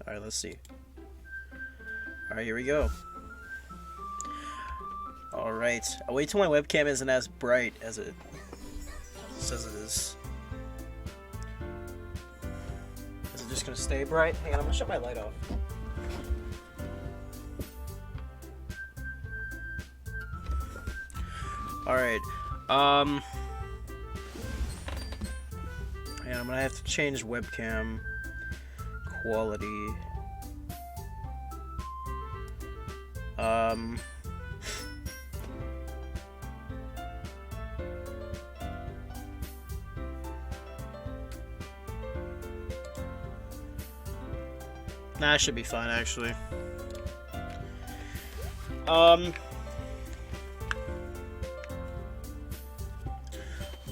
Alright, let's see. Alright, here we go. Alright. I'll wait till my webcam isn't as bright as it says it is. Is it just gonna stay bright? Hang on, I'm gonna shut my light off. Alright. And I'm gonna have to change webcam quality. Nah, it should be fine actually. Alright.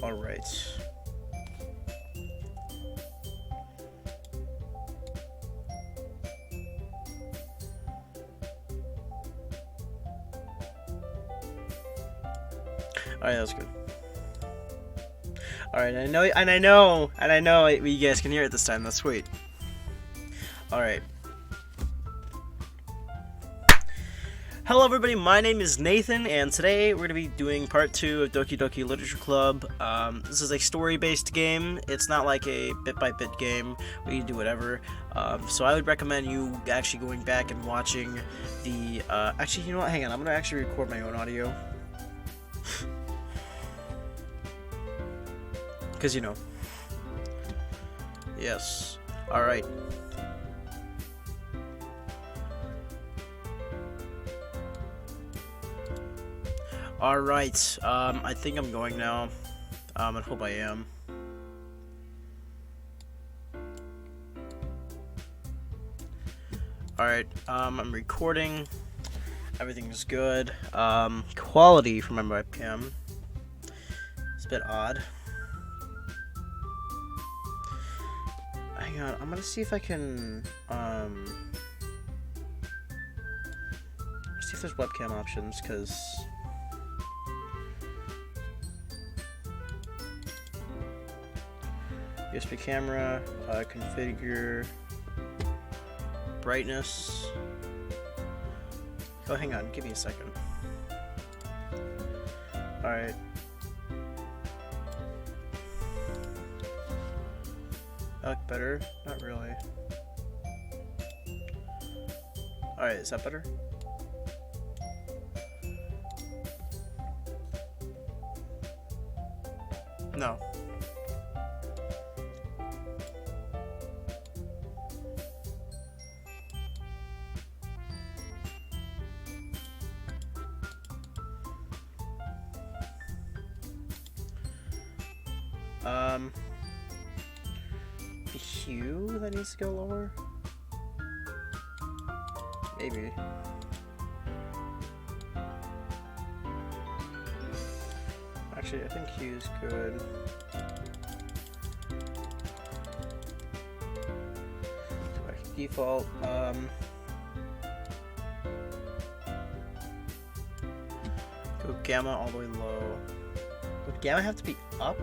Alright, that's good. Alright, I know you guys can hear it this time, that's sweet. Alright. Hello everybody, my name is Nathan, and today we're going to be doing part 2 of Doki Doki Literature Club. This is a story-based game. It's not like a bit-by-bit game where you do whatever. So I would recommend you actually going back and watching the... actually, you know what? Hang on, I'm going to actually record my own audio. Because, you know. Yes. Alright. Alright, I think I'm going now. I hope I am. Alright, I'm recording. Everything's good. Quality for my webcam. It's a bit odd. Hang on, I'm gonna see if I can, see if there's webcam options, because... USB camera, configure brightness. Oh, hang on, give me a second. Alright. That look better? Not really. Alright, is that better? No. The hue that needs to go lower? Maybe. Actually, I think hue is good. Back to default. Go gamma all the way low. Would gamma have to be up?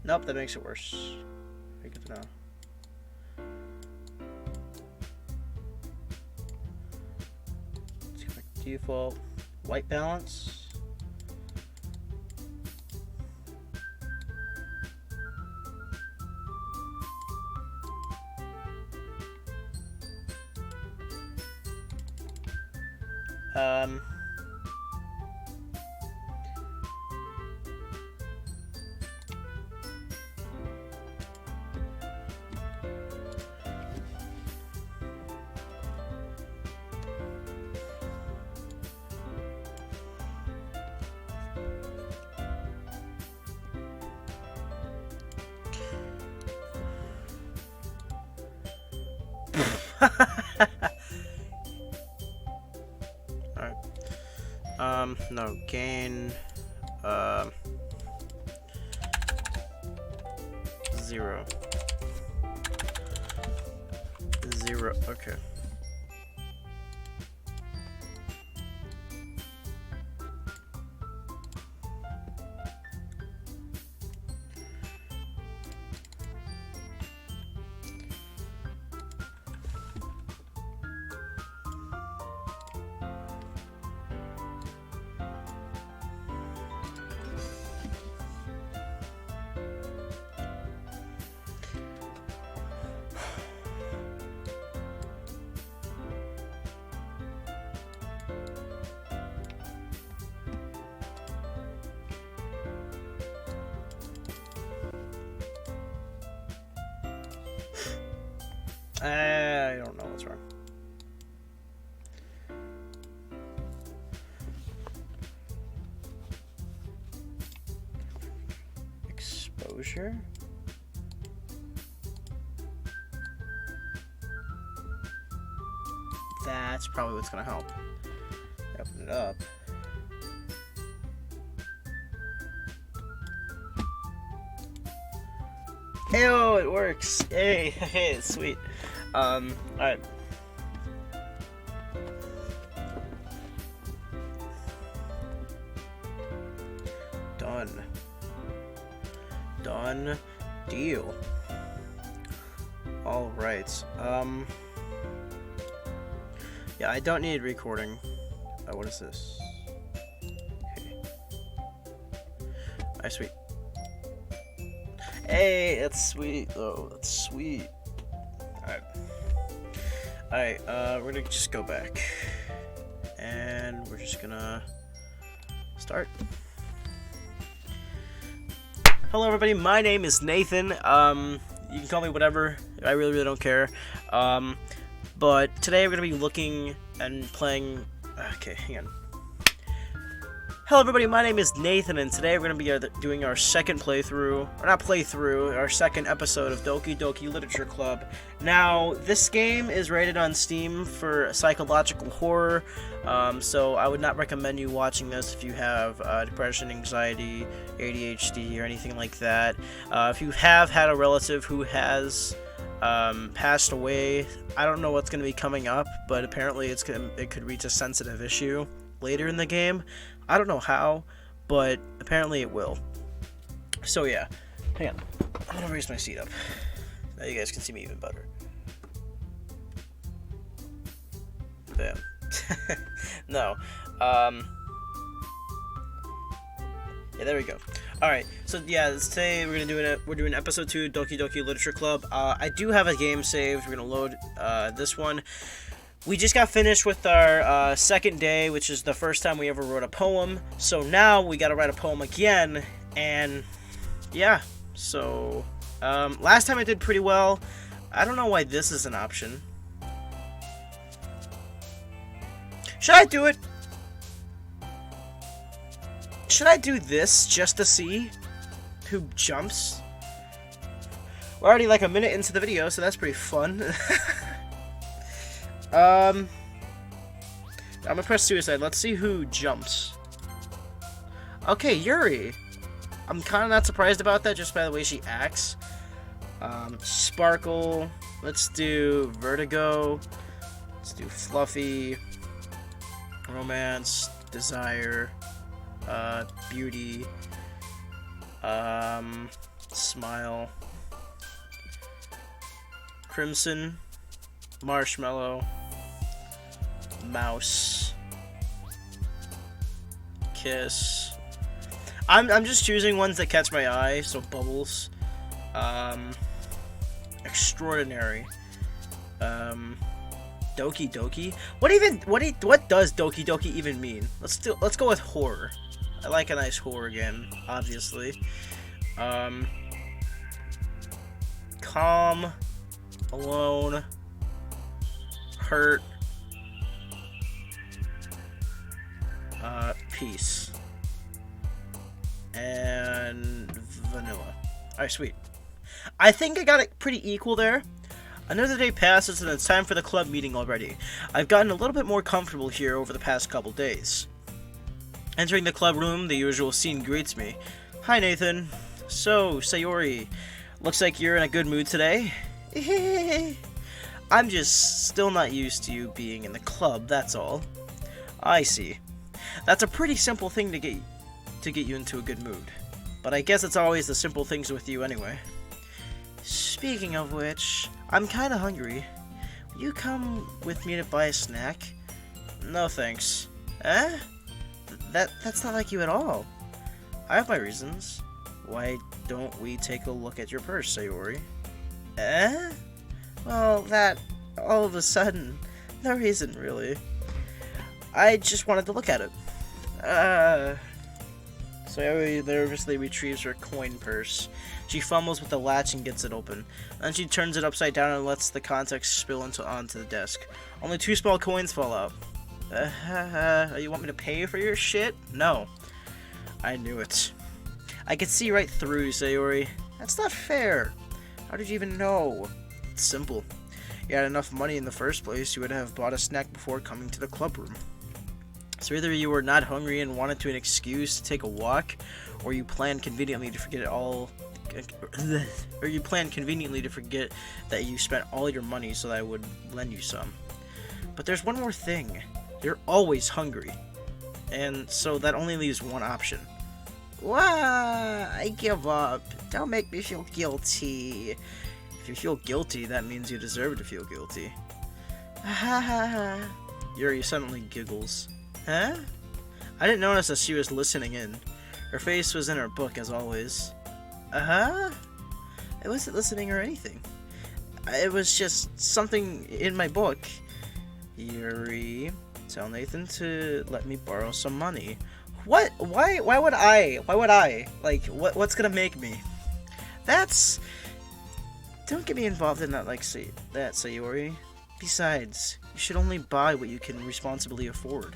Nope, that makes it worse. Very good to know. Let's go back to default. White balance. Alright. No, gain, 0. 0, okay. I don't know what's wrong. Exposure? That's probably what's gonna help. Open it up. Ew, it works. Hey, hey, sweet. Alright. Done. Done deal. Alright. Yeah, I don't need recording. What is this? Okay. Alright, sweet. Hey, that's sweet. Oh, that's sweet. Alright. Alright, we're gonna just go back. And we're just gonna start. Hello everybody, my name is Nathan. You can call me whatever. I really don't care. But today we're gonna be looking and playing. Okay, hang on. Hello everybody, my name is Nathan, and today we're going to be doing our second playthrough, or not playthrough, our second episode of Doki Doki Literature Club. Now, this game is rated on Steam for psychological horror, so I would not recommend you watching this if you have depression, anxiety, ADHD, or anything like that. If you have had a relative who has passed away, I don't know what's going to be coming up, but apparently it could reach a sensitive issue later in the game. I don't know how, but apparently it will. So yeah, hang on. I'm gonna raise my seat up. Now you guys can see me even better. Bam. No. Yeah, there we go. Alright, so yeah, today we're doing episode 2 Doki Doki Literature Club. I do have a game saved. We're gonna load this one. We just got finished with our second day, which is the first time we ever wrote a poem. So now we gotta write a poem again, and yeah. So last time I did pretty well. I don't know why this is an option. Should I do it? Should I do this just to see who jumps? We're already like a minute into the video, so that's pretty fun. I'm gonna press suicide. Let's see who jumps. Okay, Yuri. I'm kind of not surprised about that just by the way she acts. Sparkle. Let's do Vertigo. Let's do Fluffy. Romance. Desire. Beauty. Smile. Crimson. Marshmallow. Mouse. Kiss. I'm just choosing ones that catch my eye, so Bubbles. Extraordinary. Doki Doki. What does Doki Doki even mean? Let's go with horror. I like a nice horror game, obviously. Calm. Alone. Hurt. Peace. And vanilla. Alright, sweet. I think I got it pretty equal there. Another day passes and it's time for the club meeting already. I've gotten a little bit more comfortable here over the past couple days. Entering the club room, the usual scene greets me. Hi, Nathan. So, Sayori, looks like you're in a good mood today. I'm just still not used to you being in the club, that's all. I see. That's a pretty simple thing to get you into a good mood. But I guess it's always the simple things with you anyway. Speaking of which, I'm kinda hungry. Will you come with me to buy a snack? No thanks. Eh? That's not like you at all. I have my reasons. Why don't we take a look at your purse, Sayori? Eh? Well, that, all of a sudden, no reason, really. I just wanted to look at it. Sayori nervously retrieves her coin purse. She fumbles with the latch and gets it open. Then she turns it upside down and lets the contents spill onto the desk. Only 2 small coins fall out. You want me to pay for your shit? No. I knew it. I could see right through, Sayori. That's not fair. How did you even know? It's simple. You had enough money in the first place, you would have bought a snack before coming to the club room. So either you were not hungry and wanted an excuse to take a walk, or you planned conveniently to forget that you spent all your money so that I would lend you some. But there's one more thing. You're always hungry. And so that only leaves one option. Wah! I give up. Don't make me feel guilty. If you feel guilty, that means you deserve to feel guilty. Ha ha ha. Yuri suddenly giggles. Huh? I didn't notice that she was listening in. Her face was in her book, as always. I wasn't listening or anything. It was just something in my book. Yuri, tell Nathan to let me borrow some money. What? Why would I? Why would I? Like, what's gonna make me? That's... Don't get me involved in that, Sayori. Besides, you should only buy what you can responsibly afford.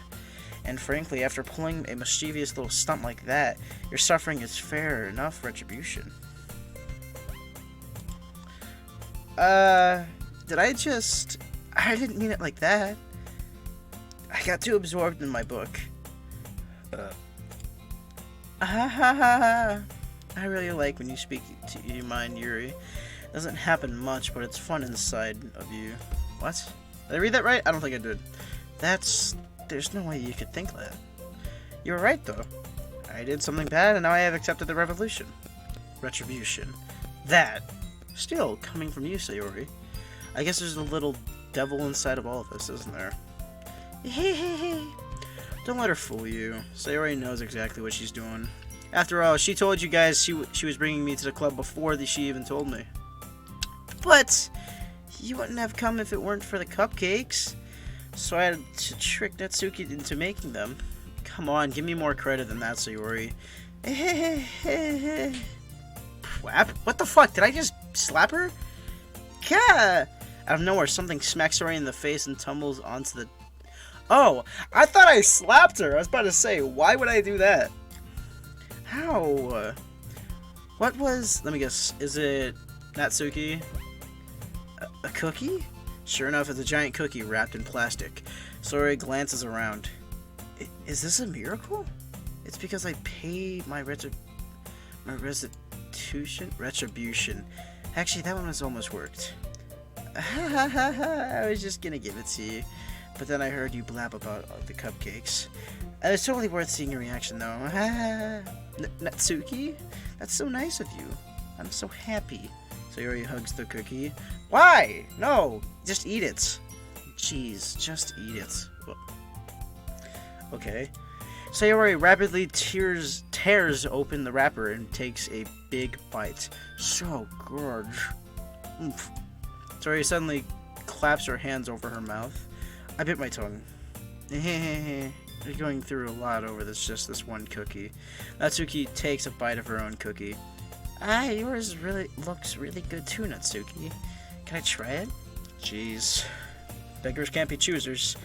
And frankly, after pulling a mischievous little stunt like that, your suffering is fair enough retribution. Did I didn't mean it like that. I got too absorbed in my book. I really like when you speak to your mind, Yuri. Doesn't happen much, but it's fun inside of you. What? Did I read that right? I don't think I did. There's no way you could think that. You were right, though. I did something bad, and now I have accepted the retribution. That. Still, coming from you, Sayori. I guess there's a little devil inside of all of this, isn't there? Don't let her fool you. Sayori knows exactly what she's doing. After all, she told you guys she was bringing me to the club before she even told me. But you wouldn't have come if it weren't for the cupcakes. So I had to trick Natsuki into making them. Come on, give me more credit than that, Sayori. Slap? What the fuck? Did I just slap her? Gah! Out of nowhere, something smacks Sayori in the face and tumbles onto the... Oh, I thought I slapped her. I was about to say, why would I do that? How? What was... Let me guess. Is it Natsuki? A cookie? Sure enough, it's a giant cookie wrapped in plastic. Sayori glances around. Is this a miracle? It's because I paid my retribution. Actually, that one has almost worked. I was just gonna give it to you. But then I heard you blab about the cupcakes. And it's totally worth seeing your reaction, though. Natsuki? That's so nice of you. I'm so happy. Sayori hugs the cookie. Why? No, just eat it. Jeez, just eat it. Okay. Sayori rapidly tears open the wrapper and takes a big bite. So good. Oomph. Sayori suddenly claps her hands over her mouth. I bit my tongue. You're going through a lot over just this one cookie. Natsuki takes a bite of her own cookie. Yours looks really good too, Natsuki. Can I try it? Jeez. Beggars can't be choosers.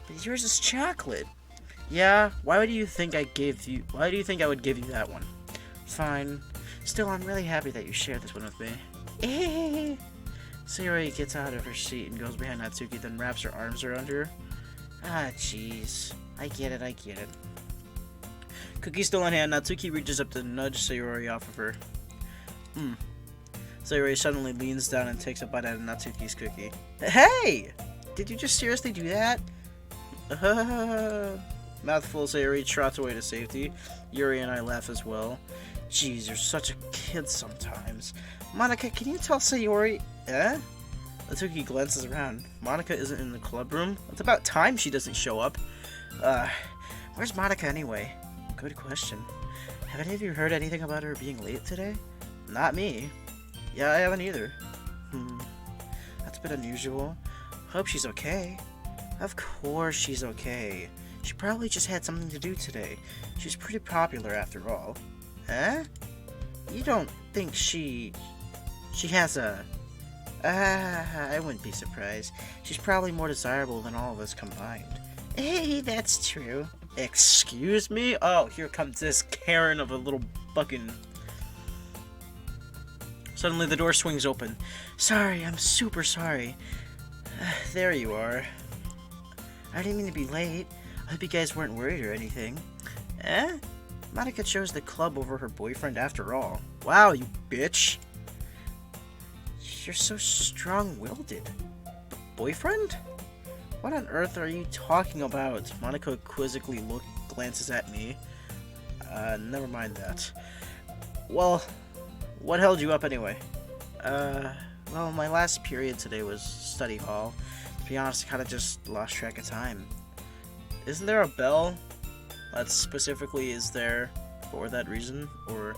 But yours is chocolate. Yeah, why do you think I would give you that one? Fine. Still, I'm really happy that you shared this one with me. Sayori gets out of her seat and goes behind Natsuki, then wraps her arms around her. Jeez. I get it. Cookie still in hand, Natsuki reaches up to nudge Sayori off of her. Sayori suddenly leans down and takes a bite out of Natsuki's cookie. Hey! Did you just seriously do that? Mouthful, Sayori trots away to safety. Yuri and I laugh as well. Jeez, you're such a kid sometimes. Monica, can you tell Sayori... Natsuki glances around. Monica isn't in the club room? It's about time she doesn't show up. Where's Monica anyway? Good question. Have any of you heard anything about her being late today? Not me. Yeah, I haven't either. That's a bit unusual. Hope she's okay. Of course she's okay. She probably just had something to do today. She's pretty popular after all. Huh? You don't think she has a... I wouldn't be surprised. She's probably more desirable than all of us combined. Hey, that's true. Excuse me? Oh, here comes this Karen of a little fucking... Suddenly the door swings open. Sorry, I'm super sorry. There you are. I didn't mean to be late. I hope you guys weren't worried or anything. Eh? Monica chose the club over her boyfriend after all. Wow, you bitch. You're so strong-willed. Boyfriend? What on earth are you talking about? Monica quizzically glances at me. Never mind that. Well, what held you up anyway? Well, my last period today was study hall. To be honest, I kinda just lost track of time. Isn't there a bell that specifically is there for that reason? Or...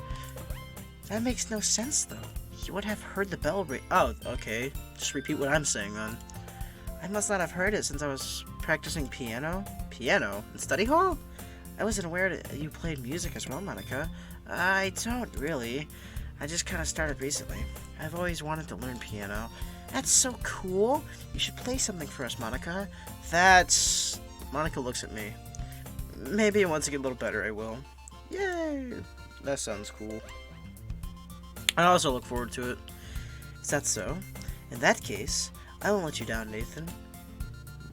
That makes no sense, though. You would have heard the bell ring. Oh, okay. Just repeat what I'm saying, then. I must not have heard it since I was practicing piano. Piano? In study hall? I wasn't aware that you played music as well, Monica. I don't, really. I just kind of started recently. I've always wanted to learn piano. That's so cool. You should play something for us, Monica. That's... Monica looks at me. Maybe once I get a little better, I will. Yay! That sounds cool. I also look forward to it. Is that so? In that case, I won't let you down, Nathan.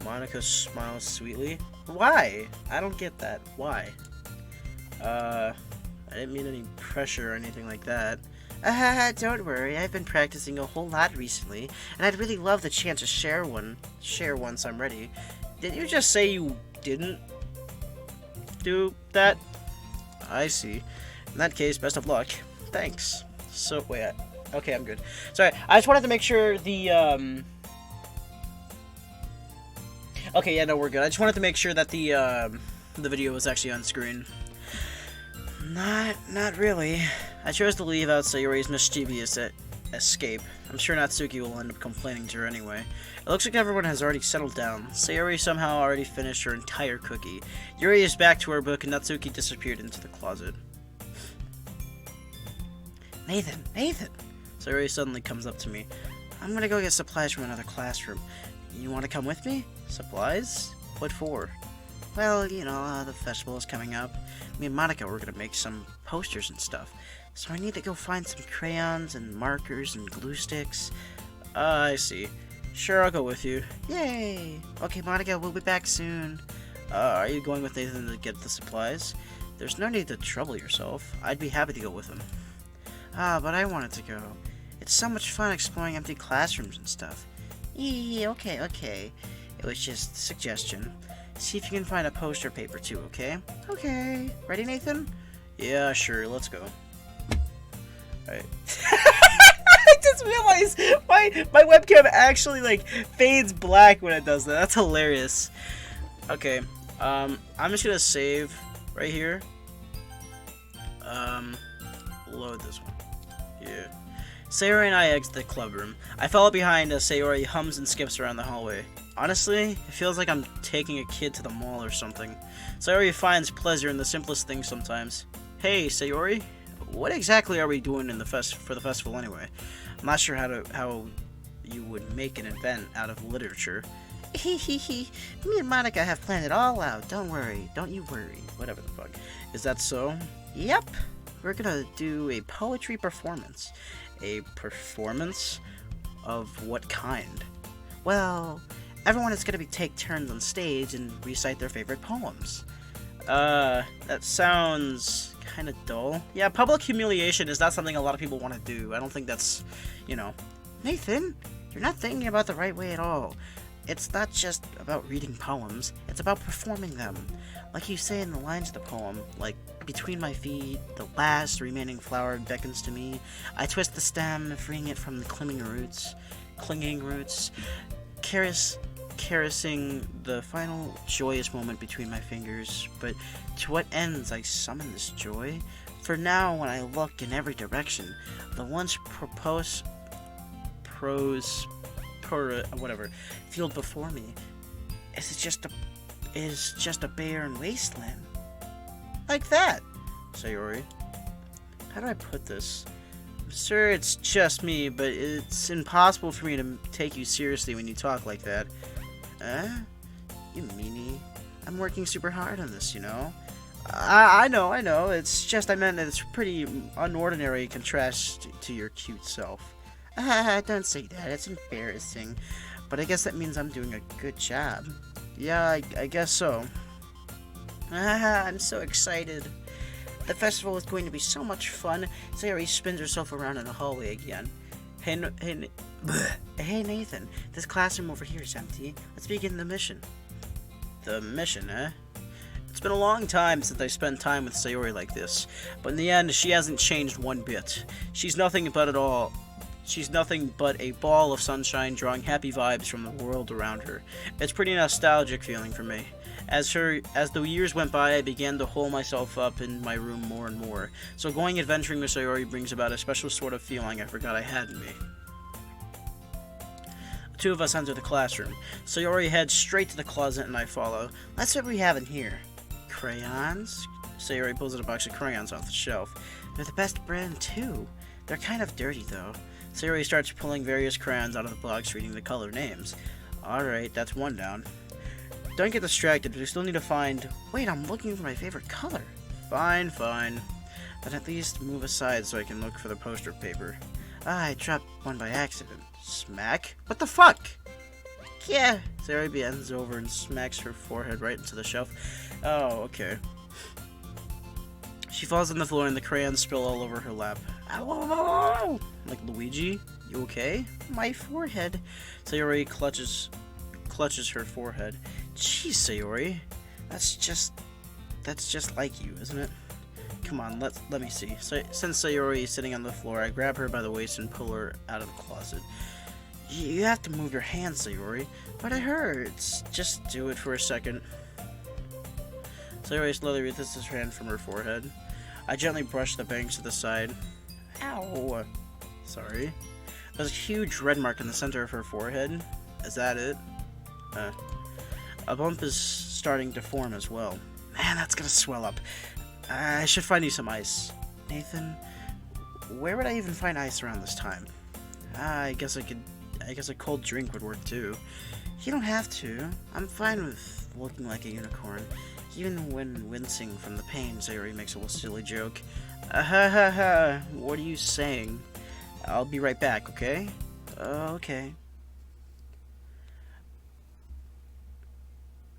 Monica smiles sweetly. Why? I don't get that. Why? I didn't mean any pressure or anything like that. Don't worry. I've been practicing a whole lot recently, and I'd really love the chance to share once I'm ready. Did you just say you didn't do that? I see. In that case, best of luck. Thanks. So, wait. Okay, I'm good. Sorry, I just wanted to make sure the, Okay, yeah, no, we're good. I just wanted to make sure that the video was actually on screen. Not really. I chose to leave out Sayori's mischievous escape. I'm sure Natsuki will end up complaining to her anyway. It looks like everyone has already settled down. Sayori somehow already finished her entire cookie. Yuri is back to her book, and Natsuki disappeared into the closet. Nathan! Sayori suddenly comes up to me. I'm gonna go get supplies from another classroom. You want to come with me? Supplies? What for? Well, you know, the festival is coming up. Me and Monica were gonna make some posters and stuff. So I need to go find some crayons and markers and glue sticks. I see. Sure, I'll go with you. Yay! Okay, Monica, we'll be back soon. Are you going with Nathan to get the supplies? There's no need to trouble yourself. I'd be happy to go with him. But I wanted to go. It's so much fun exploring empty classrooms and stuff. Okay. It was just a suggestion. See if you can find a poster paper too, okay? Okay. Ready, Nathan? Yeah, sure. Let's go. Alright. I just realized my webcam actually, like, fades black when it does that. That's hilarious. Okay. I'm just gonna save right here. Load this one. Yeah. Sayori and I exit the club room. I follow behind as Sayori hums and skips around the hallway. Honestly, it feels like I'm taking a kid to the mall or something. Sayori finds pleasure in the simplest things sometimes. Hey, Sayori, what exactly are we doing in for the festival anyway? I'm not sure how you would make an event out of literature. Me and Monica have planned it all out. Don't you worry. Whatever the fuck. Is that so? Yep. We're gonna do a poetry performance. A performance? Of what kind? Well, everyone is gonna take turns on stage and recite their favorite poems. That sounds kind of dull. Yeah, public humiliation is not something a lot of people want to do. I don't think that's, you know. Nathan, you're not thinking about the right way at all. It's not just about reading poems, it's about performing them. Like you say in the lines of the poem, like, between my feet, the last remaining flower beckons to me. I twist the stem, freeing it from the clinging roots, caressing the final joyous moment between my fingers. But to what ends I summon this joy? For now, when I look in every direction, the once field before me, is is just a barren wasteland. Like that, Sayori. How do I put this? I'm sure it's just me, but it's impossible for me to take you seriously when you talk like that. You meanie. I'm working super hard on this, you know? I know. It's just I meant that it's pretty unordinary contrast to your cute self. Don't say that. It's embarrassing. But I guess that means I'm doing a good job. Yeah, I guess so. I'm so excited. The festival is going to be so much fun. Sayori spins herself around in the hallway again. Hey Nathan, this classroom over here is empty. Let's begin the mission. The mission, eh? It's been a long time since I spent time with Sayori like this, but in the end, she hasn't changed one bit. She's nothing but a ball of sunshine drawing happy vibes from the world around her. It's pretty nostalgic feeling for me. As the years went by, I began to hole myself up in my room more and more, so going adventuring with Sayori brings about a special sort of feeling I forgot I had in me. The two of us enter the classroom. Sayori heads straight to the closet and I follow. Let's see what we have in here. Crayons? Sayori pulls out a box of crayons off the shelf. They're the best brand too. They're kind of dirty though. Sayori starts pulling various crayons out of the box, reading the color names. Alright, that's one down. Don't get distracted, we still need to find... Wait, I'm looking for my favorite color. Fine. But at least move aside so I can look for the poster paper. I dropped one by accident. Smack? What the fuck? Yeah. Sayori bends over and smacks her forehead right into the shelf. Oh, okay. She falls on the floor and the crayons spill all over her lap. Ow! Like Luigi? You okay? My forehead. Sayori clutches her forehead. Jeez, Sayori. That's just like you, isn't it? Come on, let me see. So, since Sayori is sitting on the floor, I grab her by the waist and pull her out of the closet. You have to move your hands, Sayori. But it hurts. Just do it for a second. Sayori slowly releases her hand from her forehead. I gently brush the bangs to the side. Ow. Sorry. There's a huge red mark in the center of her forehead. Is that it? A bump is starting to form as well. Man, that's gonna swell up. I should find you some ice. Nathan, where would I even find ice around this time? I guess a cold drink would work too. You don't have to. I'm fine with looking like a unicorn. Even when wincing from the pain, Sayori makes a little silly joke. What are you saying? I'll be right back, okay? Okay.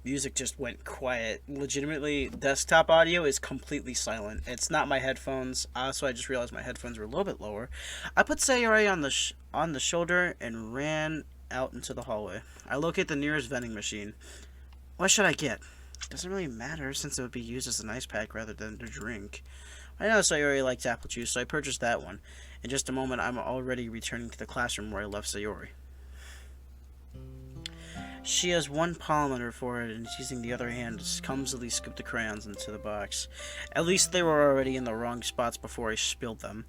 Music just went quiet. Legitimately, desktop audio is completely silent. It's not my headphones, so I just realized my headphones were a little bit lower. I put Sayori on the shoulder and ran out into the hallway. I locate the nearest vending machine. What should I get? Doesn't really matter since it would be used as an ice pack rather than a drink. I know Sayori likes apple juice, so I purchased that one. In just a moment, I'm already returning to the classroom where I left Sayori. She has one palm on her forehead and is using the other hand to clumsily scoop the crayons into the box. At least they were already in the wrong spots before I spilled them.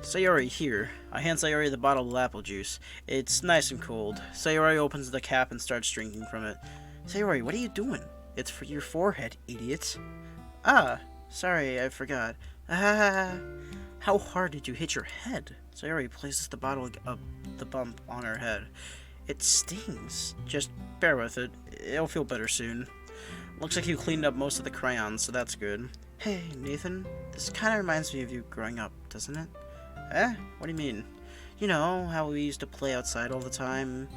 Sayori, here. I hand Sayori the bottle of apple juice. It's nice and cold. Sayori opens the cap and starts drinking from it. Sayori, what are you doing? It's for your forehead, idiot. Ah, sorry, I forgot. How hard did you hit your head? Sayori places the bottle of the bump on her head. It stings. Just bear with it. It'll feel better soon. Looks like you cleaned up most of the crayons, so that's good. Hey, Nathan. This kind of reminds me of you growing up, doesn't it? What do you mean? You know, how we used to play outside all the time.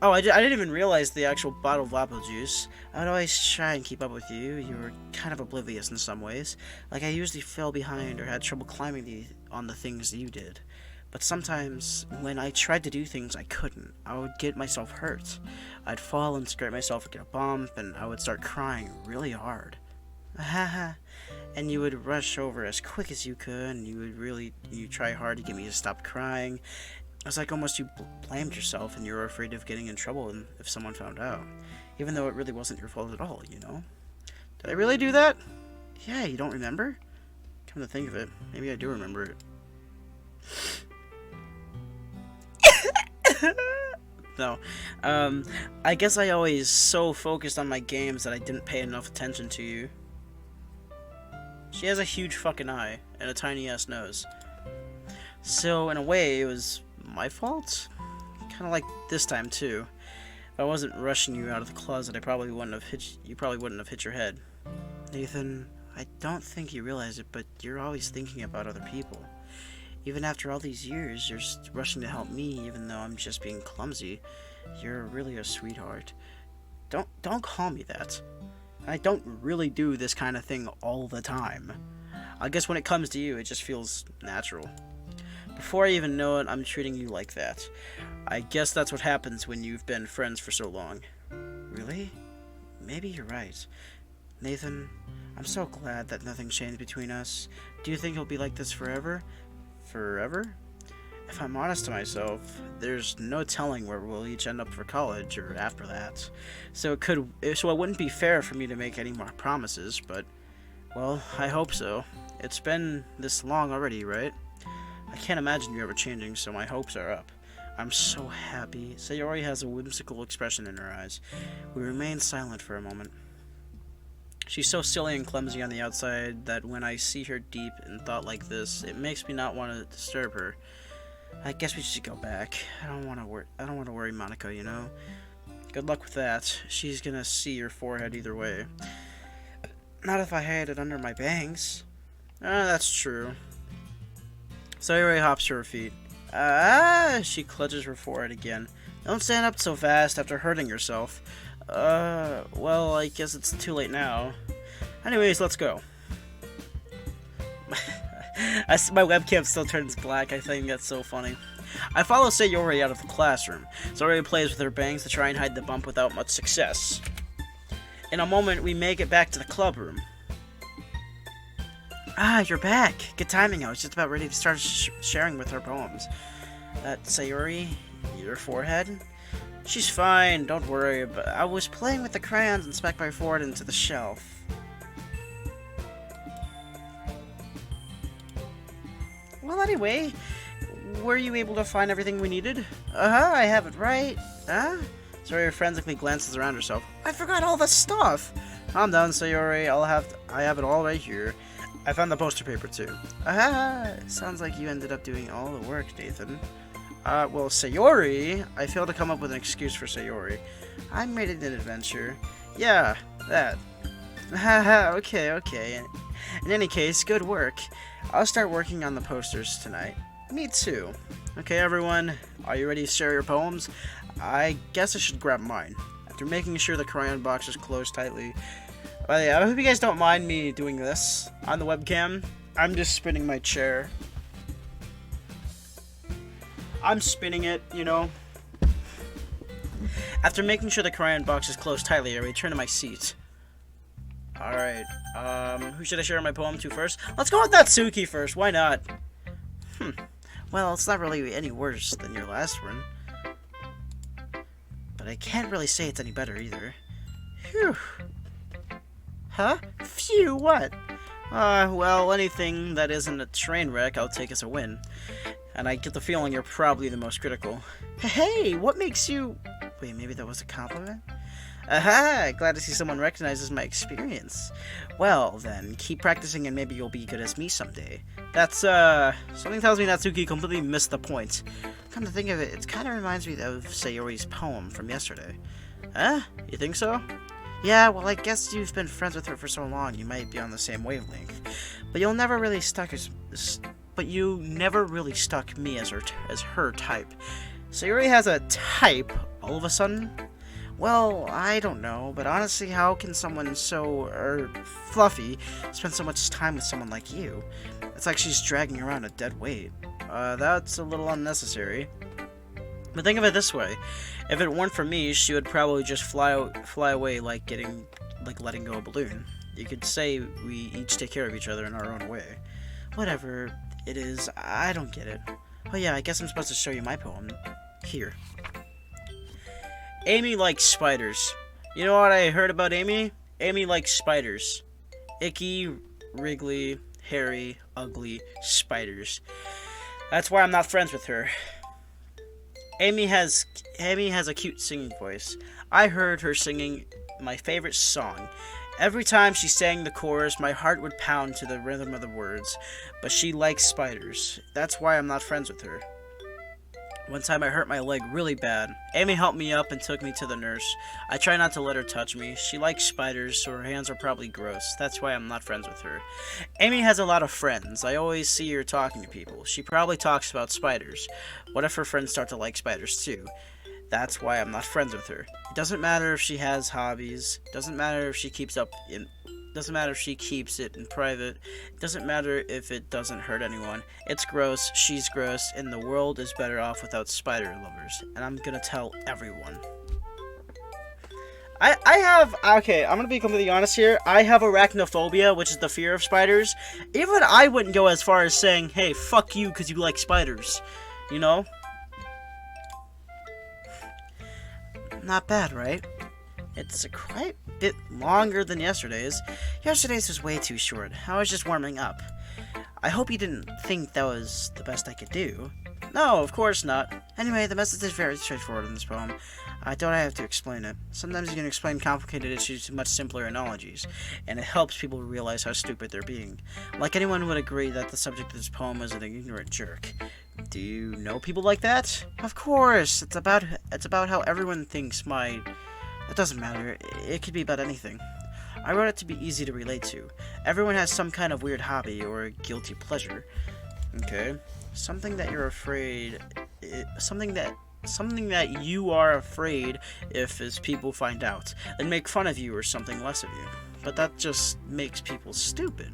Oh, I didn't even realize the actual bottle of apple juice. I would always try and keep up with you. You were kind of oblivious in some ways. Like I usually fell behind or had trouble climbing on the things you did. But sometimes, when I tried to do things I couldn't, I would get myself hurt. I'd fall and scrape myself and get a bump, and I would start crying really hard. And you would rush over as quick as you could, and you try hard to get me to stop crying. It was like almost you blamed yourself, and you were afraid of getting in trouble if someone found out. Even though it really wasn't your fault at all, you know? Did I really do that? Yeah, you don't remember? Come to think of it, maybe I do remember it. No. I guess I always so focused on my games that I didn't pay enough attention to you. She has a huge fucking eye and a tiny ass nose. So, in a way, it was my fault? Kinda like this time, too. If I wasn't rushing you out of the closet, I probably wouldn't have hit your head. Nathan, I don't think you realize it, but you're always thinking about other people. Even after all these years, you're rushing to help me, even though I'm just being clumsy. You're really a sweetheart. Don't call me that. I don't really do this kind of thing all the time. I guess when it comes to you, it just feels natural. Before I even know it, I'm treating you like that. I guess that's what happens when you've been friends for so long. Really? Maybe you're right. Nathan, I'm so glad that nothing changed between us. Do you think it'll be like this forever? Forever? If I'm honest to myself, there's no telling where we'll each end up for college or after that. So it wouldn't be fair for me to make any more promises, but, well, I hope so. It's been this long already, right? I can't imagine you ever changing, so my hopes are up. I'm so happy. Sayori has a whimsical expression in her eyes. We remain silent for a moment. She's so silly and clumsy on the outside that when I see her deep in thought like this, it makes me not want to disturb her. I guess we should go back. I don't want to worry Monica, you know. Good luck with that. She's gonna see your forehead either way. Not if I hide it under my bangs. That's true. Sayori hops to her feet. She clutches her forehead again. Don't stand up so fast after hurting yourself. Well, I guess it's too late now. Anyways, let's go. My webcam still turns black. I think that's so funny. I follow Sayori out of the classroom. Sayori plays with her bangs to try and hide the bump without much success. In a moment, we make it back to the club room. You're back. Good timing. I was just about ready to start sharing with her poems. Sayori, your forehead? She's fine, don't worry, but I was playing with the crayons and smacked my forehead into the shelf. Well, anyway, were you able to find everything we needed? I have it right. Sayori frantically glances around herself. I forgot all the stuff! Calm down, Sayori, I have it all right here. I found the poster paper, too. Sounds like you ended up doing all the work, Nathan. Well, Sayori, I failed to come up with an excuse for Sayori. I made it an adventure. Yeah, that. Okay. In any case, good work. I'll start working on the posters tonight. Me too. Okay, everyone, are you ready to share your poems? I guess I should grab mine. After making sure the crayon box is closed tightly. I hope you guys don't mind me doing this on the webcam. I'm just spinning my chair. I'm spinning it, you know. After making sure the crayon box is closed tightly, I return to my seat. Alright, who should I share my poem to first? Let's go with Natsuki first, why not? Well, it's not really any worse than your last one. But I can't really say it's any better either. Phew. Huh? Phew, what? Well, anything that isn't a train wreck, I'll take as a win. And I get the feeling you're probably the most critical. Hey, what makes you... Wait, maybe that was a compliment? Glad to see someone recognizes my experience. Well, then, keep practicing and maybe you'll be good as me someday. That's, something tells me Natsuki completely missed the point. Come to think of it, it kind of reminds me of Sayori's poem from yesterday. You think so? Yeah, well, I guess you've been friends with her for so long, you might be on the same wavelength. But you never really stuck me as her type. Sayori has a type all of a sudden? Well, I don't know, but honestly, how can someone so, fluffy spend so much time with someone like you? It's like she's dragging around a dead weight. That's a little unnecessary. But think of it this way. If it weren't for me, she would probably just fly away like letting go of a balloon. You could say we each take care of each other in our own way. Whatever it is, I don't get it. Oh yeah, I guess I'm supposed to show you my poem. Here. Amy likes spiders. You know what I heard about Amy? Amy likes spiders. Icky, wriggly, hairy, ugly spiders. That's why I'm not friends with her. Amy has a cute singing voice. I heard her singing my favorite song. Every time she sang the chorus, my heart would pound to the rhythm of the words. But she likes spiders. That's why I'm not friends with her. One time I hurt my leg really bad. Amy helped me up and took me to the nurse. I try not to let her touch me. She likes spiders, so her hands are probably gross. That's why I'm not friends with her. Amy has a lot of friends. I always see her talking to people. She probably talks about spiders. What if her friends start to like spiders too? That's why I'm not friends with her. It doesn't matter if she has hobbies. Doesn't matter if she keeps it in private. It doesn't matter if it doesn't hurt anyone. It's gross, she's gross, and the world is better off without spider lovers. And I'm gonna tell everyone. I'm gonna be completely honest here. I have arachnophobia, which is the fear of spiders. Even I wouldn't go as far as saying, hey, fuck you because you like spiders. You know? Not bad, right? It's quite a bit longer than yesterday's. Yesterday's was way too short. I was just warming up. I hope you didn't think that was the best I could do. No, of course not. Anyway, the message is very straightforward in this poem. I don't have to explain it. Sometimes you can explain complicated issues with much simpler analogies, and it helps people realize how stupid they're being. Like anyone would agree that the subject of this poem is an ignorant jerk. Do you know people like that? Of course! It's about how everyone thinks It doesn't matter. It could be about anything. I wrote it to be easy to relate to. Everyone has some kind of weird hobby or guilty pleasure. Okay. Something that you're afraid... Something that you are afraid if people find out. And make fun of you or something less of you. But that just makes people stupid.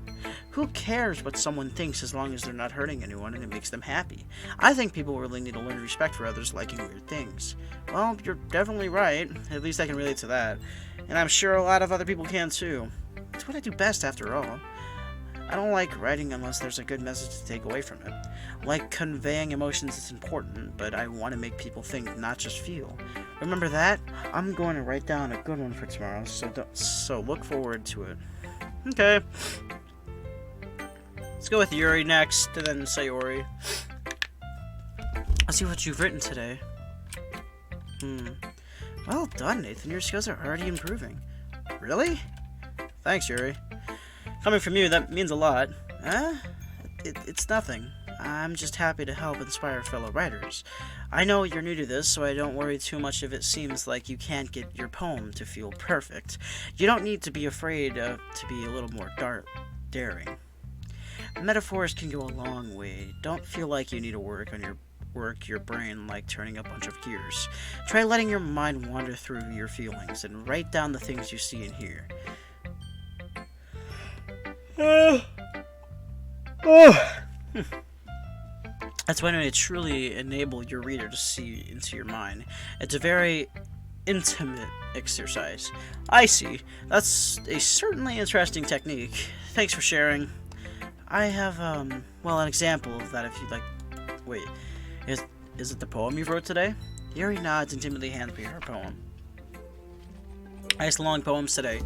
Who cares what someone thinks as long as they're not hurting anyone and it makes them happy? I think people really need to learn respect for others liking weird things. Well, you're definitely right. At least I can relate to that. And I'm sure a lot of other people can too. It's what I do best after all. I don't like writing unless there's a good message to take away from it. Like conveying emotions is important, but I want to make people think, not just feel. Remember that? I'm going to write down a good one for tomorrow, so look forward to it. Okay. Let's go with Yuri next, and then Sayori. Let's see what you've written today. Well done, Nathan. Your skills are already improving. Really? Thanks, Yuri. Coming from you, that means a lot. It's nothing. I'm just happy to help inspire fellow writers. I know you're new to this, so I don't worry too much if it seems like you can't get your poem to feel perfect. You don't need to be afraid to be a little more daring. Metaphors can go a long way. Don't feel like you need to work your brain like turning a bunch of gears. Try letting your mind wander through your feelings and write down the things you see and hear. That's when it truly enable your reader to see into your mind. It's a very intimate exercise. I see. That's a certainly interesting technique. Thanks for sharing. I have, an example of that if you'd like. Wait, is it the poem you wrote today? Yuri nods and timidly hands me her poem. Nice long poems today.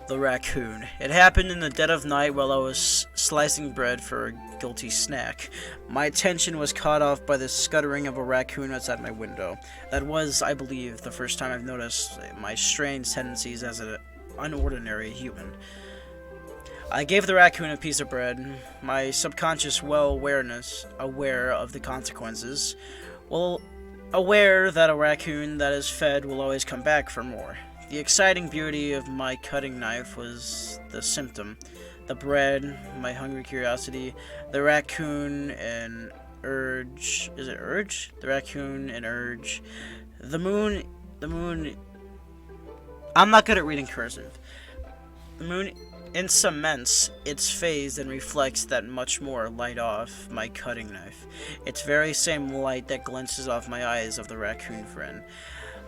The raccoon. It happened in the dead of night while I was slicing bread for a guilty snack. My attention was caught off by the scuttering of a raccoon outside my window. That was, I believe, the first time I've noticed my strange tendencies as an unordinary human. I gave the raccoon a piece of bread, my subconscious aware of the consequences, aware that a raccoon that is fed will always come back for more. The exciting beauty of my cutting knife was the symptom. The bread, my hungry curiosity, the raccoon and urge. Is it urge? The raccoon and urge. The moon. I'm not good at reading cursive. The moon cements its phase and reflects that much more light off my cutting knife. It's very same light that glances off my eyes of the raccoon friend.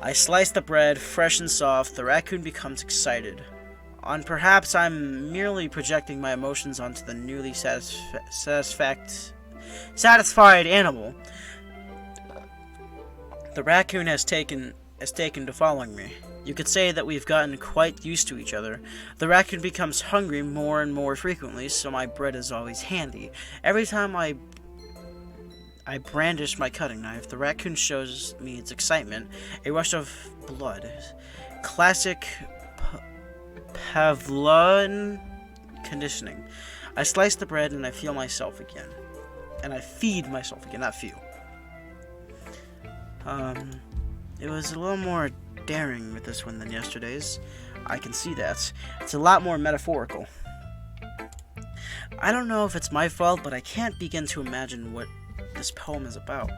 I slice the bread, fresh and soft. The raccoon becomes excited. Perhaps I'm merely projecting my emotions onto the newly satisfied animal. The raccoon has taken to following me. You could say that we've gotten quite used to each other. The raccoon becomes hungry more and more frequently, so my bread is always handy. Every time I brandish my cutting knife. The raccoon shows me its excitement. A rush of blood. Classic Pavlovian conditioning. I slice the bread and I feel myself again. And I feed myself again, not feel. It was a little more daring with this one than yesterday's. I can see that. It's a lot more metaphorical. I don't know if it's my fault, but I can't begin to imagine what this poem is about.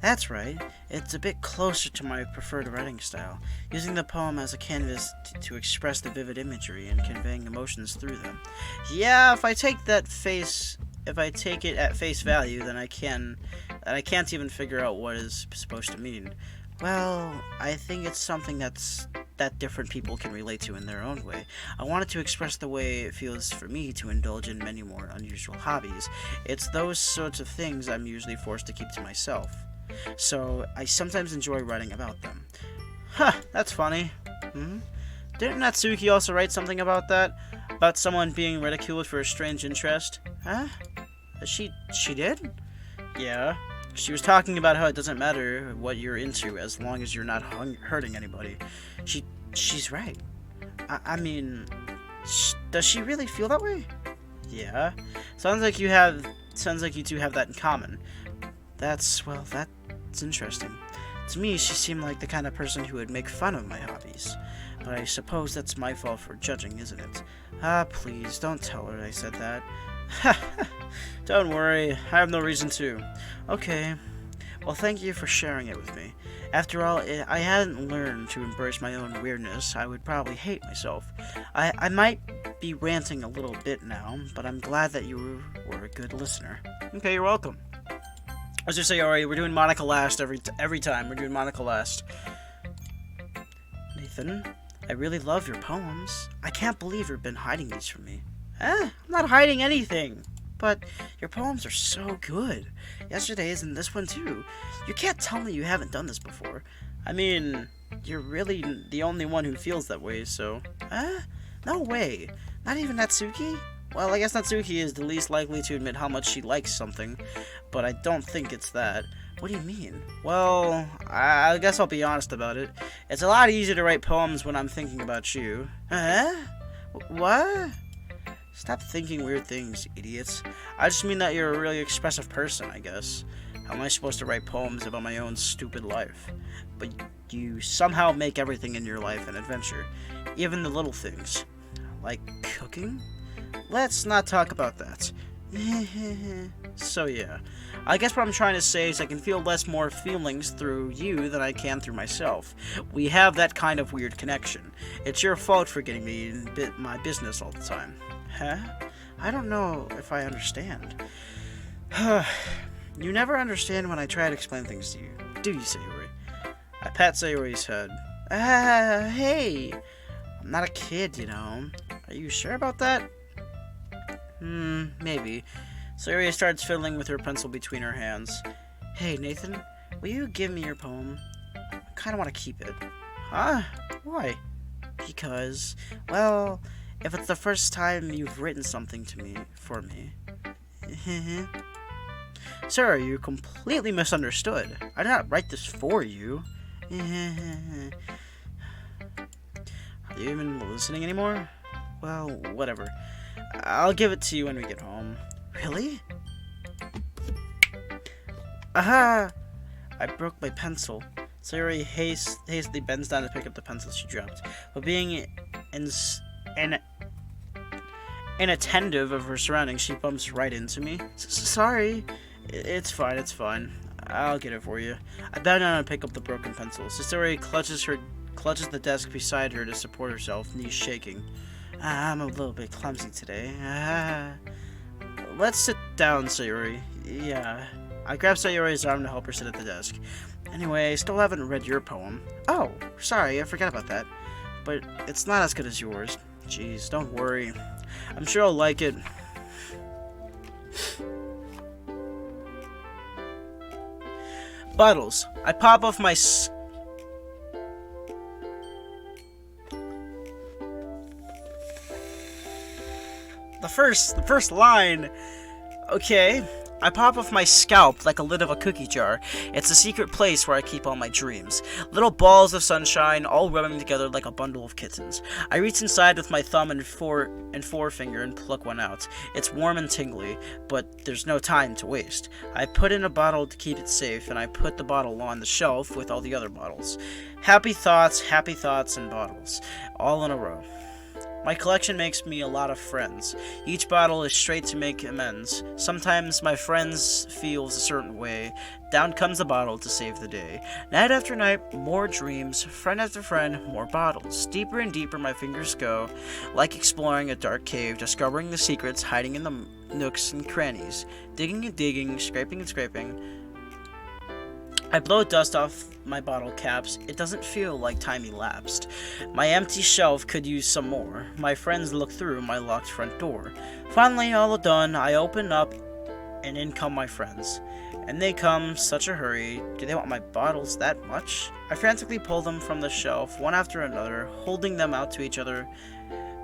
That's right, it's a bit closer to my preferred writing style, using the poem as a canvas to express the vivid imagery and conveying emotions through them. Yeah, if I take it at face value, then I can't even figure out what it's supposed to mean. Well, I think it's something that different people can relate to in their own way. I wanted to express the way it feels for me to indulge in many more unusual hobbies. It's those sorts of things I'm usually forced to keep to myself. So, I sometimes enjoy writing about them. Huh, that's funny. Didn't Natsuki also write something about that? About someone being ridiculed for a strange interest? Huh? She did? Yeah. She was talking about how it doesn't matter what you're into as long as you're not hurting anybody. She's right. I mean, does she really feel that way? Yeah. Sounds like you two have that in common. That's interesting. To me, she seemed like the kind of person who would make fun of my hobbies. But I suppose that's my fault for judging, isn't it? Ah, please, don't tell her I said that. Don't worry, I have no reason to. Okay. Well, thank you for sharing it with me. After all, I hadn't learned to embrace my own weirdness, I would probably hate myself. I might be ranting a little bit now, but I'm glad that you were a good listener. Okay, you're welcome. As you say, Sayori, we're doing Monica last every time. We're doing Monica last. Nathan, I really love your poems. I can't believe you've been hiding these from me. I'm not hiding anything. But your poems are so good. Yesterday's and this one too. You can't tell me you haven't done this before. I mean, you're really the only one who feels that way, so... No way. Not even Natsuki? Well, I guess Natsuki is the least likely to admit how much she likes something, but I don't think it's that. What do you mean? Well, I guess I'll be honest about it. It's a lot easier to write poems when I'm thinking about you. What? Stop thinking weird things, idiots. I just mean that you're a really expressive person, I guess. How am I supposed to write poems about my own stupid life? But you somehow make everything in your life an adventure. Even the little things. Like cooking? Let's not talk about that. So yeah. I guess what I'm trying to say is I can feel less more feelings through you than I can through myself. We have that kind of weird connection. It's your fault for getting me in my business all the time. Huh? I don't know if I understand. You never understand when I try to explain things to you, do you, Sayori? I pat Sayori's head. Hey! I'm not a kid, you know. Are you sure about that? Maybe. Sayori starts fiddling with her pencil between her hands. Hey, Nathan, will you give me your poem? I kinda want to keep it. Huh? Why? Because, well... if it's the first time you've written something to me, for me. Sir, you completely misunderstood. I did not write this for you. Are you even listening anymore? Well, whatever. I'll give it to you when we get home. Really? Aha! I broke my pencil. Sayori hastily bends down to pick up the pencil she dropped, but being inattentive of her surroundings, she bumps right into me. Sorry. It's fine. I'll get it for you. I bow down and pick up the broken pencil. Sayori clutches the desk beside her to support herself, knees shaking. I'm a little bit clumsy today. Let's sit down, Sayori. Yeah. I grab Sayori's arm to help her sit at the desk. Anyway, I still haven't read your poem. Oh, sorry, I forgot about that. But it's not as good as yours. Jeez, don't worry. I'm sure I'll like it. Bottles. I pop off my the first line. Okay. I pop off my scalp like a lid of a cookie jar. It's a secret place where I keep all my dreams. Little balls of sunshine, all rubbing together like a bundle of kittens. I reach inside with my thumb and forefinger and pluck one out. It's warm and tingly, but there's no time to waste. I put in a bottle to keep it safe, and I put the bottle on the shelf with all the other bottles. Happy thoughts, and bottles, all in a row. My collection makes me a lot of friends. Each bottle is straight to make amends. Sometimes my friends feels a certain way. Down comes the bottle to save the day. Night after night, more dreams. Friend after friend, more bottles. Deeper and deeper my fingers go, like exploring a dark cave, discovering the secrets hiding in the nooks and crannies. Digging and digging, scraping and scraping. I blow dust off my bottle caps. It doesn't feel like time elapsed. My empty shelf could use some more. My friends look through my locked front door. Finally, all done, I open up, and in come my friends. And they come, such a hurry. Do they want my bottles that much? I frantically pull them from the shelf, one after another, holding them out to each other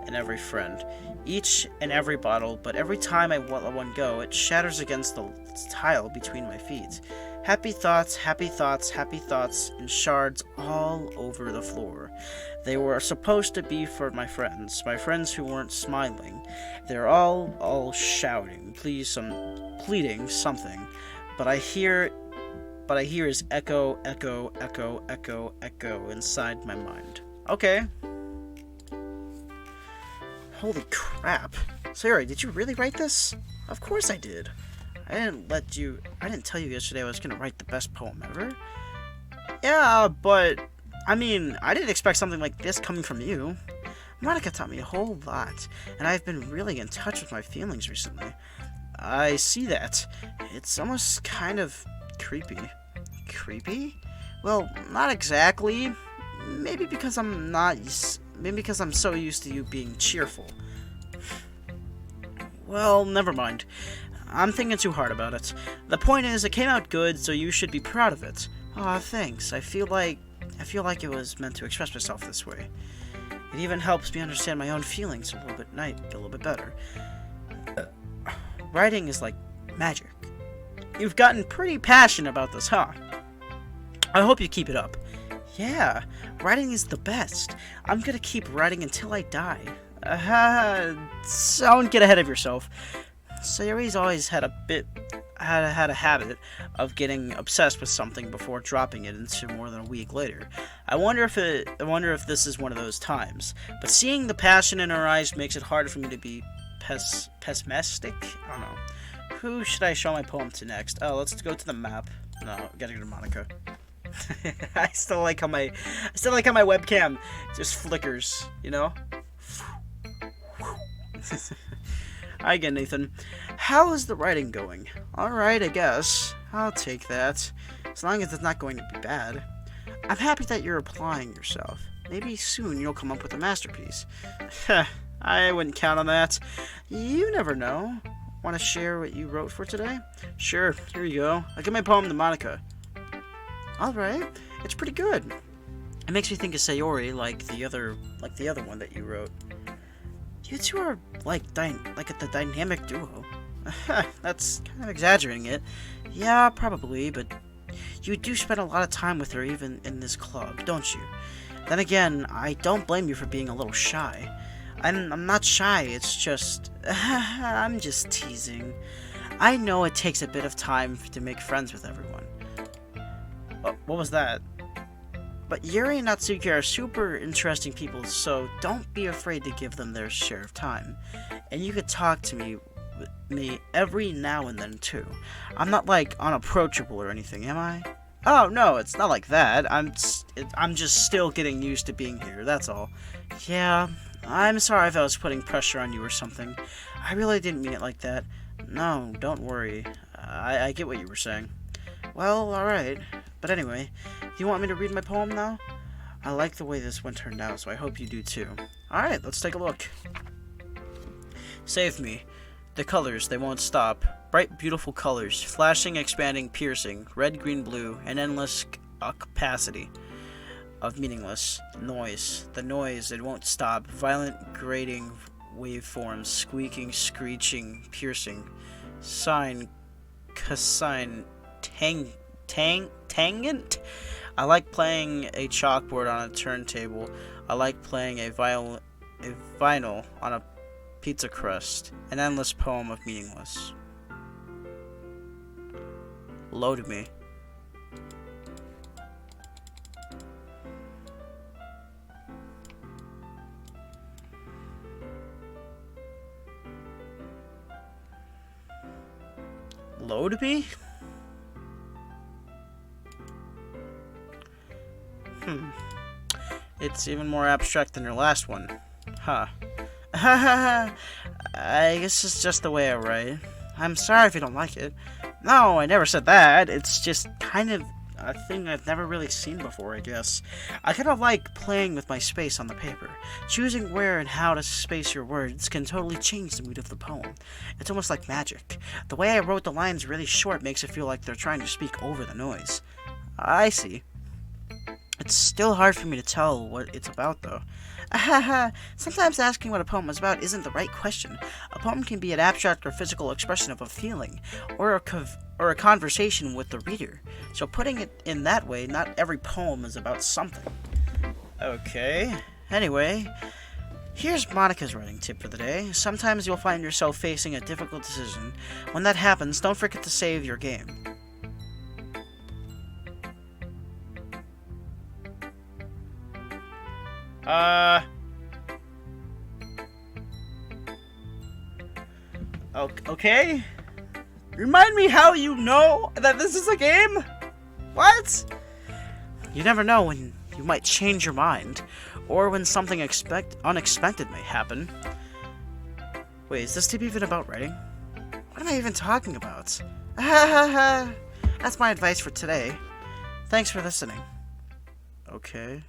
and every friend. Each and every bottle, but every time I let one go, it shatters against the tile between my feet. Happy thoughts, and shards all over the floor. They were supposed to be for my friends who weren't smiling. They're all shouting, pleading something, but I hear is echo inside my mind. Okay. Holy crap. Sayori, did you really write this? Of course I did. I didn't tell you yesterday I was gonna write the best poem ever. Yeah, but, I mean, I didn't expect something like this coming from you. Monica taught me a whole lot, and I've been really in touch with my feelings recently. I see that. It's almost kind of creepy. Creepy? Well, not exactly. Maybe because I'm so used to you being cheerful. Well, never mind. I'm thinking too hard about it. The point is, it came out good, so you should be proud of it. Aw, thanks. I feel like it was meant to express myself this way. It even helps me understand my own feelings a little bit better. Writing is like magic. You've gotten pretty passionate about this, huh? I hope you keep it up. Yeah, writing is the best. I'm gonna keep writing until I die. Don't get ahead of yourself. Sayori's always had a habit of getting obsessed with something before dropping it into more than a week later. I wonder if this is one of those times. But seeing the passion in her eyes makes it harder for me to be pessimistic. I don't know. Who should I show my poem to next? Oh, let's go to the map. No, gotta go to Monica. I still like how my webcam just flickers, you know? Hi again, Nathan. How is the writing going? Alright, I guess. I'll take that. As long as it's not going to be bad. I'm happy that you're applying yourself. Maybe soon you'll come up with a masterpiece. I wouldn't count on that. You never know. Want to share what you wrote for today? Sure, here you go. I'll give my poem to Monica. Alright, it's pretty good. It makes me think of Sayori, like the other one that you wrote. You two are like the dynamic duo. That's kind of exaggerating it. Yeah, probably, but you do spend a lot of time with her even in this club, don't you? Then again, I don't blame you for being a little shy. I'm not shy, it's just... I'm just teasing. I know it takes a bit of time to make friends with everyone. What was that? But Yuri and Natsuki are super interesting people, so don't be afraid to give them their share of time. And you could talk to me every now and then, too. I'm not, like, unapproachable or anything, am I? Oh, no, it's not like that. I'm just still getting used to being here, that's all. Yeah, I'm sorry if I was putting pressure on you or something. I really didn't mean it like that. No, don't worry. I get what you were saying. Well, alright. But anyway, do you want me to read my poem now? I like the way this one turned out, so I hope you do too. Alright, let's take a look. Save me. The colors, they won't stop. Bright, beautiful colors, flashing, expanding, piercing, red, green, blue, an endless capacity of meaningless noise. The noise, it won't stop. Violent, grating waveforms, squeaking, screeching, piercing. Sine, Cassine Tangent. I like playing a chalkboard on a turntable. I like playing a vinyl on a pizza crust. An endless poem of meaningless. Load me. Load me? It's even more abstract than your last one. Huh. I guess it's just the way I write. I'm sorry if you don't like it. No, I never said that. It's just kind of a thing I've never really seen before, I guess. I kind of like playing with my space on the paper. Choosing where and how to space your words can totally change the mood of the poem. It's almost like magic. The way I wrote the lines really short makes it feel like they're trying to speak over the noise. I see. It's still hard for me to tell what it's about, though. Sometimes asking what a poem is about isn't the right question. A poem can be an abstract or physical expression of a feeling, or a conversation with the reader. So putting it in that way, not every poem is about something. Okay. Anyway, here's Monica's writing tip for the day. Sometimes you'll find yourself facing a difficult decision. When that happens, don't forget to save your game. Okay? Remind me how you know that this is a game? What? You never know when you might change your mind, or when something unexpected may happen. Wait, is this tip even about writing? What am I even talking about? That's my advice for today. Thanks for listening. Okay.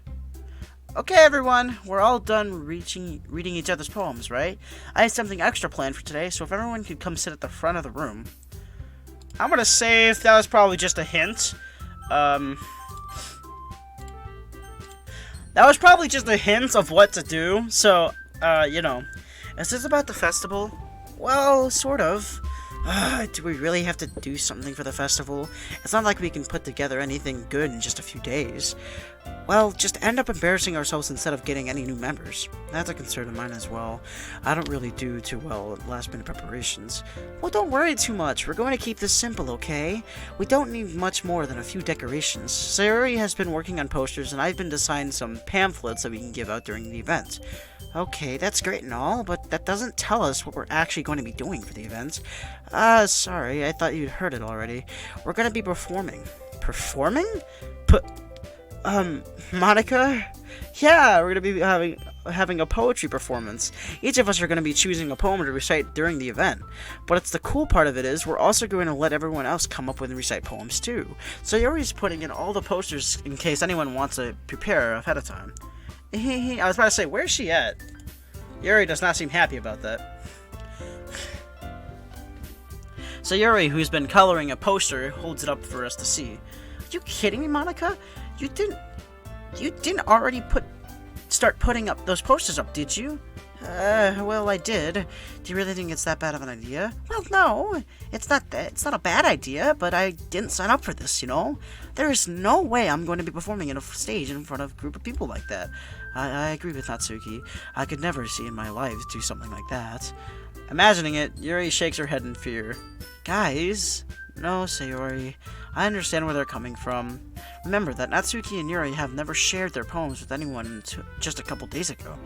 Okay, everyone, we're all done reading each other's poems, right? I had something extra planned for today, so if everyone could come sit at the front of the room. I'm gonna say that was probably just a hint. That was probably just a hint of what to do, so, you know. Is this about the festival? Well, sort of. Do we really have to do something for the festival? It's not like we can put together anything good in just a few days. Well, just end up embarrassing ourselves instead of getting any new members. That's a concern of mine as well. I don't really do too well at last-minute preparations. Well, don't worry too much. We're going to keep this simple, okay? We don't need much more than a few decorations. Sayori has been working on posters, and I've been designing some pamphlets that we can give out during the event. Okay, that's great and all, but that doesn't tell us what we're actually going to be doing for the event. Sorry, I thought you'd heard it already. We're going to be performing. Performing? Monica? Yeah, we're going to be having a poetry performance. Each of us are going to be choosing a poem to recite during the event. But it's the cool part of it is we're also going to let everyone else come up with and recite poems too. So you're always putting in all the posters in case anyone wants to prepare ahead of time. I was about to say, where's she at? Yuri does not seem happy about that. So Yuri, who's been coloring a poster, holds it up for us to see. Are you kidding me, Monica? You didn't already start putting up those posters up, did you? Well, I did. Do you really think it's that bad of an idea? Well, no. It's not a bad idea, but I didn't sign up for this, you know? There is no way I'm going to be performing on a stage in front of a group of people like that. I agree with Natsuki. I could never see in my life do something like that. Imagining it, Yuri shakes her head in fear. Guys, no, Sayori. I understand where they're coming from. Remember that Natsuki and Yuri have never shared their poems with anyone until just a couple days ago.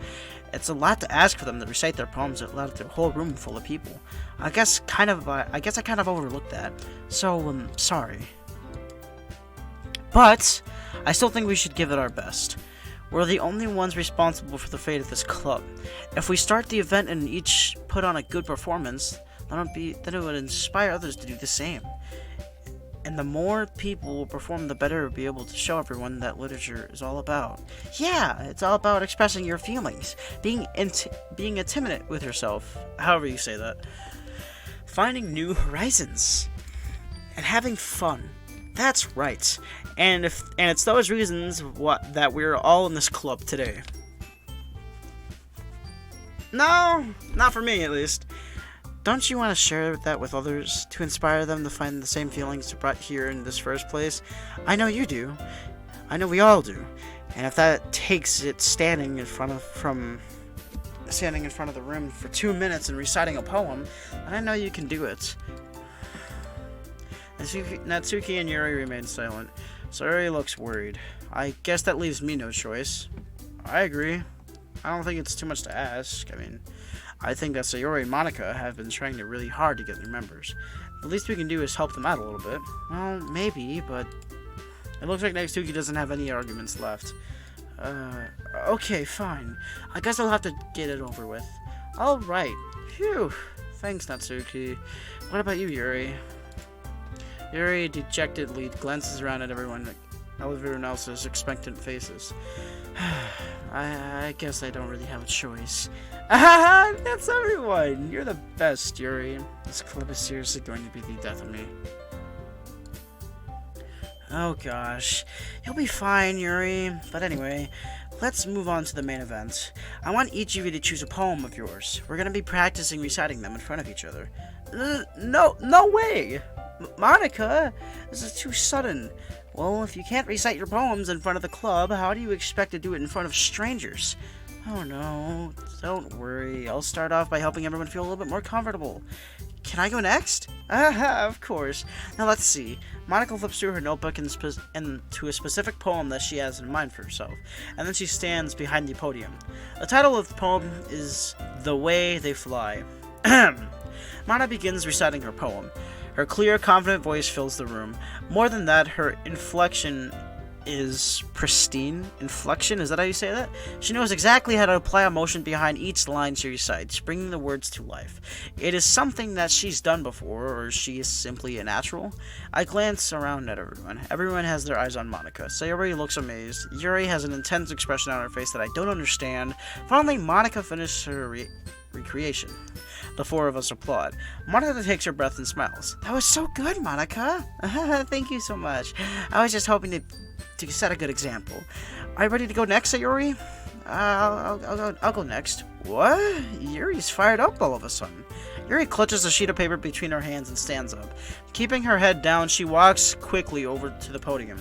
It's a lot to ask for them to recite their poems out loud to a whole room full of people. I guess I kind of overlooked that. So, sorry. But I still think we should give it our best. We're the only ones responsible for the fate of this club. If we start the event and each put on a good performance, then it would inspire others to do the same. And the more people will perform, the better we'll be able to show everyone that literature is all about. Yeah, it's all about expressing your feelings, being intimate with yourself, however you say that, finding new horizons, and having fun. That's right. And it's those reasons that we're all in this club today. No, not for me at least. don't you want to share that with others to inspire them to find the same feelings you brought here in this first place? I know you do. I know we all do. And if that takes it standing in front of the room for 2 minutes and reciting a poem, then I know you can do it. Natsuki and Yuri remain silent. Sayori looks worried. I guess that leaves me no choice. I agree. I don't think it's too much to ask. I mean, I think that Sayori and Monika have been trying really hard to get new members. The least we can do is help them out a little bit. Well, maybe, but it looks like Natsuki doesn't have any arguments left. Okay, fine. I guess I'll have to get it over with. Alright. Phew. Thanks, Natsuki. What about you, Yuri? Yuri dejectedly glances around at everyone else's expectant faces. I guess I don't really have a choice. That's everyone! You're the best, Yuri. This club is seriously going to be the death of me. Oh gosh. You'll be fine, Yuri. But anyway, let's move on to the main event. I want each of you to choose a poem of yours. We're gonna be practicing reciting them in front of each other. No way! Monika, this is too sudden. Well, if you can't recite your poems in front of the club, how do you expect to do it in front of strangers? Oh no, don't worry. I'll start off by helping everyone feel a little bit more comfortable. Can I go next? Of course. Now let's see. Monika flips through her notebook and to a specific poem that she has in mind for herself, and then she stands behind the podium. The title of the poem is The Way They Fly. Mana begins reciting her poem. Her clear, confident voice fills the room. More than that, her inflection is pristine. Inflection, is that how you say that? She knows exactly how to apply emotion behind each line she recites, bringing the words to life. It is something that she's done before, or she is simply a natural. I glance around at everyone. Everyone has their eyes on Monika. Sayori looks amazed. Yuri has an intense expression on her face that I don't understand. Finally, Monika finishes her recreation. The four of us applaud. Monika takes her breath and smiles. That was so good, Monika. Thank you so much. I was just hoping to set a good example. Are you ready to go next, Sayori? I'll go next. What? Yuri's fired up all of a sudden. Yuri clutches a sheet of paper between her hands and stands up. Keeping her head down, she walks quickly over to the podium.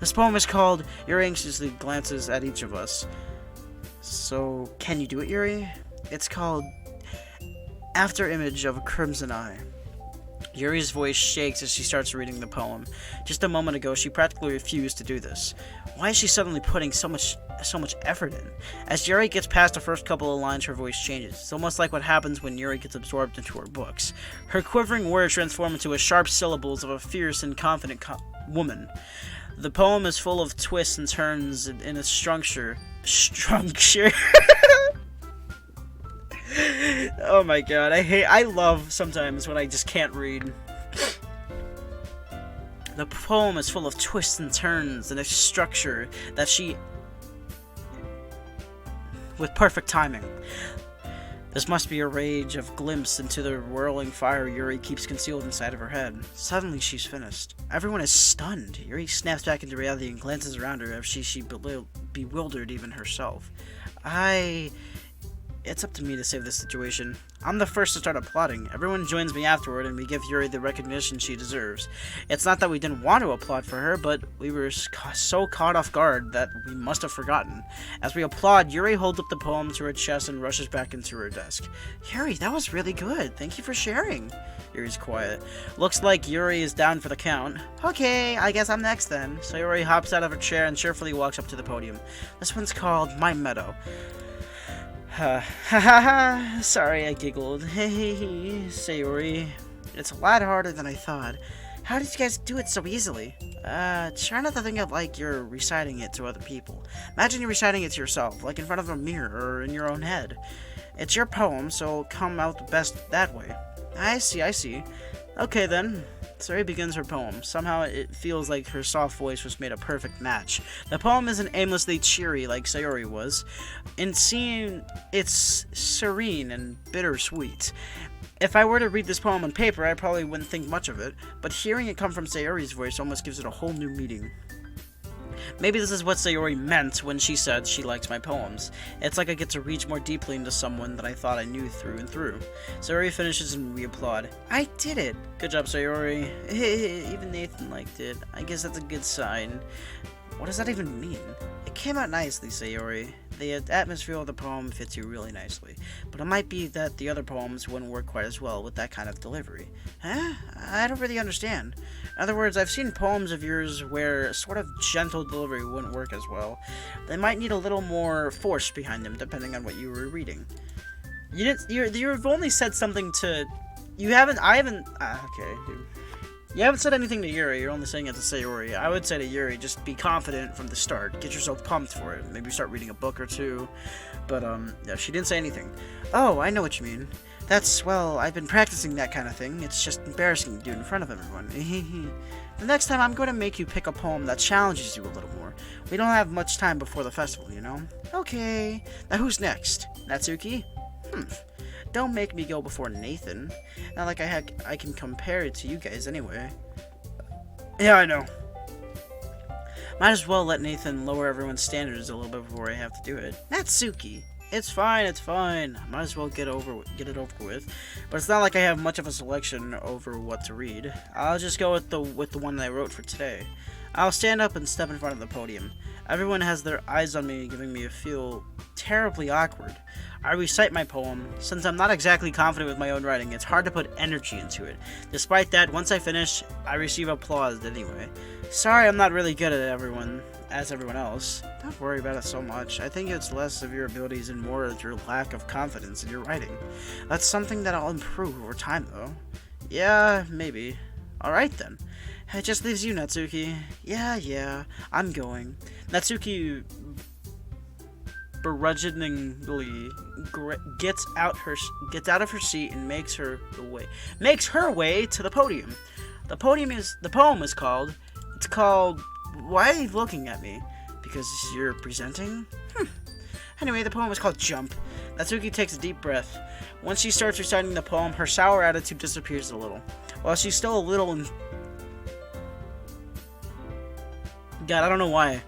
This poem is called... Yuri anxiously glances at each of us. So, can you do it, Yuri? It's called... After Image of a Crimson Eye. Yuri's voice shakes as she starts reading the poem. Just a moment ago, she practically refused to do this. Why is she suddenly putting so much effort in? As Yuri gets past the first couple of lines, her voice changes. It's almost like what happens when Yuri gets absorbed into her books. Her quivering words transform into sharp syllables of a fierce and confident woman. The poem is full of twists and turns in a structure. Oh my god, I love sometimes when I just can't read. The poem is full of twists and turns and a structure that with perfect timing. This must be a rage of glimpse into the whirling fire Yuri keeps concealed inside of her head. Suddenly, she's finished. Everyone is stunned. Yuri snaps back into reality and glances around her as she bewildered even herself. It's up to me to save this situation. I'm the first to start applauding. Everyone joins me afterward, and we give Yuri the recognition she deserves. It's not that we didn't want to applaud for her, but we were so caught off guard that we must have forgotten. As we applaud, Yuri holds up the poem to her chest and rushes back into her desk. Yuri, that was really good. Thank you for sharing. Yuri's quiet. Looks like Yuri is down for the count. Okay, I guess I'm next then. So Yuri hops out of her chair and cheerfully walks up to the podium. This one's called My Meadow. Sorry, I giggled. Hey, Sayori. It's a lot harder than I thought. How did you guys do it so easily? Try not to think of like you're reciting it to other people. Imagine you're reciting it to yourself, like in front of a mirror or in your own head. It's your poem, so it'll come out the best that way. I see. Okay then. Sayori begins her poem. Somehow it feels like her soft voice was made a perfect match. The poem isn't aimlessly cheery like Sayori was. It's serene and bittersweet. If I were to read this poem on paper, I probably wouldn't think much of it, but hearing it come from Sayori's voice almost gives it a whole new meaning. Maybe this is what Sayori meant when she said she liked my poems. It's like I get to reach more deeply into someone that I thought I knew through and through. Sayori finishes and we applaud. I did it! Good job, Sayori. Even Nathan liked it. I guess that's a good sign. What does that even mean? It came out nicely, Sayori. The atmosphere of the poem fits you really nicely, but it might be that the other poems wouldn't work quite as well with that kind of delivery. Huh? I don't really understand. In other words, I've seen poems of yours where a sort of gentle delivery wouldn't work as well. They might need a little more force behind them, depending on what you were reading. You've only said something to... You haven't... okay, dude. You haven't said anything to Yuri, you're only saying it to Sayori. I would say to Yuri, just be confident from the start. Get yourself pumped for it. Maybe start reading a book or two. But, yeah, she didn't say anything. Oh, I know what you mean. Well, I've been practicing that kind of thing. It's just embarrassing to do it in front of everyone. The next time, I'm going to make you pick a poem that challenges you a little more. We don't have much time before the festival, you know? Okay. Now, who's next? Natsuki? Don't make me go before Nathan. Not like I can compare it to you guys anyway. Yeah, I know. Might as well let Nathan lower everyone's standards a little bit before I have to do it. Natsuki! It's fine. Might as well get it over with. But it's not like I have much of a selection over what to read. I'll just go with the one that I wrote for today. I'll stand up and step in front of the podium. Everyone has their eyes on me, giving me a feel terribly awkward. I recite my poem. Since I'm not exactly confident with my own writing, it's hard to put energy into it. Despite that, once I finish, I receive applause anyway. Sorry I'm not really good at everyone else. Don't worry about it so much. I think it's less of your abilities and more of your lack of confidence in your writing. That's something that I'll improve over time, though. Yeah, maybe. Alright then. It just leaves you, Natsuki. Yeah, I'm going. Natsuki begrudgingly gets out of her seat and makes her way to the podium. The poem is called. It's called. Why are you looking at me? Because you're presenting? Anyway, the poem is called Jump. Natsuki takes a deep breath. Once she starts reciting the poem, her sour attitude disappears a little. While she's still a little. God, I don't know why.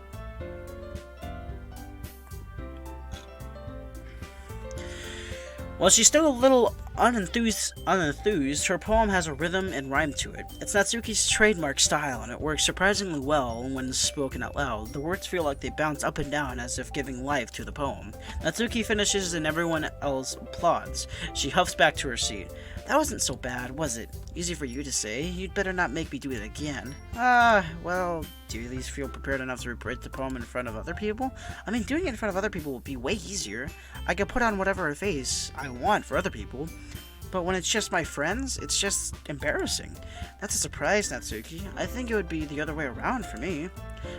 While she's still a little unenthused, her poem has a rhythm and rhyme to it. It's Natsuki's trademark style, and it works surprisingly well when spoken out loud. The words feel like they bounce up and down as if giving life to the poem. Natsuki finishes and everyone else applauds. She huffs back to her seat. That wasn't so bad, was it? Easy for you to say. You'd better not make me do it again. Well, do you at least feel prepared enough to recite the poem in front of other people? I mean, doing it in front of other people would be way easier. I could put on whatever face I want for other people. But when it's just my friends, it's just embarrassing. That's a surprise, Natsuki. I think it would be the other way around for me.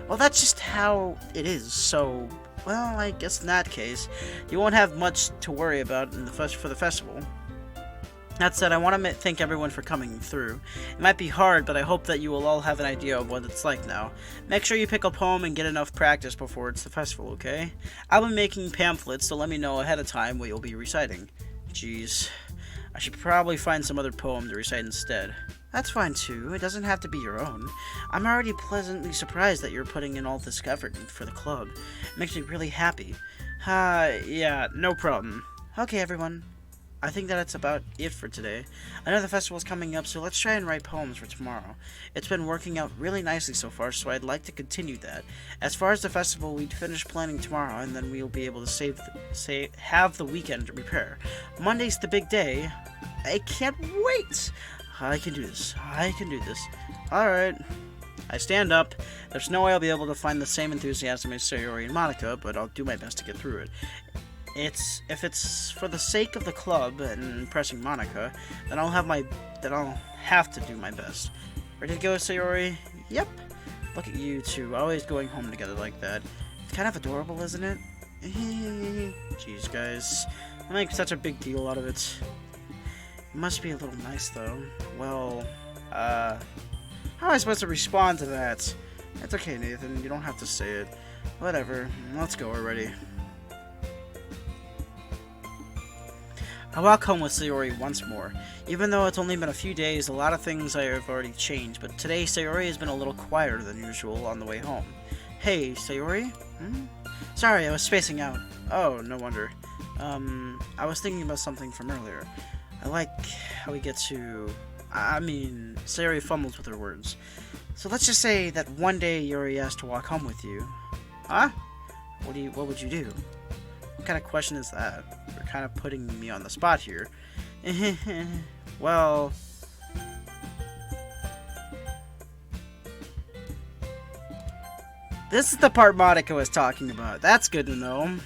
Well, that's just how it is, so... Well, I guess in that case, you won't have much to worry about for the festival. That said, I want to thank everyone for coming through. It might be hard, but I hope that you will all have an idea of what it's like now. Make sure you pick a poem and get enough practice before it's the festival, okay? I'll be making pamphlets, so let me know ahead of time what you'll be reciting. Jeez. I should probably find some other poem to recite instead. That's fine too, it doesn't have to be your own. I'm already pleasantly surprised that you're putting in all this effort for the club. It makes me really happy. Yeah, no problem. Okay, everyone. I think that's about it for today. I know the festival's coming up, so let's try and write poems for tomorrow. It's been working out really nicely so far, so I'd like to continue that. As far as the festival, we'd finish planning tomorrow, and then we'll be able to have the weekend to prepare. Monday's the big day. I can't wait! I can do this. Alright. I stand up. There's no way I'll be able to find the same enthusiasm as Sayori and Monica, but I'll do my best to get through it. If it's for the sake of the club and impressing Monica, then I'll have to do my best. Ready to go, Sayori? Yep. Look at you two, always going home together like that. It's kind of adorable, isn't it? Jeez, guys. I make such a big deal out of it. It must be a little nice, though. Well, how am I supposed to respond to that? It's okay, Nathan. You don't have to say it. Whatever. Let's go already. I walk home with Sayori once more. Even though it's only been a few days, a lot of things I have already changed, but today Sayori has been a little quieter than usual on the way home. Hey, Sayori? Sorry, I was spacing out. Oh, no wonder. I was thinking about something from earlier. I like how we get to... Sayori fumbles with her words. So let's just say that one day Yuri asked to walk home with you. Huh? What would you do? What kind of question is that? You're kind of putting me on the spot here. Well... This is the part Monica was talking about. That's good to know.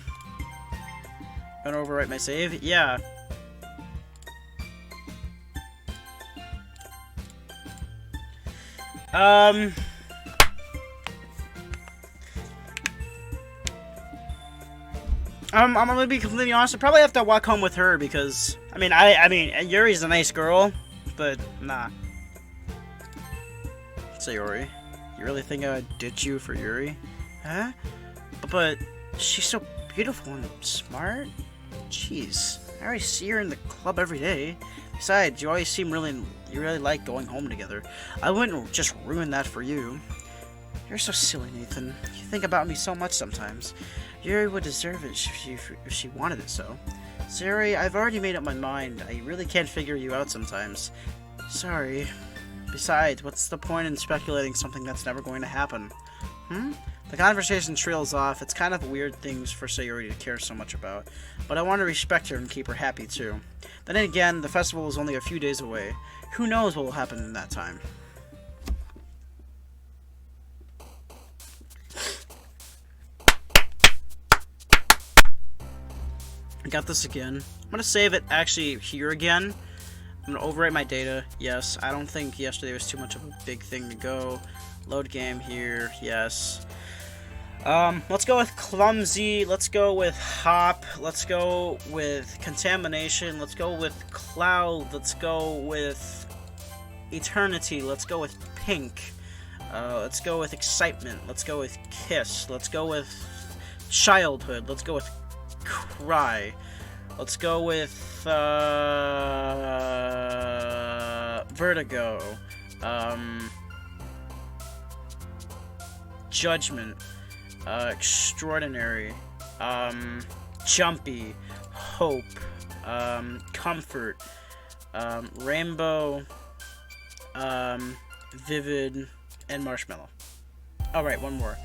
Gonna overwrite my save? Yeah. I'm gonna be completely honest. I probably have to walk home with her because I mean Yuri's a nice girl, but nah. Sayori, you really think I would ditch you for Yuri? Huh? But she's so beautiful and smart. Jeez, I already see her in the club every day. Besides, you really like going home together. I wouldn't just ruin that for you. You're so silly, Nathan. You think about me so much sometimes. Yuri would deserve it if she wanted it so. Sayori, I've already made up my mind. I really can't figure you out sometimes. Sorry. Besides, what's the point in speculating something that's never going to happen? The conversation trails off. It's kind of weird things for Sayori to care so much about, but I want to respect her and keep her happy too. Then again, the festival is only a few days away. Who knows what will happen in that time? I got this again. I'm gonna save it actually here again. I'm gonna overwrite my data. Yes, I don't think yesterday was too much of a big thing to go. Load game here. Yes. Let's go with clumsy. Let's go with hop. Let's go with contamination. Let's go with cloud. Let's go with eternity. Let's go with pink. Let's go with excitement. Let's go with kiss. Let's go with childhood. Let's go with cry. Let's go with vertigo. Judgment. Extraordinary. Jumpy. Hope. Comfort. Rainbow. Vivid. And marshmallow. Alright, one more.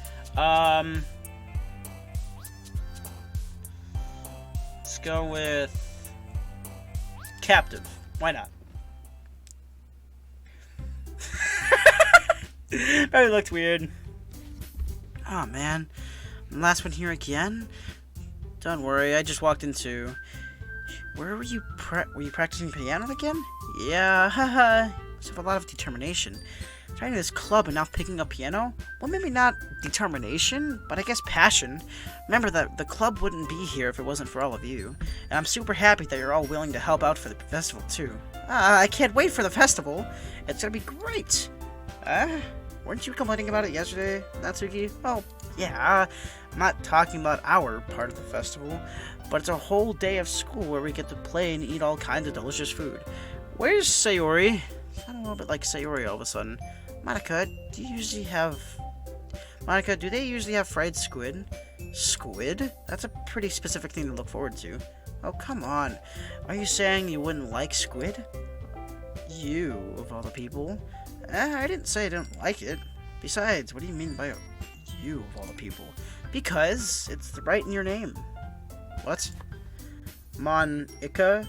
Let's go with captive. Why not? Probably looked weird. Oh man, last one here again. Don't worry, I just walked into. Where were you? Were you practicing piano again? Yeah, haha. You have a lot of determination. Trying this club and now picking up piano? Well, maybe not determination, but I guess passion. Remember that the club wouldn't be here if it wasn't for all of you. And I'm super happy that you're all willing to help out for the festival, too. I can't wait for the festival. It's gonna be great. Weren't you complaining about it yesterday, Natsuki? Well, yeah, I'm not talking about our part of the festival, but it's a whole day of school where we get to play and eat all kinds of delicious food. Where's Sayori? Sound a little bit like Sayori all of a sudden. Monica, do they usually have fried squid? Squid? That's a pretty specific thing to look forward to. Oh, come on. Are you saying you wouldn't like squid? You, of all the people. I didn't say I didn't like it. Besides, what do you mean by you, of all the people? Because it's right in your name. What? Monica?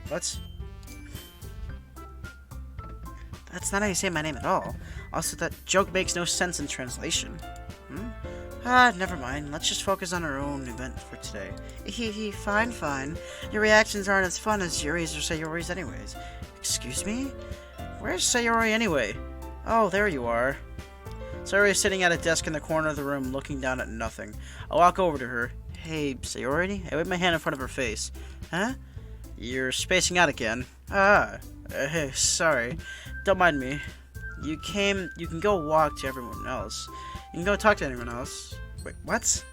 What? That's not how you say my name at all. Also, that joke makes no sense in translation. Never mind. Let's just focus on our own event for today. Fine, fine. Your reactions aren't as fun as Yuri's or Sayori's anyways. Excuse me? Where's Sayori anyway? Oh, there you are. Sayori is sitting at a desk in the corner of the room, looking down at nothing. I walk over to her. Hey, Sayori? I wave my hand in front of her face. Huh? You're spacing out again. Hey, sorry. Don't mind me. You can go walk to everyone else. You can go talk to anyone else. Wait, what?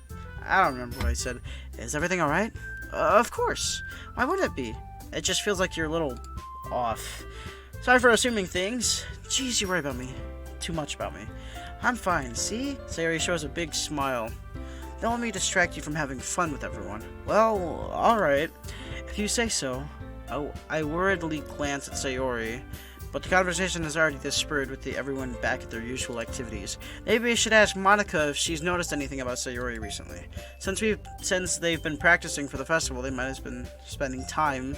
I don't remember what I said. Is everything alright? Of course. Why would it be? It just feels like you're a little off. Sorry for assuming things. Jeez, you worry about me too much about me. I'm fine, see? Sayori shows a big smile. Don't let me distract you from having fun with everyone. Well, alright. If you say so. I worriedly glance at Sayori, but the conversation is already dispersed with everyone back at their usual activities. Maybe I should ask Monica if she's noticed anything about Sayori recently. Since they've been practicing for the festival, they might have been spending time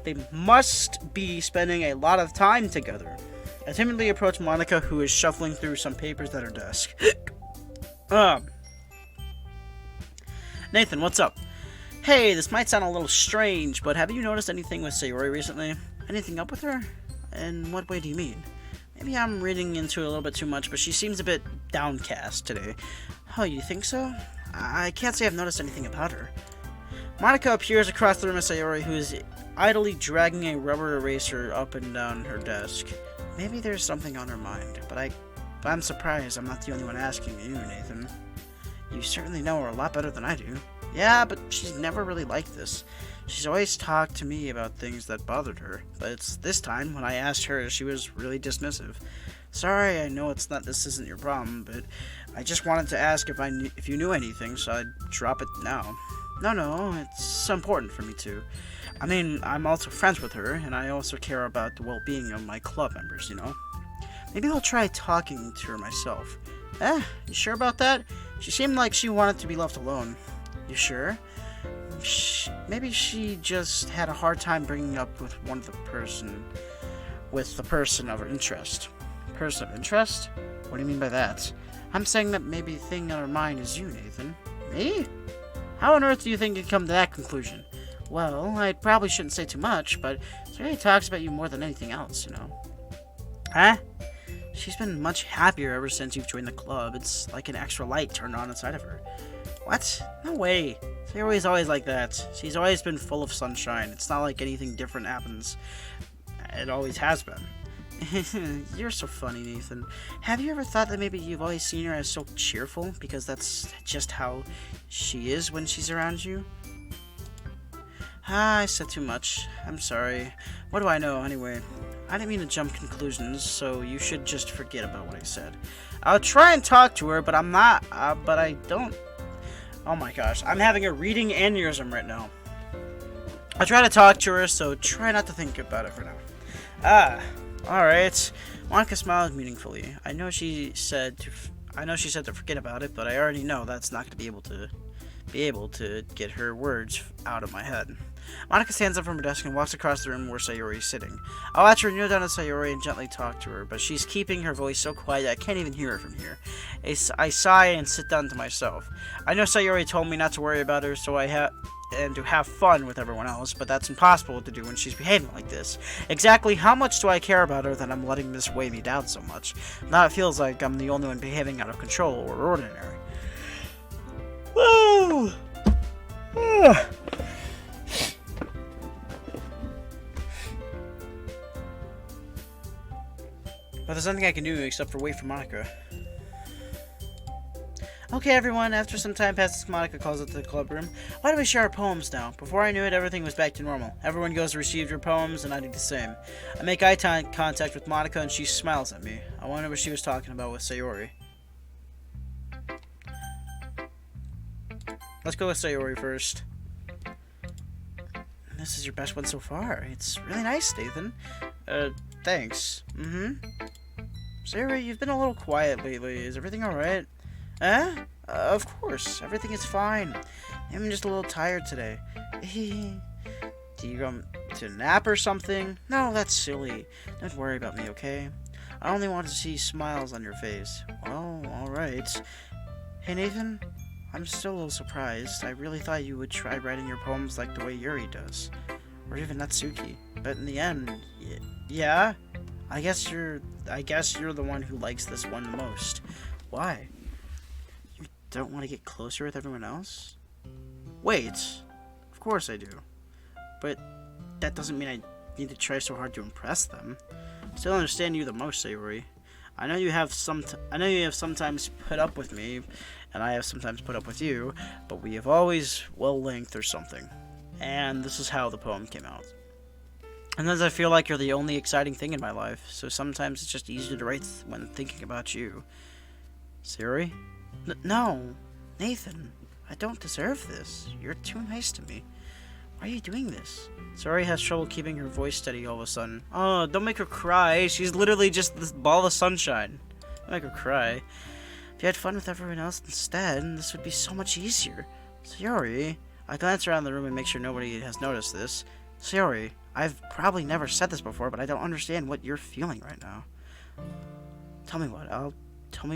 They must be spending a lot of time together. I timidly approach Monica, who is shuffling through some papers at her desk. Nathan, what's up? Hey, this might sound a little strange, but have you noticed anything with Sayori recently? Anything up with her? In what way do you mean? Maybe I'm reading into it a little bit too much, but she seems a bit downcast today. Oh, you think so? I can't say I've noticed anything about her. Monica appears across the room at Sayori, who is idly dragging a rubber eraser up and down her desk. Maybe there's something on her mind, but I'm surprised I'm not the only one asking you, Nathan. You certainly know her a lot better than I do. Yeah, but she's never really liked this. She's always talked to me about things that bothered her, but it's this time, when I asked her, she was really dismissive. Sorry, I know this isn't your problem, but I just wanted to ask if you knew anything, so I'd drop it now. No, it's important for me too. I mean, I'm also friends with her, and I also care about the well-being of my club members, you know? Maybe I'll try talking to her myself. You sure about that? She seemed like she wanted to be left alone. You sure? Maybe she just had a hard time bringing up with the person of her interest. Person of interest? What do you mean by that? I'm saying that maybe the thing on her mind is you, Nathan. Me? How on earth do you think you'd come to that conclusion? Well, I probably shouldn't say too much, but she really talks about you more than anything else, you know. Huh? She's been much happier ever since you've joined the club. It's like an extra light turned on inside of her. What? No way. Sayori's always like that. She's always been full of sunshine. It's not like anything different happens. It always has been. You're so funny, Nathan. Have you ever thought that maybe you've always seen her as so cheerful because that's just how she is when she's around you? I said too much. I'm sorry. What do I know, anyway? I didn't mean to jump conclusions, so you should just forget about what I said. I'll try and talk to her, but I don't... Oh my gosh, I'm having a reading aneurysm right now. I'll try to talk to her, so try not to think about it for now. Alright. Monica smiles meaningfully. I know she said to forget about it, but I already know that's not going to be able to get her words out of my head. Monica stands up from her desk and walks across the room where Sayori is sitting. I watch her kneel down to Sayori and gently talk to her, but she's keeping her voice so quiet I can't even hear her from here. I sigh and sit down to myself. I know Sayori told me not to worry about her, and to have fun with everyone else, but that's impossible to do when she's behaving like this. Exactly how much do I care about her that I'm letting this weigh me down so much? Now it feels like I'm the only one behaving out of control or ordinary. Woo! But there's nothing I can do except for wait for Monica. Okay, everyone, after some time passes, Monica calls up to the club room. Why do we share our poems now? Before I knew it, everything was back to normal. Everyone goes to receive your poems, and I do the same. I make eye contact with Monica, and she smiles at me. I wonder what she was talking about with Sayori. Let's go with Sayori first. This is your best one so far. It's really nice, Nathan. Thanks. Sayori, you've been a little quiet lately. Is everything alright? Of course. Everything is fine. I'm just a little tired today. Do you go to nap or something? No, that's silly. Don't worry about me, okay? I only want to see smiles on your face. Well, alright. Hey, Nathan? I'm still a little surprised. I really thought you would try writing your poems like the way Yuri does. Or even Natsuki. But in the end, yeah? I guess you're the one who likes this one the most. Why? You don't want to get closer with everyone else? Wait. Of course I do. But that doesn't mean I need to try so hard to impress them. I still understand you the most, Sayori. I know you have sometimes put up with me, and I have sometimes put up with you, but we have always well linked or something. And this is how the poem came out. Sometimes I feel like you're the only exciting thing in my life, so sometimes it's just easier to write when thinking about you. Siri? No, Nathan. I don't deserve this. You're too nice to me. Why are you doing this? Sari has trouble keeping her voice steady all of a sudden. Oh, don't make her cry. She's literally just this ball of sunshine. Don't make her cry. If you had fun with everyone else instead, this would be so much easier. Sayori. I glance around the room and make sure nobody has noticed this. Sayori, I've probably never said this before, but I don't understand what you're feeling right now. Tell me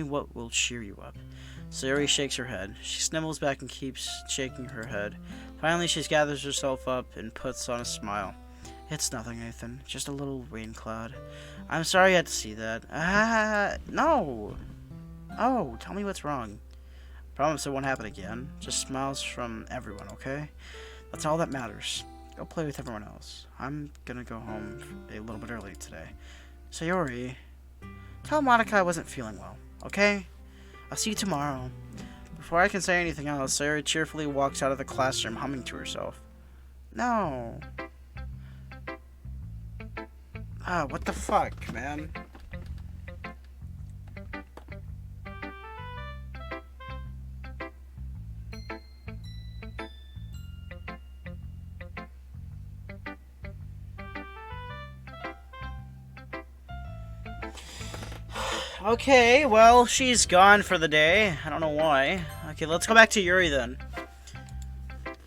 what will cheer you up. Sayori shakes her head. She snivels back and keeps shaking her head. Finally, she gathers herself up and puts on a smile. It's nothing, Nathan. Just a little rain cloud. I'm sorry you had to see that. No! Oh, tell me what's wrong. Promise it won't happen again. Just smiles from everyone, okay? That's all that matters. Go play with everyone else. I'm gonna go home a little bit early today. Sayori, tell Monica I wasn't feeling well, okay? I'll see you tomorrow. Before I can say anything else, Sayori cheerfully walks out of the classroom, humming to herself. No. What the fuck, man? Okay, well, she's gone for the day. I don't know why. Okay, let's go back to Yuri then.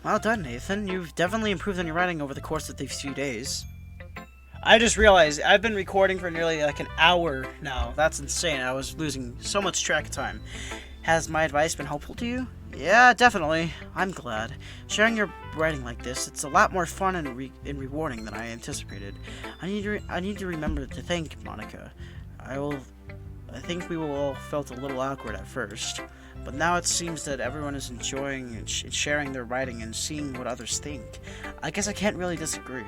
Well done, Nathan. You've definitely improved on your writing over the course of these few days. I just realized I've been recording for nearly like an hour now. That's insane. I was losing so much track of time. Has my advice been helpful to you? Yeah, definitely. I'm glad. Sharing your writing like this, it's a lot more fun and rewarding than I anticipated. I need to remember to thank Monica. I think we all felt a little awkward at first, but now it seems that everyone is enjoying and sharing their writing and seeing what others think. I guess I can't really disagree.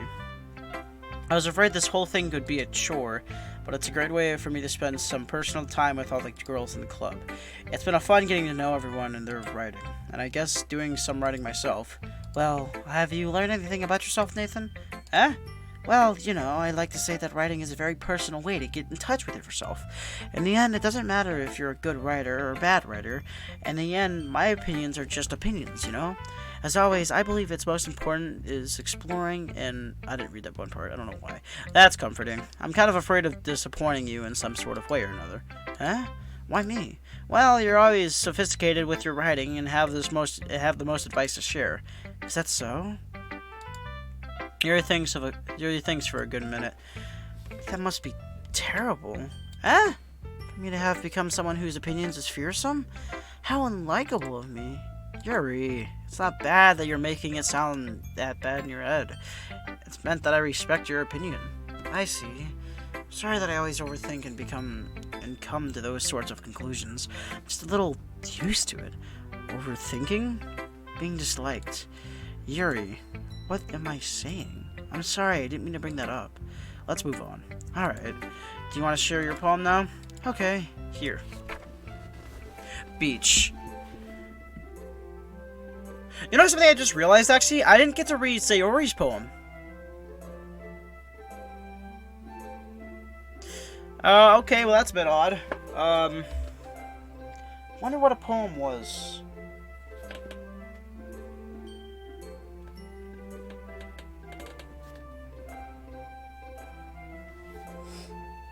I was afraid this whole thing could be a chore, but it's a great way for me to spend some personal time with all the girls in the club. It's been a fun getting to know everyone and their writing, and I guess doing some writing myself. Well, have you learned anything about yourself, Nathan? Eh? Well, I like to say that writing is a very personal way to get in touch with yourself. In the end, it doesn't matter if you're a good writer or a bad writer. In the end, my opinions are just opinions, As always, I believe it's most important is exploring, and I didn't read that one part, I don't know why. That's comforting. I'm kind of afraid of disappointing you in some sort of way or another. Huh? Why me? Well, you're always sophisticated with your writing and have the most advice to share. Is that so? Yuri thinks for a good minute. That must be terrible. Eh? For me to have become someone whose opinions is fearsome? How unlikable of me. Yuri, it's not bad that you're making it sound that bad in your head. It's meant that I respect your opinion. I see. Sorry that I always overthink and come to those sorts of conclusions. I'm just a little used to it. Overthinking? Being disliked. Yuri, what am I saying? I'm sorry, I didn't mean to bring that up. Let's move on. Alright. Do you want to share your poem now? Okay, here. Beach. You know something I just realized, actually? I didn't get to read Sayori's poem. Okay, well that's a bit odd. Wonder what a poem was.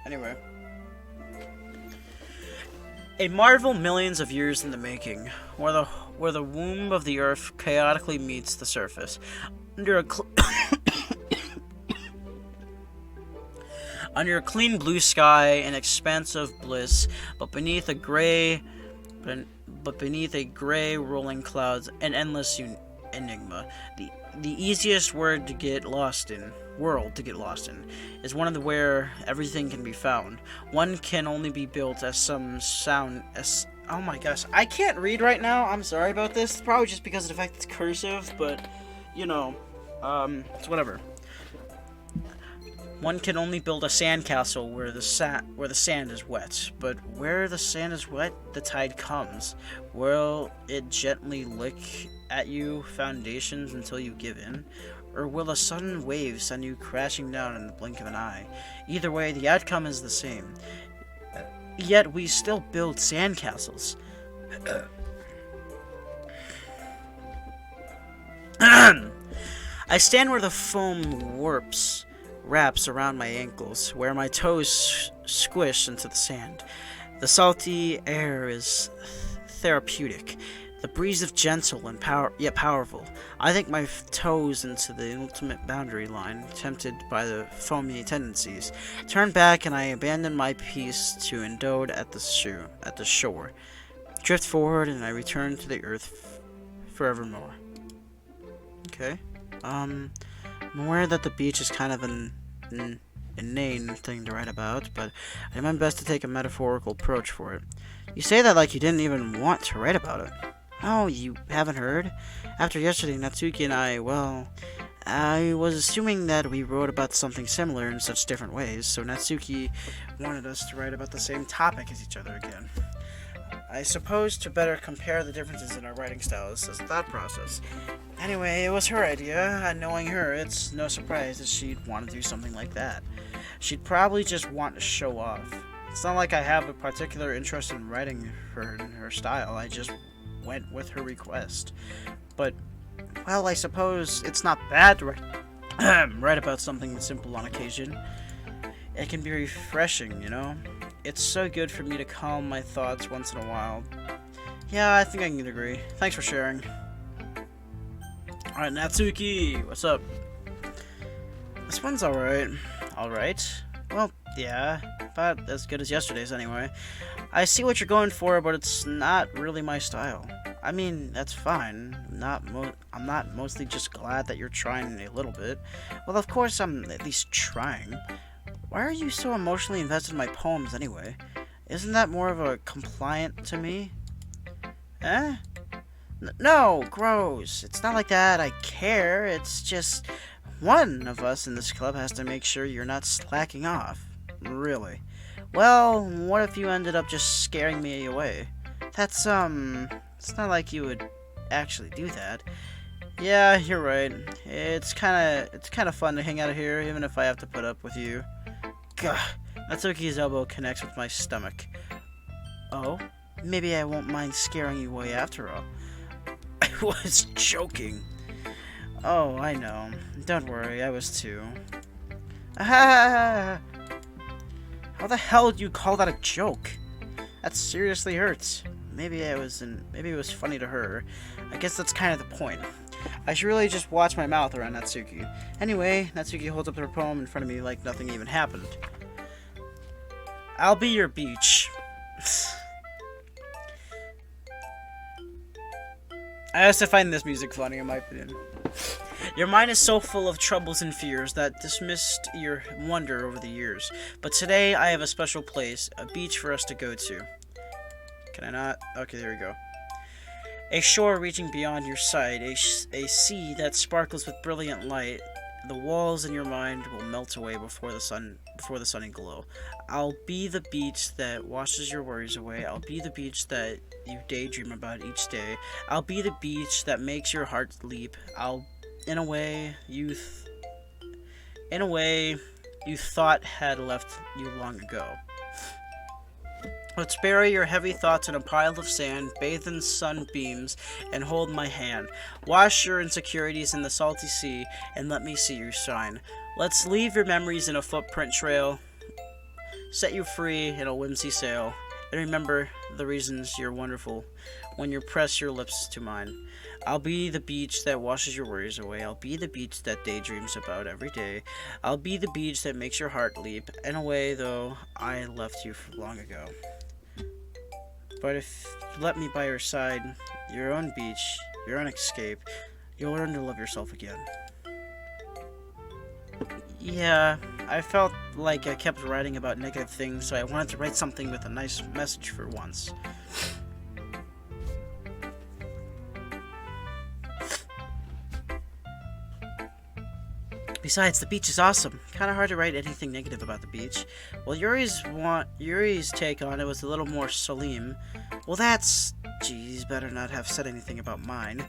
Anyway. A marvel millions of years in the making, where the womb of the earth chaotically meets the surface. Under a clean blue sky, an expanse of bliss, but beneath a gray rolling clouds, an endless enigma. The easiest world to get lost in is one of the where everything can be found. One can only be built as some sound as oh my gosh, I can't read right now. I'm sorry about this. It's probably just because of the fact it's cursive, but it's whatever. One can only build a sandcastle where the sand is wet, but where the sand is wet, the tide comes. Will it gently lick at you foundations until you give in? Or will a sudden wave send you crashing down in the blink of an eye? Either way, the outcome is the same. Yet we still build sandcastles. I stand where the foam wraps around my ankles, where my toes squish into the sand. The salty air is therapeutic. The breeze is gentle and yet powerful. I think my toes into the ultimate boundary line, tempted by the foamy tendencies. Turn back and I abandon my peace to endowed at the shore. Drift forward and I return to the earth forevermore. Okay. I'm aware that the beach is kind of an inane thing to write about, but I do my best to take a metaphorical approach for it. You say that like you didn't even want to write about it. Oh, you haven't heard? After yesterday, Natsuki and I was assuming that we wrote about something similar in such different ways, so Natsuki wanted us to write about the same topic as each other again. I suppose to better compare the differences in our writing styles as a thought process. Anyway, it was her idea, and knowing her, it's no surprise that she'd want to do something like that. She'd probably just want to show off. It's not like I have a particular interest in writing her style, I just went with her request. But, well, I suppose it's not bad to write about something simple on occasion. It can be refreshing, you know? It's so good for me to calm my thoughts once in a while. Yeah, I think I can agree. Thanks for sharing. Alright, Natsuki, what's up? This one's alright. Alright? Well, yeah, about as good as yesterday's anyway. I see what you're going for, but it's not really my style. I mean, that's fine. I'm not mostly just glad that you're trying a little bit. Well, of course I'm at least trying. Why are you so emotionally invested in my poems anyway? Isn't that more of a compliant to me? Eh? No, gross. It's not like that. I care. It's just one of us in this club has to make sure you're not slacking off. Really. Well, what if you ended up just scaring me away? That's, it's not like you would actually do that. Yeah, you're right. It's kinda fun to hang out here, even if I have to put up with you. Gah, Natsuki's elbow connects with my stomach. Oh? Maybe I won't mind scaring you away after all. I was joking. Oh, I know. Don't worry, I was too. Ah! How the hell do you call that a joke? That seriously hurts. Maybe it was funny to her. I guess that's kind of the point. I should really just watch my mouth around Natsuki. Anyway, Natsuki holds up her poem in front of me like nothing even happened. I'll be your beach. I also find this music funny, in my opinion. Your mind is so full of troubles and fears that dismissed your wonder over the years. But today I have a special place, a beach for us to go to. Can I not? Okay, there we go. A shore reaching beyond your sight, a sea that sparkles with brilliant light. The walls in your mind will melt away before the sunny glow. I'll be the beach that washes your worries away. I'll be the beach that you daydream about each day. I'll be the beach that makes your heart leap. In a way you thought had left you long ago. Let's bury your heavy thoughts in a pile of sand, bathe in sunbeams, and hold my hand. Wash your insecurities in the salty sea, and let me see you shine. Let's leave your memories in a footprint trail, set you free in a whimsy sail, and remember the reasons you're wonderful when you press your lips to mine. I'll be the beach that washes your worries away. I'll be the beach that daydreams about every day. I'll be the beach that makes your heart leap. In a way, though, I left you long ago. But if you let me by your side, your own beach, your own escape, you'll learn to love yourself again. Yeah, I felt like I kept writing about negative things, so I wanted to write something with a nice message for once. Besides, the beach is awesome. Kinda hard to write anything negative about the beach. Well, Yuri's take on it was a little more solemn. Well, geez, better not have said anything about mine.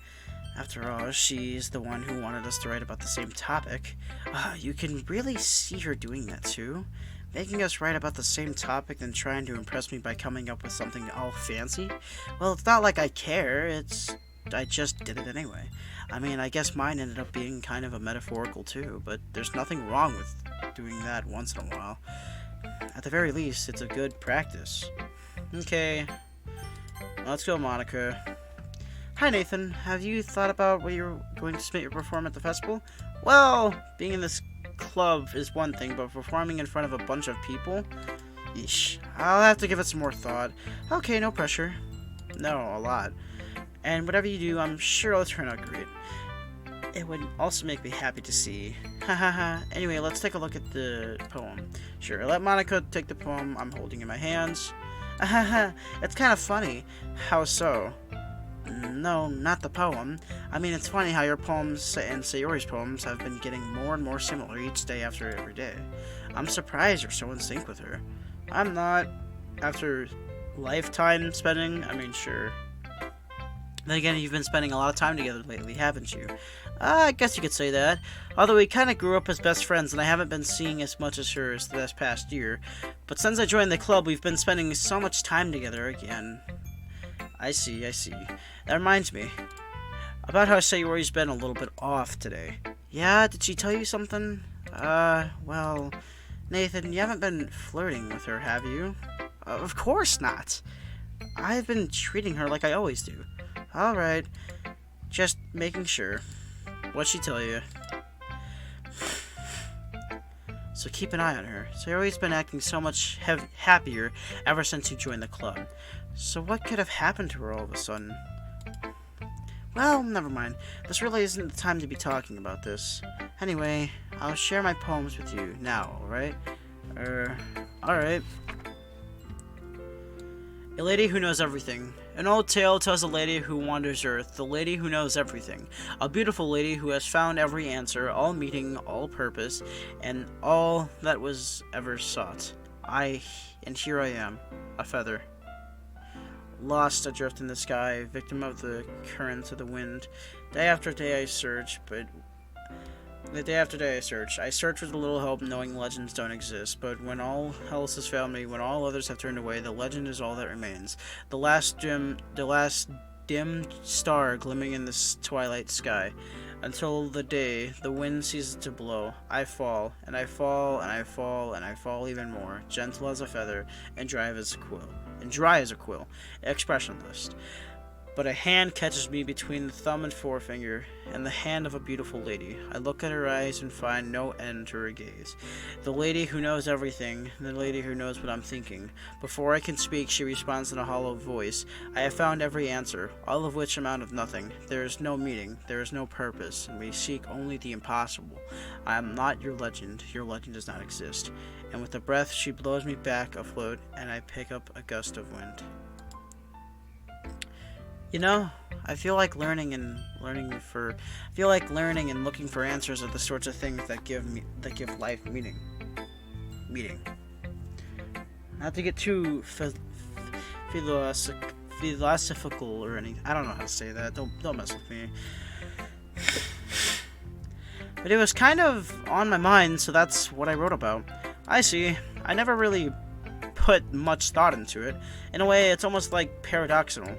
After all, she's the one who wanted us to write about the same topic. You can really see her doing that too. Making us write about the same topic and trying to impress me by coming up with something all fancy. Well, it's not like I care, I just did it anyway. I mean, I guess mine ended up being kind of a metaphorical too, but there's nothing wrong with doing that once in a while. At the very least, it's a good practice. Okay, let's go, Monica. Hi, Nathan. Have you thought about where you're going to submit your perform at the festival? Well, being in this club is one thing, but performing in front of a bunch of people? Yeesh. I'll have to give it some more thought. Okay, no pressure. No, a lot. And whatever you do, I'm sure it'll turn out great. It would also make me happy to see. Hahaha. Anyway, let's take a look at the poem. Sure, let Monica take the poem I'm holding in my hands. Haha. It's kind of funny. How so? No, not the poem. I mean, it's funny how your poems and Sayori's poems have been getting more and more similar each day after every day. I'm surprised you're so in sync with her. I'm not. After lifetime spending, I mean, sure. Then again, you've been spending a lot of time together lately, haven't you? I guess you could say that. Although we kind of grew up as best friends, and I haven't been seeing as much as her as this past year. But since I joined the club, we've been spending so much time together again. I see. That reminds me. About how Sayori's been a little bit off today. Yeah, did she tell you something? Well, Nathan, you haven't been flirting with her, have you? Of course not. I've been treating her like I always do. Alright. Just making sure. What'd she tell you? So keep an eye on her. Sayori's been acting so much happier ever since you joined the club. So what could have happened to her all of a sudden? Well, never mind. This really isn't the time to be talking about this. Anyway, I'll share my poems with you now, alright? Alright. A lady who knows everything. An old tale tells a lady who wanders earth, the lady who knows everything. A beautiful lady who has found every answer, all meaning, all purpose, and all that was ever sought. And here I am, a feather. Lost adrift in the sky, victim of the currents of the wind. Day after day I search, I search with a little hope, knowing legends don't exist. But when all else has failed me, when all others have turned away, the legend is all that remains. The last dim star glimmering in this twilight sky. Until the day the wind ceases to blow, I fall, and I fall, and I fall, and I fall even more, gentle as a feather, and dry as a quill, expressionless. But a hand catches me between the thumb and forefinger, and the hand of a beautiful lady. I look at her eyes and find no end to her gaze. The lady who knows everything, the lady who knows what I'm thinking. Before I can speak, she responds in a hollow voice. I have found every answer, all of which amount of nothing. There is no meaning, there is no purpose, and we seek only the impossible. I am not your legend does not exist. And with a breath, she blows me back afloat, and I pick up a gust of wind. You know, I feel like learning and looking for answers are the sorts of things that give life meaning. Not to get too philosophical or anything. I don't know how to say that. Don't mess with me. But it was kind of on my mind, so that's what I wrote about. I see. I never really put much thought into it. In a way, it's almost like paradoxical.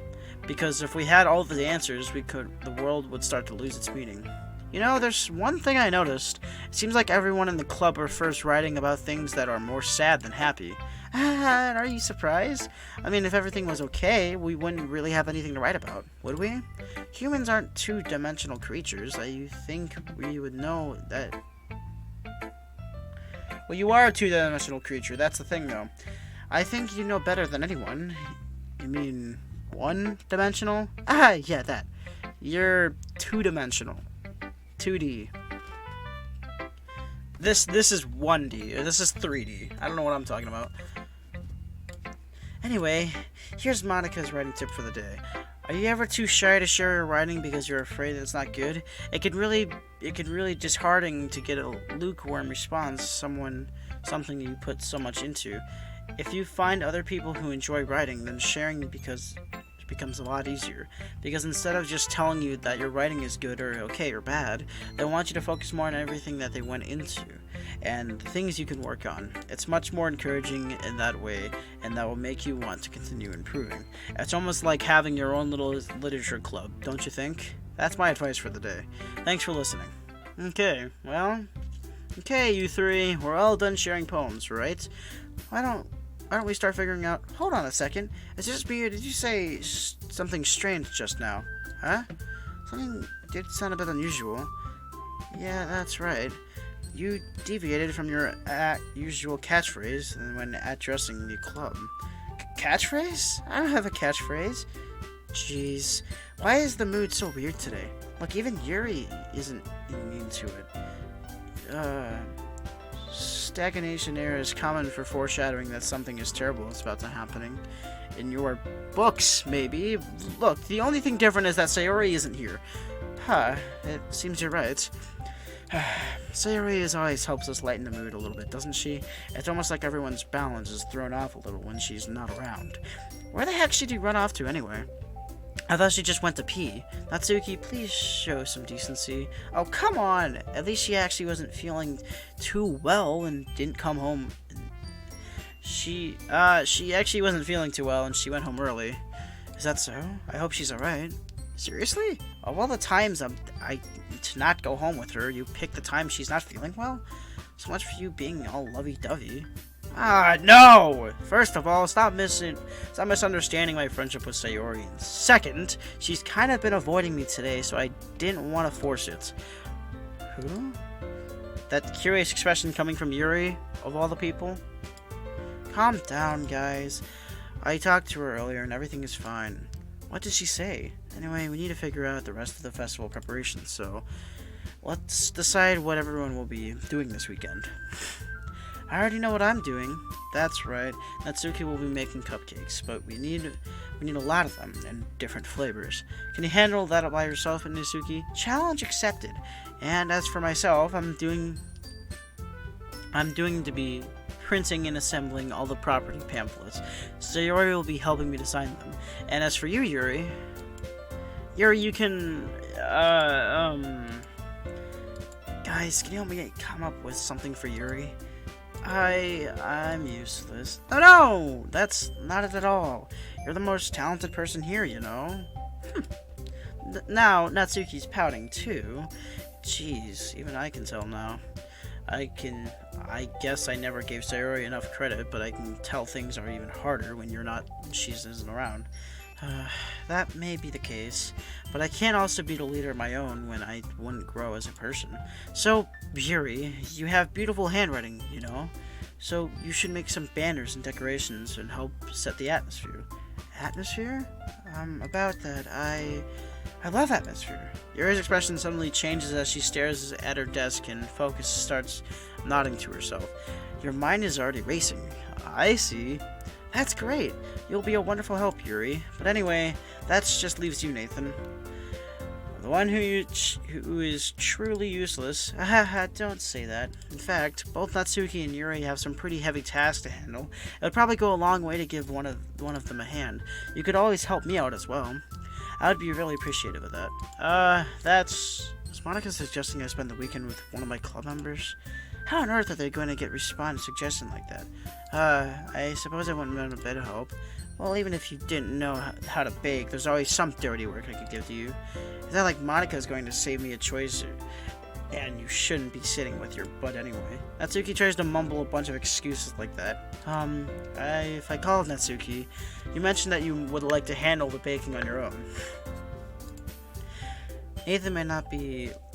Because if we had all the answers, the world would start to lose its meaning. You know, there's one thing I noticed. It seems like everyone in the club prefers writing about things that are more sad than happy. Are you surprised? I mean, if everything was okay, we wouldn't really have anything to write about, would we? Humans aren't two-dimensional creatures. I think we would know that... Well, you are a two-dimensional creature. That's the thing, though. I think you know better than anyone. You mean... one-dimensional? Yeah, that. You're two-dimensional. 2D. This is 1D. Or this is 3D. I don't know what I'm talking about. Anyway, here's Monica's writing tip for the day. Are you ever too shy to share your writing because you're afraid that it's not good? It could really disheartening to get a lukewarm response, something you put so much into. If you find other people who enjoy writing, then sharing because becomes a lot easier, because instead of just telling you that your writing is good or okay or bad, they want you to focus more on everything that they went into and the things you can work on. It's much more encouraging in that way, and that will make you want to continue improving. It's almost like having your own little literature club, don't you think? That's my advice for the day. Thanks for listening. Okay, you three, we're all done sharing poems, right? Why don't we start figuring out... Hold on a second. Is this me, or did you say something strange just now? Huh? Something did sound a bit unusual. Yeah, that's right. You deviated from your usual catchphrase when addressing the club. Catchphrase? I don't have a catchphrase. Jeez. Why is the mood so weird today? Look, even Yuri isn't immune to it. Stagnation error is common for foreshadowing that something is terrible is about to happening. In your books, maybe. Look, the only thing different is that Sayori isn't here. Huh, it seems you're right. Sayori always helps us lighten the mood a little bit, doesn't she? It's almost like everyone's balance is thrown off a little when she's not around. Where the heck did you run off to anyway? I thought she just went to pee. Natsuki, please show some decency. Oh, come on! At least she actually wasn't feeling too well and didn't come home. She actually wasn't feeling too well and she went home early. Is that so? I hope she's alright. Seriously? Of all the times I to not go home with her, you pick the time she's not feeling well? So much for you being all lovey-dovey. Ah, no! First of all, stop misunderstanding my friendship with Sayori. And second, she's kind of been avoiding me today, so I didn't want to force it. Who? That curious expression coming from Yuri, of all the people? Calm down, guys. I talked to her earlier and everything is fine. What did she say? Anyway, we need to figure out the rest of the festival preparations, so let's decide what everyone will be doing this weekend. I already know what I'm doing. That's right. Natsuki will be making cupcakes, but we need a lot of them in different flavors. Can you handle that by yourself, Natsuki? Challenge accepted. And as for myself, I'm doing to be printing and assembling all the property pamphlets. Sayori will be helping me to sign them. And as for you, Yuri, you can guys, can you help me come up with something for Yuri? I'm useless. No, that's not it at all. You're the most talented person here, you know. Now, Natsuki's pouting too. Jeez, even I can tell now. I guess I never gave Sayori enough credit, but I can tell things are even harder when she isn't around. That may be the case, but I can't also be the leader of my own when I wouldn't grow as a person. So, Yuri, you have beautiful handwriting, you know? So you should make some banners and decorations and help set the atmosphere. Atmosphere? About that, I love atmosphere. Yuri's expression suddenly changes as she stares at her desk and focus starts nodding to herself. Your mind is already racing. I see. That's great. You'll be a wonderful help, Yuri. But anyway, that just leaves you, Nathan. The one who is truly useless. Haha, don't say that. In fact, both Natsuki and Yuri have some pretty heavy tasks to handle. It would probably go a long way to give one of them a hand. You could always help me out as well. I would be really appreciative of that. Is Monica suggesting I spend the weekend with one of my club members? How on earth are they going to respond to a suggestion like that? I suppose I wouldn't mind a bit of help. Well, even if you didn't know how to bake, there's always some dirty work I could give to you. It's not like Monica's going to save me a choice, and you shouldn't be sitting with your butt anyway. Natsuki tries to mumble a bunch of excuses like that. If I called Natsuki, you mentioned that you would like to handle the baking on your own. Nathan may not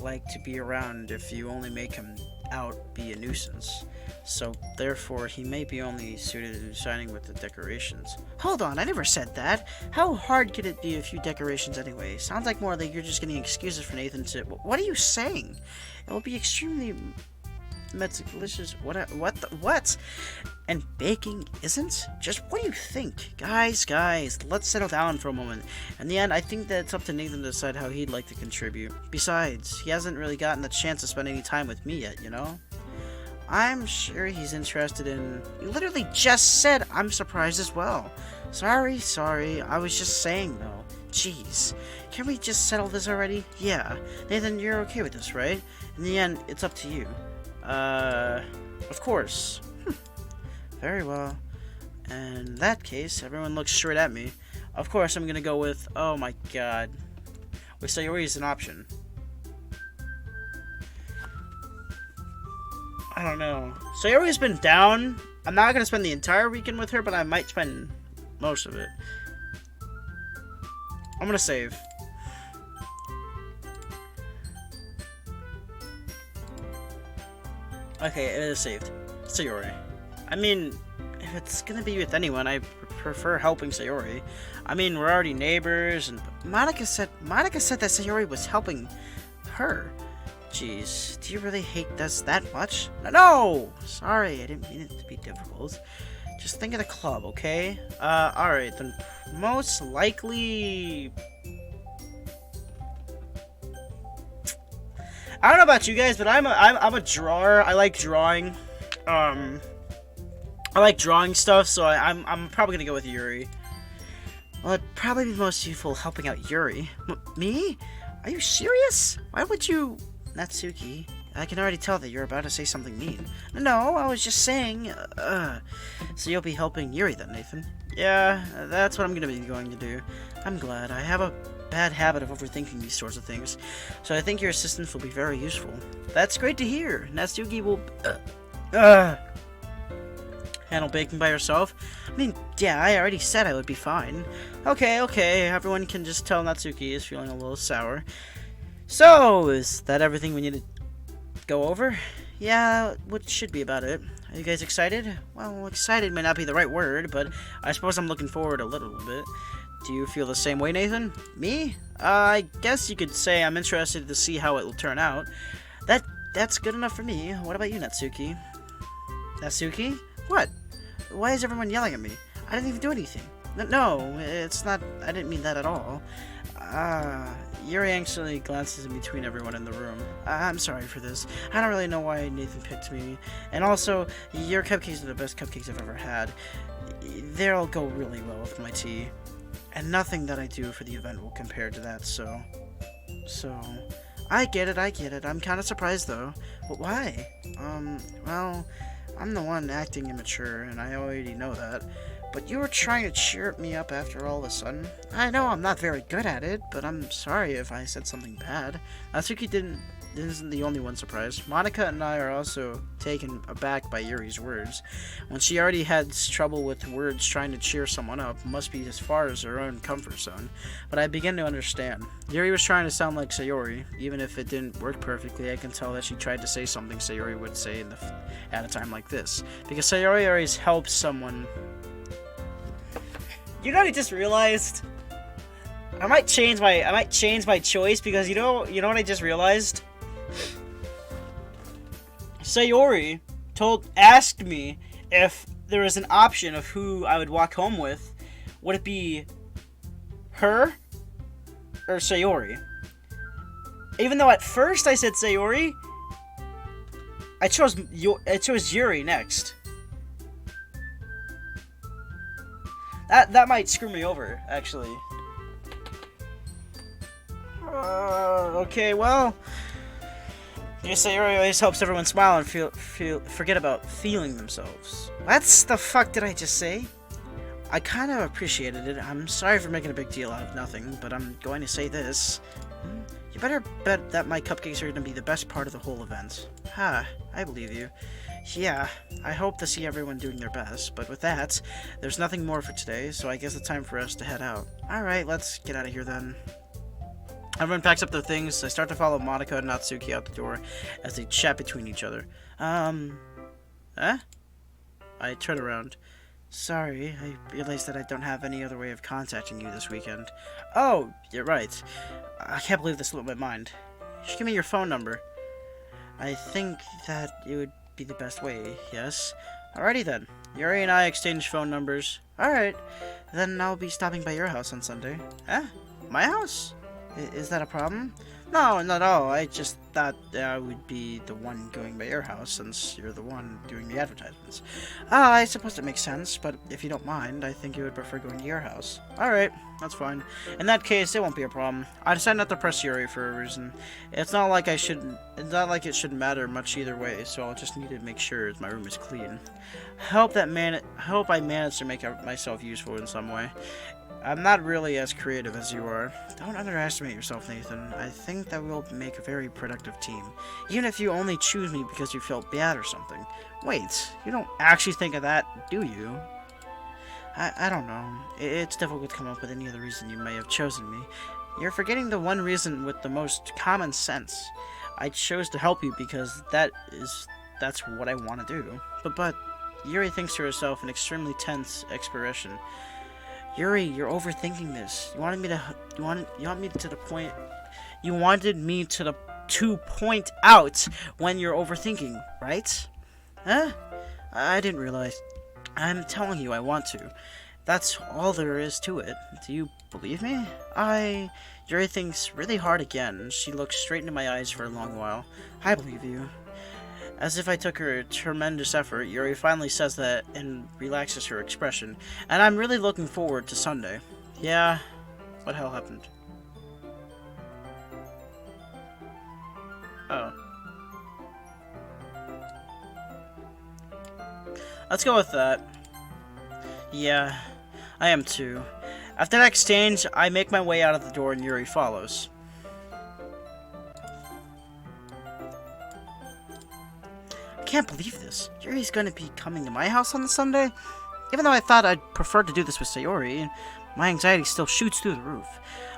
like to be around if you only make him out be a nuisance. So, therefore, he may be only suited to deciding with the decorations. Hold on, I never said that. How hard could it be a few decorations anyway? Sounds like more like you're just getting excuses for Nathan to... What are you saying? It will be extremely delicious. What? And baking isn't? Just what do you think? Guys, let's settle down for a moment. In the end, I think that it's up to Nathan to decide how he'd like to contribute. Besides, he hasn't really gotten the chance to spend any time with me yet, you know? I'm sure he's interested in... You literally just said I'm surprised as well. Sorry. I was just saying, though. Jeez. Can we just settle this already? Yeah. Nathan, you're okay with this, right? In the end, it's up to you. Of course. Very well. In that case, everyone looks straight at me. Of course, I'm gonna go with... Oh my god. Wait, Sayori is an option. I don't know. Sayori's been down. I'm not gonna spend the entire weekend with her, but I might spend most of it. I'm gonna save. Okay, it is saved. Sayori. I mean, if it's gonna be with anyone, I prefer helping Sayori. I mean, we're already neighbors, and Monica said that Sayori was helping her. Jeez, do you really hate us that much? No! Sorry, I didn't mean it to be difficult. Just think of the club, okay? Alright, then most likely... I don't know about you guys, but I'm a drawer. I like drawing. I like drawing stuff, so I'm probably gonna go with Yuri. Well, it'd probably be most useful helping out Yuri. Me? Are you serious? Why would you... Natsuki, I can already tell that you're about to say something mean. No, I was just saying, So you'll be helping Yuri then, Nathan? Yeah, that's what I'm gonna be going to do. I'm glad. I have a bad habit of overthinking these sorts of things, so I think your assistance will be very useful. That's great to hear. Natsuki will, handle baking by herself? I mean, yeah, I already said I would be fine. Okay, everyone can just tell Natsuki is feeling a little sour. So, is that everything we need to go over? Yeah, what should be about it. Are you guys excited? Well, excited may not be the right word, but I suppose I'm looking forward a little bit. Do you feel the same way, Nathan? Me? I guess you could say I'm interested to see how it will turn out. That's good enough for me. What about you, Natsuki? Natsuki? What? Why is everyone yelling at me? I didn't even do anything. No, it's not... I didn't mean that at all. Yuri anxiously glances in between everyone in the room. I'm sorry for this. I don't really know why Nathan picked me. And also, your cupcakes are the best cupcakes I've ever had. They'll go really well with my tea. And nothing that I do for the event will compare to that, so... I get it. I'm kind of surprised, though. But why? Well, I'm the one acting immature, and I already know that. But you were trying to cheer me up after all of a sudden. I know I'm not very good at it, but I'm sorry if I said something bad. Natsuki isn't the only one surprised. Monica and I are also taken aback by Yuri's words. When she already had trouble with words trying to cheer someone up, must be as far as her own comfort zone. But I begin to understand. Yuri was trying to sound like Sayori. Even if it didn't work perfectly, I can tell that she tried to say something Sayori would say at a time like this. Because Sayori always helps someone... You know what I just realized? I might change my choice because you know what I just realized? Sayori asked me if there was an option of who I would walk home with. Would it be her or Sayori? Even though at first I said Sayori, I chose Yuri next. That might screw me over, actually. Okay, well, you say Sayori always helps everyone smile and forget about feeling themselves. What the fuck did I just say? I kind of appreciated it. I'm sorry for making a big deal out of nothing, but I'm going to say this. You better bet that my cupcakes are going to be the best part of the whole event. I believe you. Yeah, I hope to see everyone doing their best, but with that, there's nothing more for today, so I guess it's time for us to head out. Alright, let's get out of here then. Everyone packs up their things. I start to follow Monica and Natsuki out the door as they chat between each other. I turn around. Sorry, I realized that I don't have any other way of contacting you this weekend. Oh, you're right. I can't believe this slipped my mind. You should give me your phone number. I think that it would be the best way, yes? Alrighty then. Yuri and I exchange phone numbers. Alright, then I'll be stopping by your house on Sunday. My house? Is that a problem? No, not at all. I just thought I would be the one going by your house since you're the one doing the advertisements. I suppose that makes sense, but if you don't mind, I think you would prefer going to your house. Alright, that's fine. In that case, it won't be a problem. I decided not to press Yuri for a reason. It's not like it shouldn't matter much either way, so I'll just need to make sure my room is clean. Hope I manage to make myself useful in some way. I'm not really as creative as you are. Don't underestimate yourself, Nathan. I think that we'll make a very productive team. Even if you only choose me because you felt bad or something. Wait, you don't actually think of that, do you? I don't know. It's difficult to come up with any other reason you may have chosen me. You're forgetting the one reason with the most common sense. I chose to help you because that's what I want to do. But Yuri thinks to herself an extremely tense expression. Yuri, you're overthinking this. You wanted me to point out when you're overthinking, right? Huh? I didn't realize. I'm telling you I want to. That's all there is to it. Do you believe me? Yuri thinks really hard again. She looks straight into my eyes for a long while. I believe you. As if I took her tremendous effort, Yuri finally says that and relaxes her expression. And I'm really looking forward to Sunday. Yeah, what the hell happened? Oh. Let's go with that. Yeah, I am too. After that exchange, I make my way out of the door and Yuri follows. I can't believe this. Yuri's going to be coming to my house on the Sunday? Even though I thought I'd prefer to do this with Sayori, my anxiety still shoots through the roof.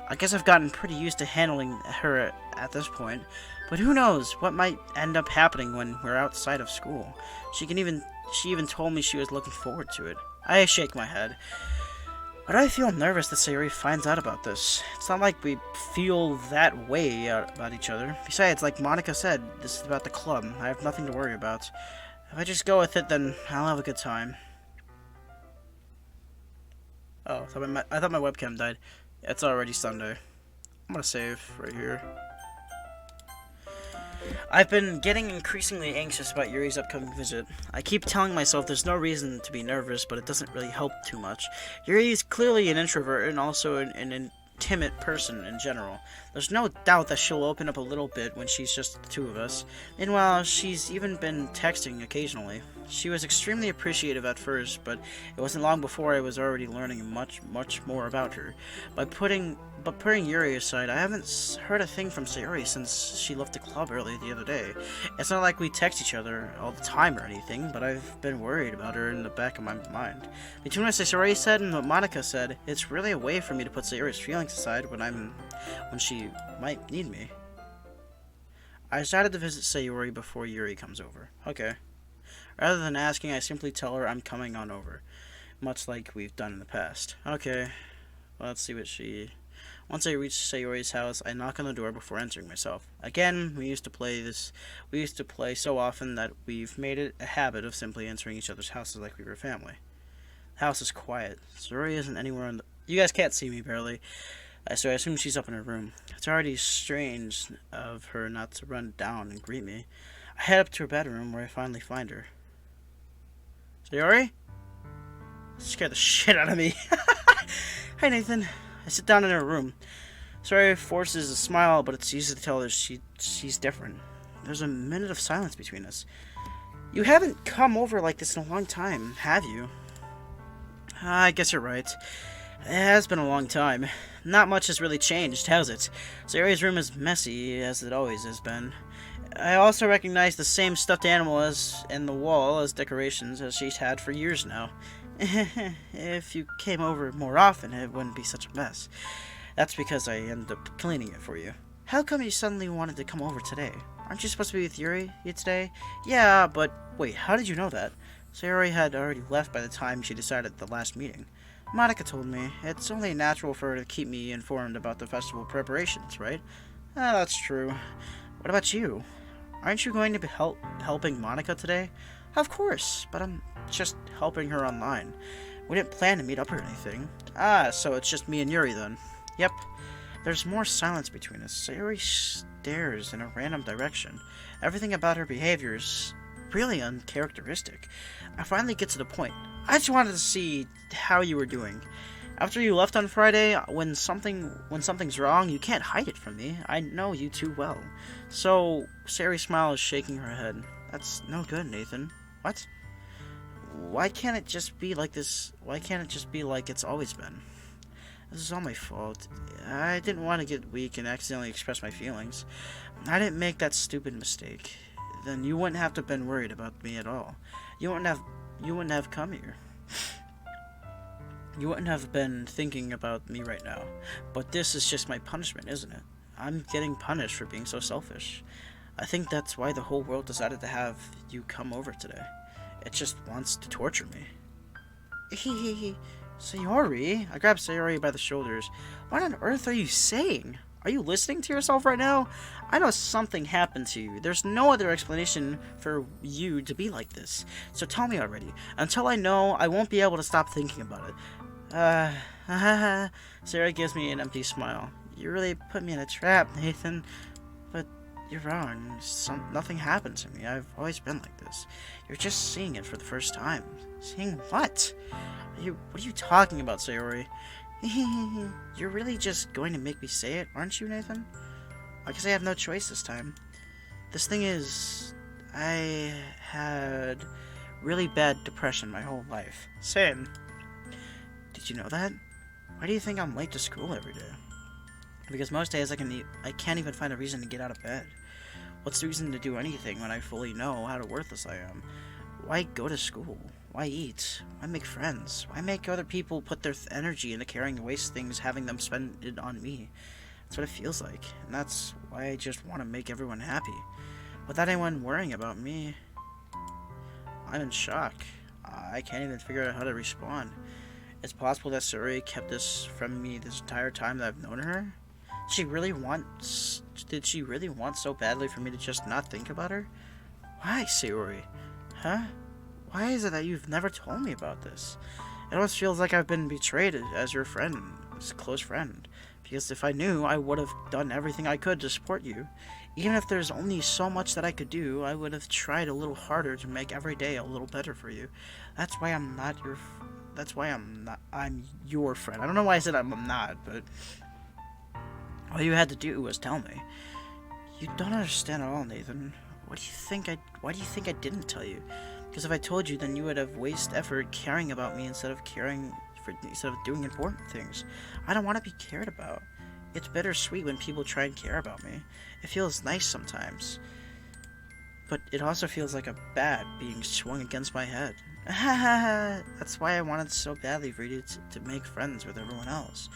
I guess I've gotten pretty used to handling her at this point, but who knows what might end up happening when we're outside of school. She even told me she was looking forward to it. I shake my head. But I feel nervous that Sayori finds out about this. It's not like we feel that way about each other. Besides, like Monica said, this is about the club. I have nothing to worry about. If I just go with it, then I'll have a good time. Oh, I thought my webcam died. It's already Sunday. I'm gonna save right here. I've been getting increasingly anxious about Yuri's upcoming visit. I keep telling myself there's no reason to be nervous, but it doesn't really help too much. Yuri is clearly an introvert and also an timid person in general. There's no doubt that she'll open up a little bit when she's just the two of us. Meanwhile, she's even been texting occasionally. She was extremely appreciative at first, but it wasn't long before I was already learning much more about her. But putting Yuri aside, I haven't heard a thing from Sayori since she left the club early the other day. It's not like we text each other all the time or anything, but I've been worried about her in the back of my mind. Between what Sayori said and what Monica said, it's really a way for me to put Sayori's feelings aside when she might need me. I decided to visit Sayori before Yuri comes over. Okay. Rather than asking, I simply tell her I'm coming on over, much like we've done in the past. Okay, well, let's see what she... Once I reach Sayori's house, I knock on the door before entering myself. Again, we used to play so often that we've made it a habit of simply entering each other's houses like we were family. The house is quiet. Sayori isn't anywhere in the... You guys can't see me, barely. So I assume she's up in her room. It's already strange of her not to run down and greet me. I head up to her bedroom where I finally find her. Sayori? Scared the shit out of me. Hi, Nathan. I sit down in her room. Sayori forces a smile, but it's easy to tell that she's different. There's a minute of silence between us. You haven't come over like this in a long time, have you? I guess you're right. It has been a long time. Not much has really changed, has it? Sayori's room is messy, as it always has been. I also recognize the same stuffed animal as in the wall as decorations as she's had for years now. If you came over more often, it wouldn't be such a mess. That's because I ended up cleaning it for you. How come you suddenly wanted to come over today? Aren't you supposed to be with Yuri today? Yeah, but wait, how did you know that? Sayori had already left by the time she decided the last meeting. Monica told me. It's only natural for her to keep me informed about the festival preparations, right? That's true. What about you? Aren't you going to be helping Monica today? Of course, but I'm just helping her online. We didn't plan to meet up or anything. So it's just me and Yuri then. Yep. There's more silence between us. Sayori stares in a random direction. Everything about her behavior is really uncharacteristic. I finally get to the point. I just wanted to see how you were doing. After you left on Friday, when something's wrong, you can't hide it from me. I know you too well. So, Sayori's smile is shaking her head. That's no good, Nathan. What? Why can't it just be like this? Why can't it just be like it's always been? This is all my fault. I didn't want to get weak and accidentally express my feelings. I didn't make that stupid mistake. Then you wouldn't have to been worried about me at all. You wouldn't have come here. You wouldn't have been thinking about me right now. But this is just my punishment, isn't it? I'm getting punished for being so selfish. I think that's why the whole world decided to have you come over today. It just wants to torture me. Hehehe. Sayori? I grabbed Sayori by the shoulders. What on earth are you saying? Are you listening to yourself right now? I know something happened to you. There's no other explanation for you to be like this. So tell me already. Until I know, I won't be able to stop thinking about it. Sayori gives me an empty smile. You really put me in a trap, Nathan. But you're wrong. Nothing happened to me. I've always been like this. You're just seeing it for the first time. Seeing what? What are you talking about, Sayori? You're really just going to make me say it, aren't you, Nathan? I guess I have no choice this time. This thing is, I had really bad depression my whole life. Same. Did you know that? Why do you think I'm late to school every day? Because most days I can't even find a reason to get out of bed. What's the reason to do anything when I fully know how worthless I am? Why go to school? Why eat? Why make friends? Why make other people put their energy into carrying away things, having them spend it on me? That's what it feels like, and that's why I just want to make everyone happy, without anyone worrying about me. I'm in shock. I can't even figure out how to respond. It's possible that Sayori kept this from me this entire time that I've known her? Did she really want so badly for me to just not think about her? Why, Sayori? Huh? Why is it that you've never told me about this? It almost feels like I've been betrayed as your friend, as a close friend. Because if I knew, I would have done everything I could to support you. Even if there's only so much that I could do, I would have tried a little harder to make every day a little better for you. That's why I'm your friend. I don't know why I said I'm not, but all you had to do was tell me. You don't understand at all, Nathan. Why do you think I didn't tell you? Because if I told you, then you would have wasted effort caring about me instead of doing important things. I don't want to be cared about. It's bittersweet when people try and care about me. It feels nice sometimes. But it also feels like a bat being swung against my head. That's why I wanted so badly for you to make friends with everyone else.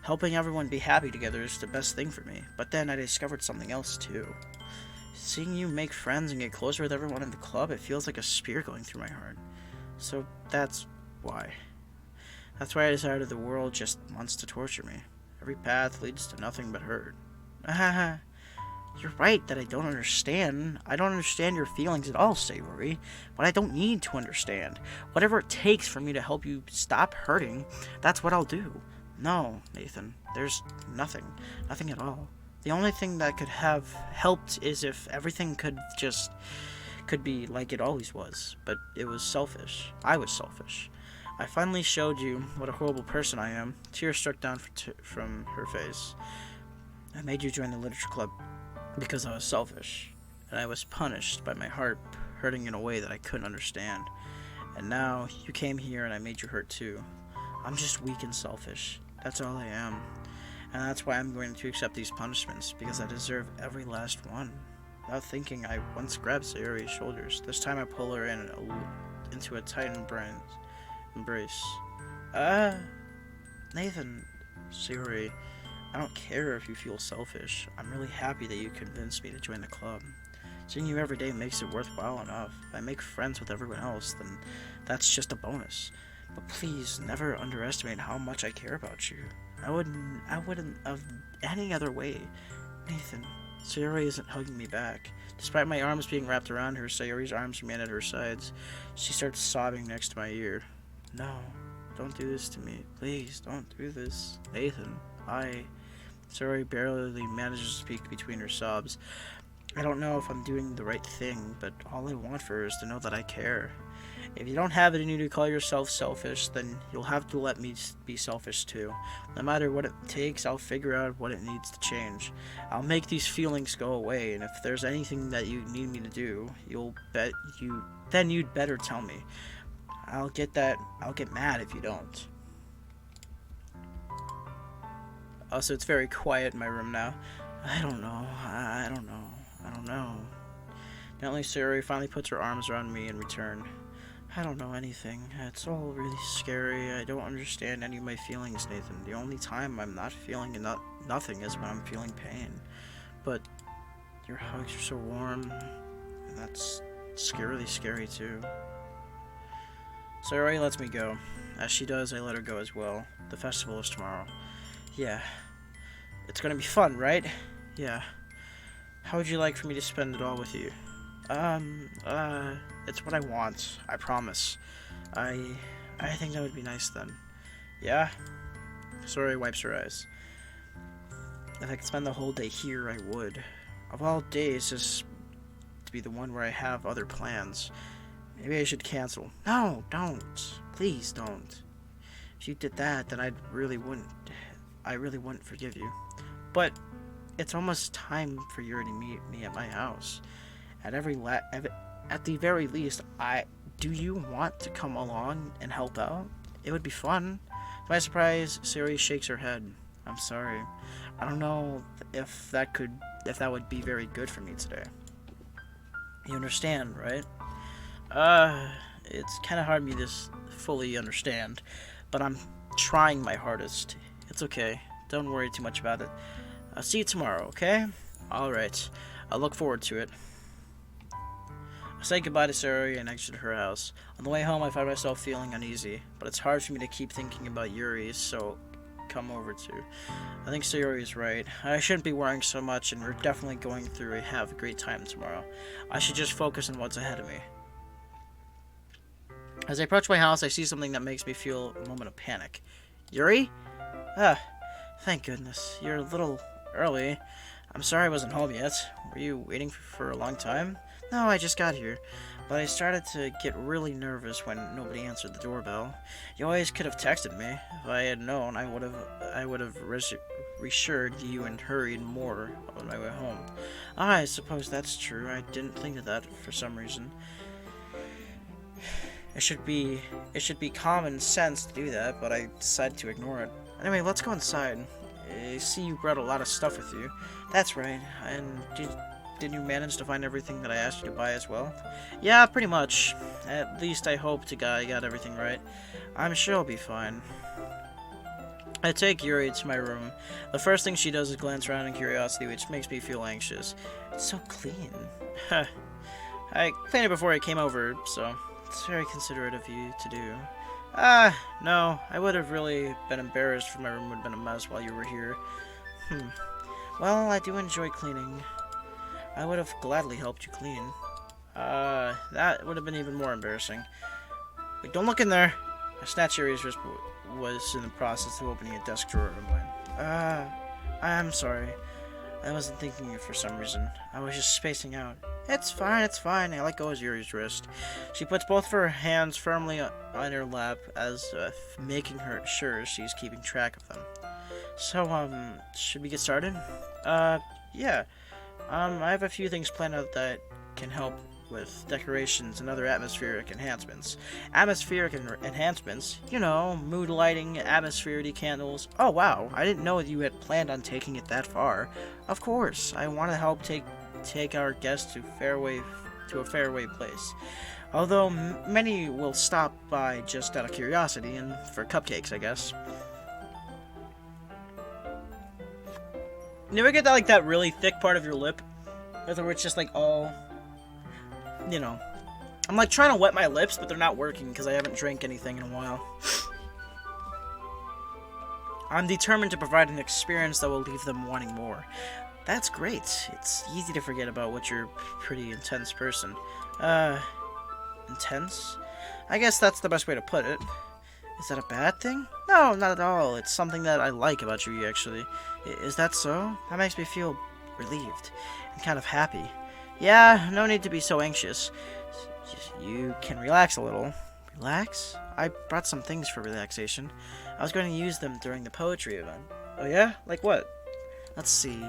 Helping everyone be happy together is the best thing for me. But then I discovered something else too. Seeing you make friends and get closer with everyone in the club, it feels like a spear going through my heart. So that's why. That's why I decided the world just wants to torture me. Every path leads to nothing but hurt. You're right that I don't understand. I don't understand your feelings at all, Sayori. But I don't need to understand. Whatever it takes for me to help you stop hurting, that's what I'll do. No, Nathan, there's nothing. Nothing at all. The only thing that could have helped is if everything could be like it always was. But it was selfish. I was selfish. I finally showed you what a horrible person I am. Tears struck down from her face. I made you join the literature club because I was selfish. And I was punished by my heart hurting in a way that I couldn't understand. And now you came here and I made you hurt too. I'm just weak and selfish. That's all I am. And that's why I'm going to accept these punishments, because I deserve every last one. Without thinking, I once grabbed Sayori's shoulders. This time I pull her into a tight embrace. Nathan, Sayori, I don't care if you feel selfish. I'm really happy that you convinced me to join the club. Seeing you every day makes it worthwhile enough. If I make friends with everyone else, then that's just a bonus. But please, never underestimate how much I care about you. I wouldn't have any other way. Nathan, Sayori isn't hugging me back. Despite my arms being wrapped around her, Sayori's arms remain at her sides. She starts sobbing next to my ear. No, don't do this to me. Please, don't do this. Nathan, Sayori barely manages to speak between her sobs. I don't know if I'm doing the right thing, but all I want for her is to know that I care. If you don't have it in you to call yourself selfish, then you'll have to let me be selfish too. No matter what it takes, I'll figure out what it needs to change. I'll make these feelings go away, and if there's anything that you need me to do, then you'd better tell me. I'll get mad if you don't. Also, it's very quiet in my room now. I don't know. I don't know. Gently, Sayori finally puts her arms around me in return. I don't know anything. It's all really scary. I don't understand any of my feelings, Nathan. The only time I'm not feeling nothing is when I'm feeling pain. But your hugs are so warm, and that's really scary too. Sayori lets me go. As she does, I let her go as well. The festival is tomorrow. Yeah. It's gonna be fun, right? Yeah. How would you like for me to spend it all with you? It's what I want. I promise. I think that would be nice then. Yeah? Sayori wipes her eyes. If I could spend the whole day here, I would. Of all days, just to be the one where I have other plans. Maybe I should cancel. No, don't. Please don't. If you did that, then I really wouldn't forgive you. But it's almost time for you to meet me at my house. At the very least, do you want to come along and help out? It would be fun. To my surprise, Sayori shakes her head. I'm sorry. I don't know if that would be very good for me today. You understand, right? It's kind of hard for me to fully understand, but I'm trying my hardest. It's okay. Don't worry too much about it. I'll see you tomorrow, okay? Alright. I'll look forward to it. I say goodbye to Sayori and exit her house. On the way home, I find myself feeling uneasy, but it's hard for me to keep thinking about Yuri, so come over to. I think Sayori is right. I shouldn't be worrying so much, and we're definitely going through have a great time tomorrow. I should just focus on what's ahead of me. As I approach my house, I see something that makes me feel a moment of panic. Yuri? Thank goodness. You're a little early. I'm sorry I wasn't home yet. Were you waiting for a long time? No, I just got here. But I started to get really nervous when nobody answered the doorbell. You always could have texted me. If I had known, I would have reassured you and hurried more on my way home. I suppose that's true. I didn't think of that for some reason. It should be common sense to do that, but I decided to ignore it. Anyway, let's go inside. I see you brought a lot of stuff with you. That's right. And did you manage to find everything that I asked you to buy as well? Yeah, pretty much. At least I hope I got everything right. I'm sure I'll be fine. I take Yuri to my room. The first thing she does is glance around in curiosity, which makes me feel anxious. It's so clean. I cleaned it before I came over, so it's very considerate of you to do. No, I would have really been embarrassed if my room would have been a mess while you were here. Well, I do enjoy cleaning. I would have gladly helped you clean. That would have been even more embarrassing. Wait, don't look in there! I snatched Yuri's wrist, but was in the process of opening a desk drawer of mine. I'm sorry. I wasn't thinking it for some reason. I was just spacing out. It's fine. I let go of Yuri's wrist. She puts both of her hands firmly on her lap, as making sure she's keeping track of them. So, should we get started? Yeah. I have a few things planned out that can help with decorations and other atmospheric enhancements. Atmospheric enhancements? You know, mood lighting, atmospheric candles. Oh, wow. I didn't know you had planned on taking it that far. Of course. I want to help take our guests to a faraway place. Although many will stop by just out of curiosity and for cupcakes, I guess. You ever get that really thick part of your lip? Where it's just all, you know. I'm trying to wet my lips, but they're not working because I haven't drank anything in a while. I'm determined to provide an experience that will leave them wanting more. That's great. It's easy to forget about what you're a pretty intense person. Intense? I guess that's the best way to put it. Is that a bad thing? No, not at all. It's something that I like about you, actually. Is that so? That makes me feel relieved and kind of happy. Yeah, no need to be so anxious. You can relax a little. Relax? I brought some things for relaxation. I was going to use them during the poetry event. Oh yeah? Like what? Let's see.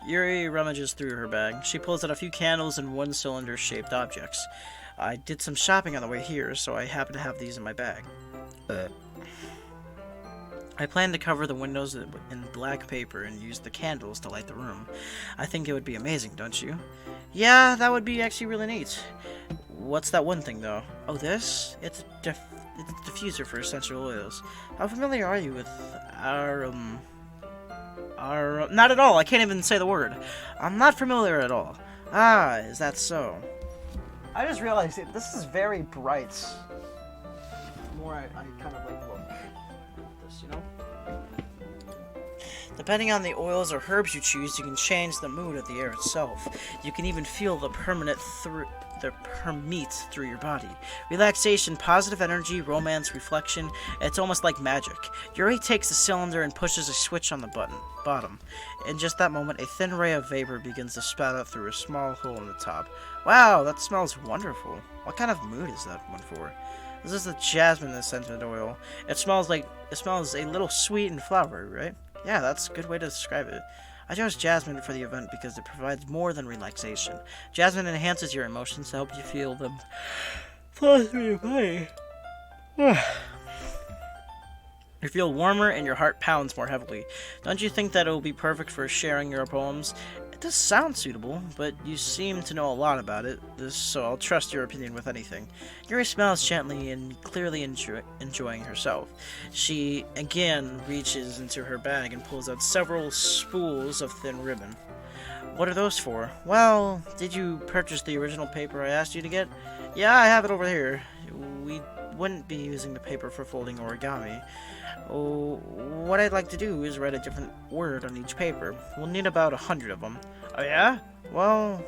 Yuri rummages through her bag. She pulls out a few candles and one-cylinder-shaped objects. I did some shopping on the way here, so I happen to have these in my bag. I plan to cover the windows in black paper and use the candles to light the room. I think it would be amazing, don't you? Yeah, that would be actually really neat. What's that one thing, though? Oh, this? It's a diffuser for essential oils. How familiar are you with our... Not at all. I can't even say the word. I'm not familiar at all. Ah, is that so? I just realized this is very bright. The more I kind of like look at this, you know? Depending on the oils or herbs you choose, you can change the mood of the air itself. You can even feel the permeate through your body. Relaxation, positive energy, romance, reflection. It's almost like magic. Yuri takes the cylinder and pushes a switch on the bottom. In just that moment, a thin ray of vapor begins to spout out through a small hole in the top. Wow, that smells wonderful. What kind of mood is that one for? This is the jasmine scented oil. It smells a little sweet and flowery, right? Yeah, that's a good way to describe it. I chose jasmine for the event because it provides more than relaxation. Jasmine enhances your emotions to help you feel them flow through your body. You feel warmer and your heart pounds more heavily. Don't you think that it will be perfect for sharing your poems? It does sound suitable, but you seem to know a lot about it, so I'll trust your opinion with anything. Yuri smiles gently and clearly enjoying herself. She again reaches into her bag and pulls out several spools of thin ribbon. What are those for? Well, did you purchase the original paper I asked you to get? Yeah, I have it over here. We wouldn't be using the paper for folding origami. Oh, what I'd like to do is write a different word on each paper. We'll need about 100 of them. Oh yeah? Well,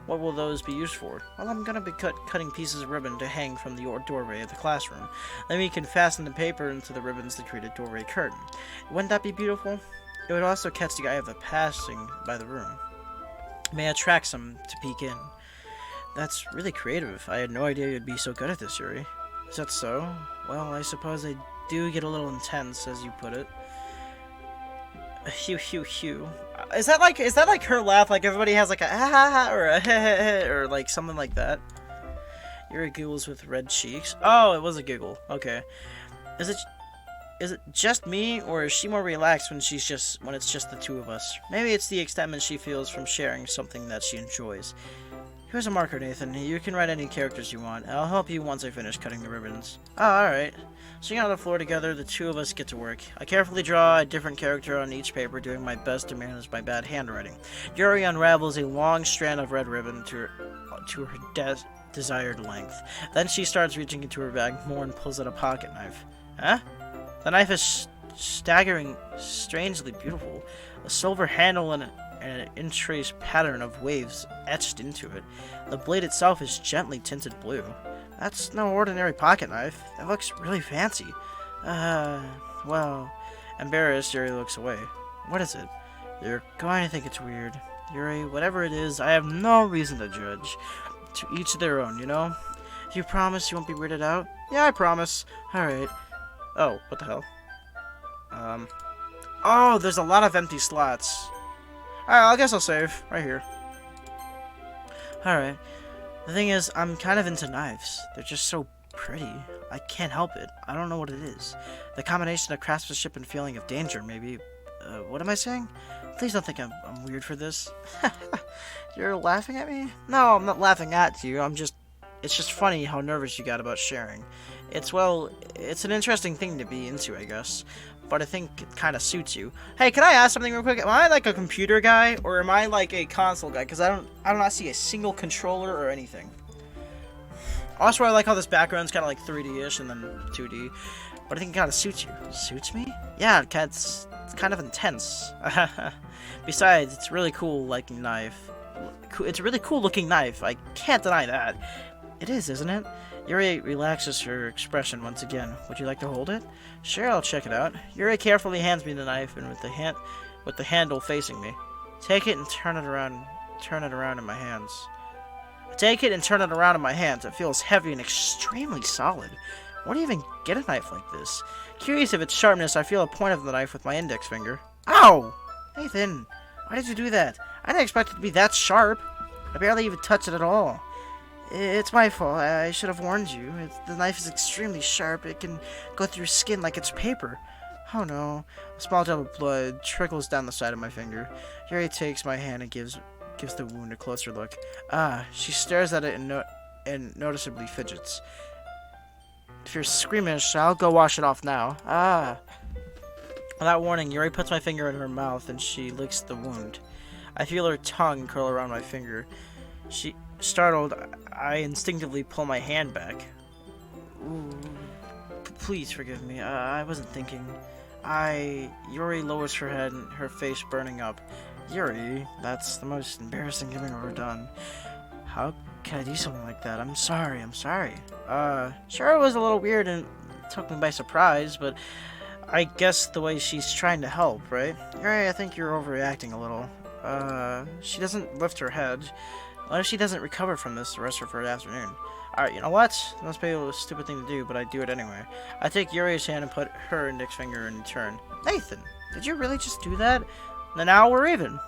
what will those be used for? Well, I'm gonna be cutting pieces of ribbon to hang from the doorway of the classroom. Then we can fasten the paper into the ribbons to create a doorway curtain. Wouldn't that be beautiful? It would also catch the eye of the passing by the room. It may attract some to peek in. That's really creative. I had no idea you'd be so good at this, Yuri. Is that so? Well, I suppose I do get a little intense, as you put it. Hew, hew, hew. Is that like her laugh? Like everybody has like a ha ha ha or a he he he or like something like that. Yuri giggles with red cheeks. Oh, it was a giggle. Okay. Is it just me, or is she more relaxed when it's just the two of us? Maybe it's the excitement she feels from sharing something that she enjoys. Here's a marker, Nathan. You can write any characters you want. I'll help you once I finish cutting the ribbons. Oh, alright. Sitting on the floor together, the two of us get to work. I carefully draw a different character on each paper, doing my best to manage my bad handwriting. Yuri unravels a long strand of red ribbon to her desired length. Then she starts reaching into her bag more and pulls out a pocket knife. Huh? The knife is strangely beautiful. A silver handle and an intricate pattern of waves etched into it. The blade itself is gently tinted blue. That's no ordinary pocket knife. That looks really fancy. Well, embarrassed, Yuri looks away. What is it? You're going to think it's weird. Yuri, whatever it is, I have no reason to judge. To each their own, you know? You promise you won't be weirded out? Yeah, I promise. Alright. Oh, what the hell? Oh, there's a lot of empty slots. Alright, I guess I'll save. Right here. Alright. The thing is, I'm kind of into knives. They're just so pretty. I can't help it. I don't know what it is. The combination of craftsmanship and feeling of danger, maybe. What am I saying? Please don't think I'm weird for this. You're laughing at me? No, I'm not laughing at you. It's just funny how nervous you got about sharing. It's an interesting thing to be into, I guess. But I think it kind of suits you. Hey, can I ask something real quick? Am I like a computer guy, or am I like a console guy? Because I do not see a single controller or anything. Also, I like how this background's kind of like 3D-ish and then 2D. But I think it kind of suits you. Suits me? Yeah, it's kind of intense. Besides, it's really cool knife. It's a really cool looking knife. I can't deny that. It is, isn't it? Yuri relaxes her expression once again. Would you like to hold it? Sure, I'll check it out. Yuri carefully hands me the knife and with the handle facing me. Take it and turn it around in my hands. Take it and turn it around in my hands. It feels heavy and extremely solid. Where do you even get a knife like this? Curious of its sharpness, I feel a point of the knife with my index finger. Ow! Nathan, why did you do that? I didn't expect it to be that sharp. I barely even touched it at all. It's my fault. I should have warned you. The knife is extremely sharp. It can go through skin like it's paper. Oh no. A small drop of blood trickles down the side of my finger. Yuri takes my hand and gives the wound a closer look. She stares at it and noticeably fidgets. If you're squeamish, I'll go wash it off now. Without warning, Yuri puts my finger in her mouth and she licks the wound. I feel her tongue curl around my finger. Startled, I instinctively pull my hand back. Ooh, please forgive me. I wasn't thinking. Yuri lowers her head and her face burning up. Yuri, that's the most embarrassing thing I've ever done. How can I do something like that? I'm sorry. Sure it was a little weird and took me by surprise, but I guess the way she's trying to help, right? Yuri, I think you're overreacting a little. She doesn't lift her head. What if she doesn't recover from this the rest of her afternoon? Alright, you know what? That must be a stupid thing to do, but I do it anyway. I take Yuri's hand and put her index finger in turn. Nathan, did you really just do that? Then now we're even.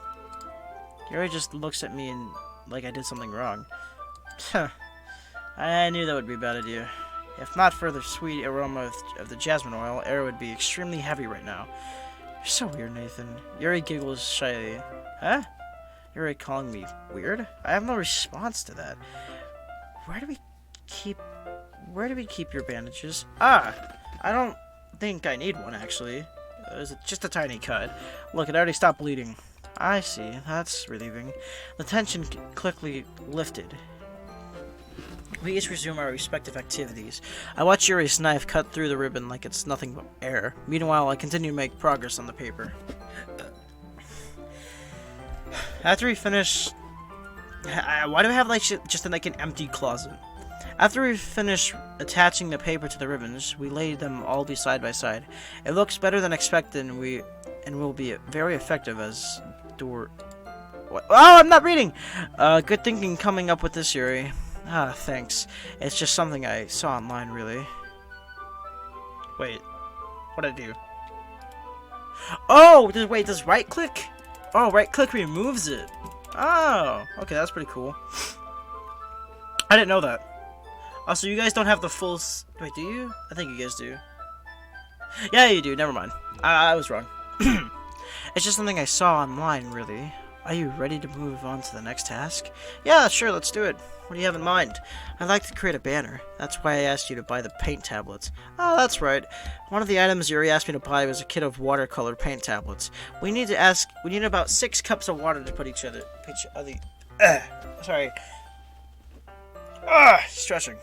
Yuri just looks at me and like I did something wrong. I knew that would be a bad idea. If not for the sweet aroma of the jasmine oil, air would be extremely heavy right now. You're so weird, Nathan. Yuri giggles shyly. Huh? Yuri calling me weird? I have no response to that. Where do we keep your bandages? I don't think I need one, actually. It was just a tiny cut. Look, it already stopped bleeding. I see. That's relieving. The tension quickly lifted. We each resume our respective activities. I watch Yuri's knife cut through the ribbon like it's nothing but air. Meanwhile, I continue to make progress on the paper. After we finish... Why do I have just an empty closet? After we finish attaching the paper to the ribbons, we lay them all side by side. It looks better than expected and will be very effective as door... What? Oh, I'm not reading! Good thinking coming up with this, Yuri. Thanks. It's just something I saw online, really. Wait. What'd I do? Oh! Does right click? Oh, right click removes it. Oh, okay, that's pretty cool. I didn't know that. Oh, so you guys don't have the full... Wait, do you? I think you guys do. Yeah, you do. Never mind. I was wrong. It's just something I saw online, really. Are you ready to move on to the next task? Yeah, sure, let's do it. What do you have in mind? I'd like to create a banner. That's why I asked you to buy the paint tablets. Oh, that's right. One of the items Yuri asked me to buy was a kit of watercolor paint tablets. We need about 6 cups of water to put each other. Sorry. Stretching.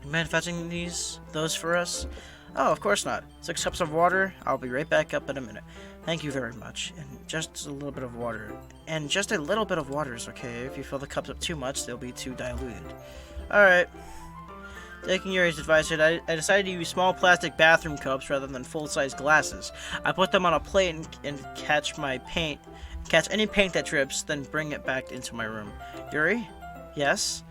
You mind fetching those for us? Oh, of course not. 6 cups of water. I'll be right back up in a minute. Thank you very much. And just a little bit of water. And just a little bit of water is okay. If you fill the cups up too much, they'll be too diluted. Alright. Taking Yuri's advice, I decided to use small plastic bathroom cups rather than full-size glasses. I put them on a plate and catch any paint that drips, then bring it back into my room. Yuri? Yes?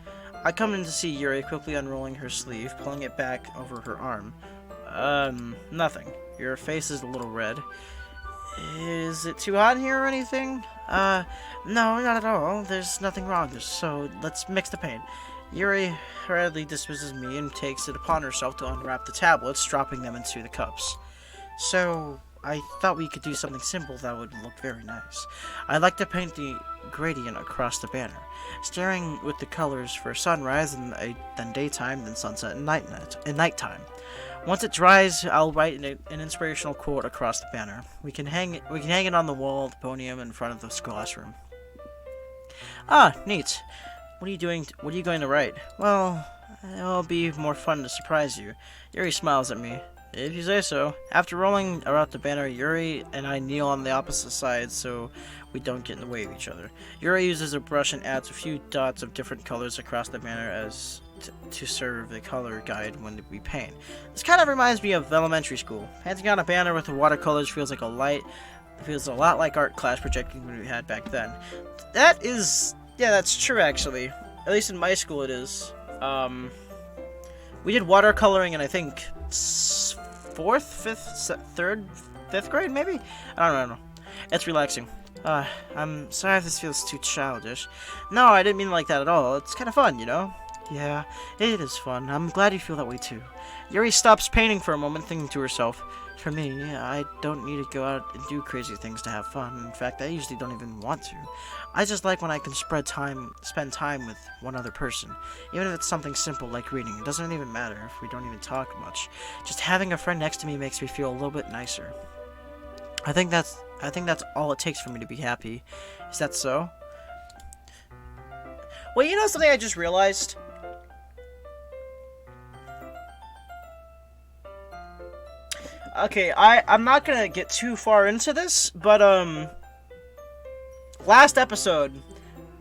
I come in to see Yuri quickly unrolling her sleeve, pulling it back over her arm. Nothing. Your face is a little red. Is it too hot in here or anything? No, not at all. There's nothing wrong. So, let's mix the paint. Yuri hurriedly dismisses me and takes it upon herself to unwrap the tablets, dropping them into the cups. So, I thought we could do something simple that would look very nice. I'd like to paint the gradient across the banner, starting with the colors for sunrise and then daytime, then sunset and nighttime. Once it dries, I'll write an inspirational quote across the banner. We can hang it on the wall of the podium in front of the classroom. Neat. What are you doing? What are you going to write? Well, it'll be more fun to surprise you. Yuri smiles at me. If you say so. After rolling around the banner, Yuri and I kneel on the opposite sides so we don't get in the way of each other. Yuri uses a brush and adds a few dots of different colors across the banner to serve the color guide when we paint. This kind of reminds me of elementary school. Painting on a banner with the watercolors feels like feels a lot like art class projecting when we had back then. That's true actually. At least in my school it is. We did watercoloring in I think 4th, 5th, 3rd, 5th grade maybe? I don't know. It's relaxing. I'm sorry if this feels too childish. No, I didn't mean like that at all. It's kind of fun, you know? Yeah, it is fun. I'm glad you feel that way too. Yuri stops painting for a moment, thinking to herself, for me, I don't need to go out and do crazy things to have fun. In fact, I usually don't even want to. I just like when I can spend time with one other person. Even if it's something simple like reading. It doesn't even matter if we don't even talk much. Just having a friend next to me makes me feel a little bit nicer. I think that's all it takes for me to be happy. Is that so? Well, you know something I just realized? Okay, I'm not gonna get too far into this, but last episode,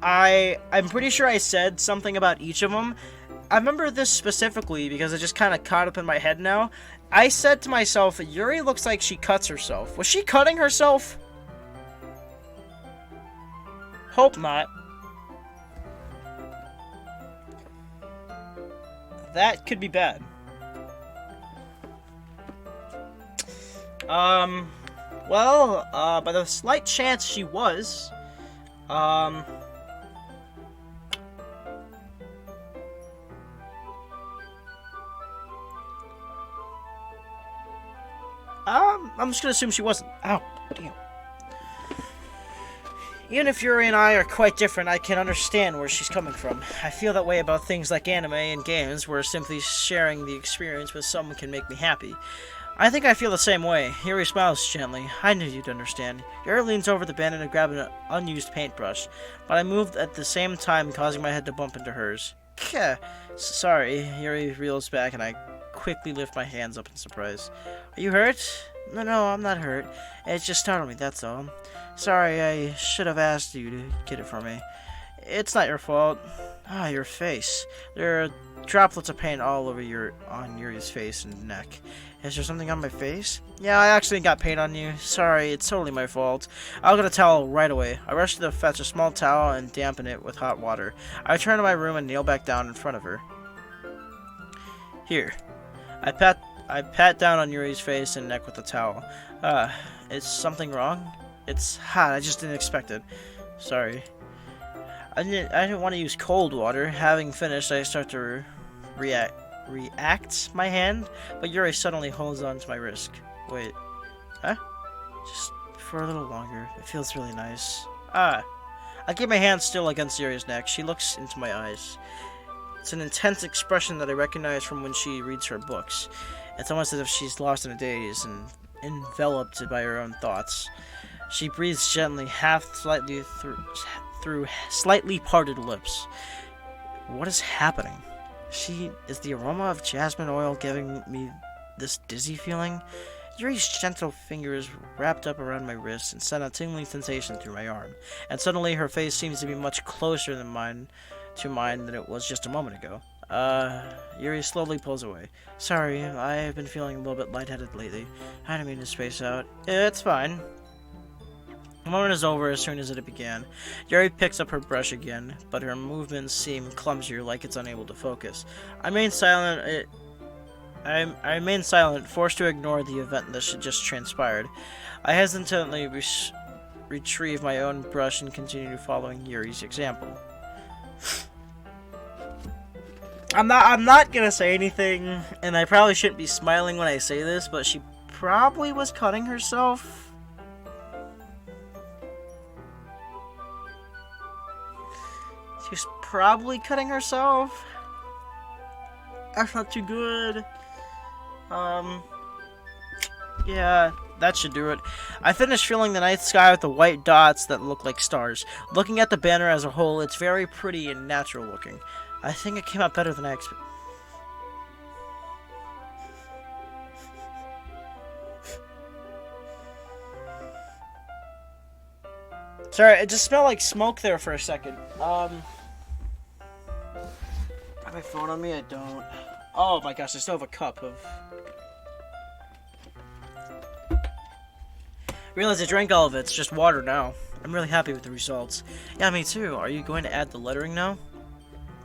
I'm pretty sure I said something about each of them. I remember this specifically because it just kind of caught up in my head now. I said to myself, Yuri looks like she cuts herself. Was she cutting herself? Hope not. That could be bad. By the slight chance she was, I'm just gonna assume she wasn't. Ow, damn. Even if Yuri and I are quite different, I can understand where she's coming from. I feel that way about things like anime and games, where simply sharing the experience with someone can make me happy. I think I feel the same way. Yuri smiles gently. I knew you'd understand. Yuri leans over the bandit and grabs an unused paintbrush, but I moved at the same time, causing my head to bump into hers. Sorry. Yuri reels back, and I quickly lift my hands up in surprise. Are you hurt? No, I'm not hurt. It just startled me, that's all. Sorry, I should have asked you to get it for me. It's not your fault. Your face. There are droplets of paint all over Yuri's face and neck. Is there something on my face? Yeah, I actually got paint on you. Sorry, it's totally my fault. I'll get a towel right away. I rush to fetch a small towel and dampen it with hot water. I return to my room and kneel back down in front of her. Here. I pat down on Yuri's face and neck with the towel. Is something wrong? It's hot. I just didn't expect it. Sorry. I didn't want to use cold water. Having finished, I start to react my hand, but Yuri suddenly holds on to my wrist. Wait. Huh? Just for a little longer. It feels really nice. I keep my hand still against Yuri's neck. She looks into my eyes. It's an intense expression that I recognize from when she reads her books. It's almost as if she's lost in a daze and enveloped by her own thoughts. She breathes gently, slightly through slightly parted lips. What is happening? Is the aroma of jasmine oil giving me this dizzy feeling? Yuri's gentle fingers wrapped up around my wrist and sent a tingling sensation through my arm. And suddenly her face seems to be much closer than mine than it was just a moment ago. Yuri slowly pulls away. Sorry, I have been feeling a little bit lightheaded lately. I didn't mean to space out. It's fine. The moment is over as soon as it began. Yuri picks up her brush again, but her movements seem clumsier, like it's unable to focus. I remain silent, forced to ignore the event that had just transpired. I hesitantly retrieve my own brush and continue following Yuri's example. I'm not gonna say anything, and I probably shouldn't be smiling when I say this, but she probably was cutting herself. She was probably cutting herself. That's not too good. Yeah, that should do it. I finished filling the night sky with the white dots that look like stars. Looking at the banner as a whole, it's very pretty and natural looking. I think it came out better than I expected. Sorry, it just smelled like smoke there for a second. my phone on me? I don't. Oh my gosh, I still have a cup of... Realize I drank all of it. It's just water now. I'm really happy with the results. Yeah, me too. Are you going to add the lettering now?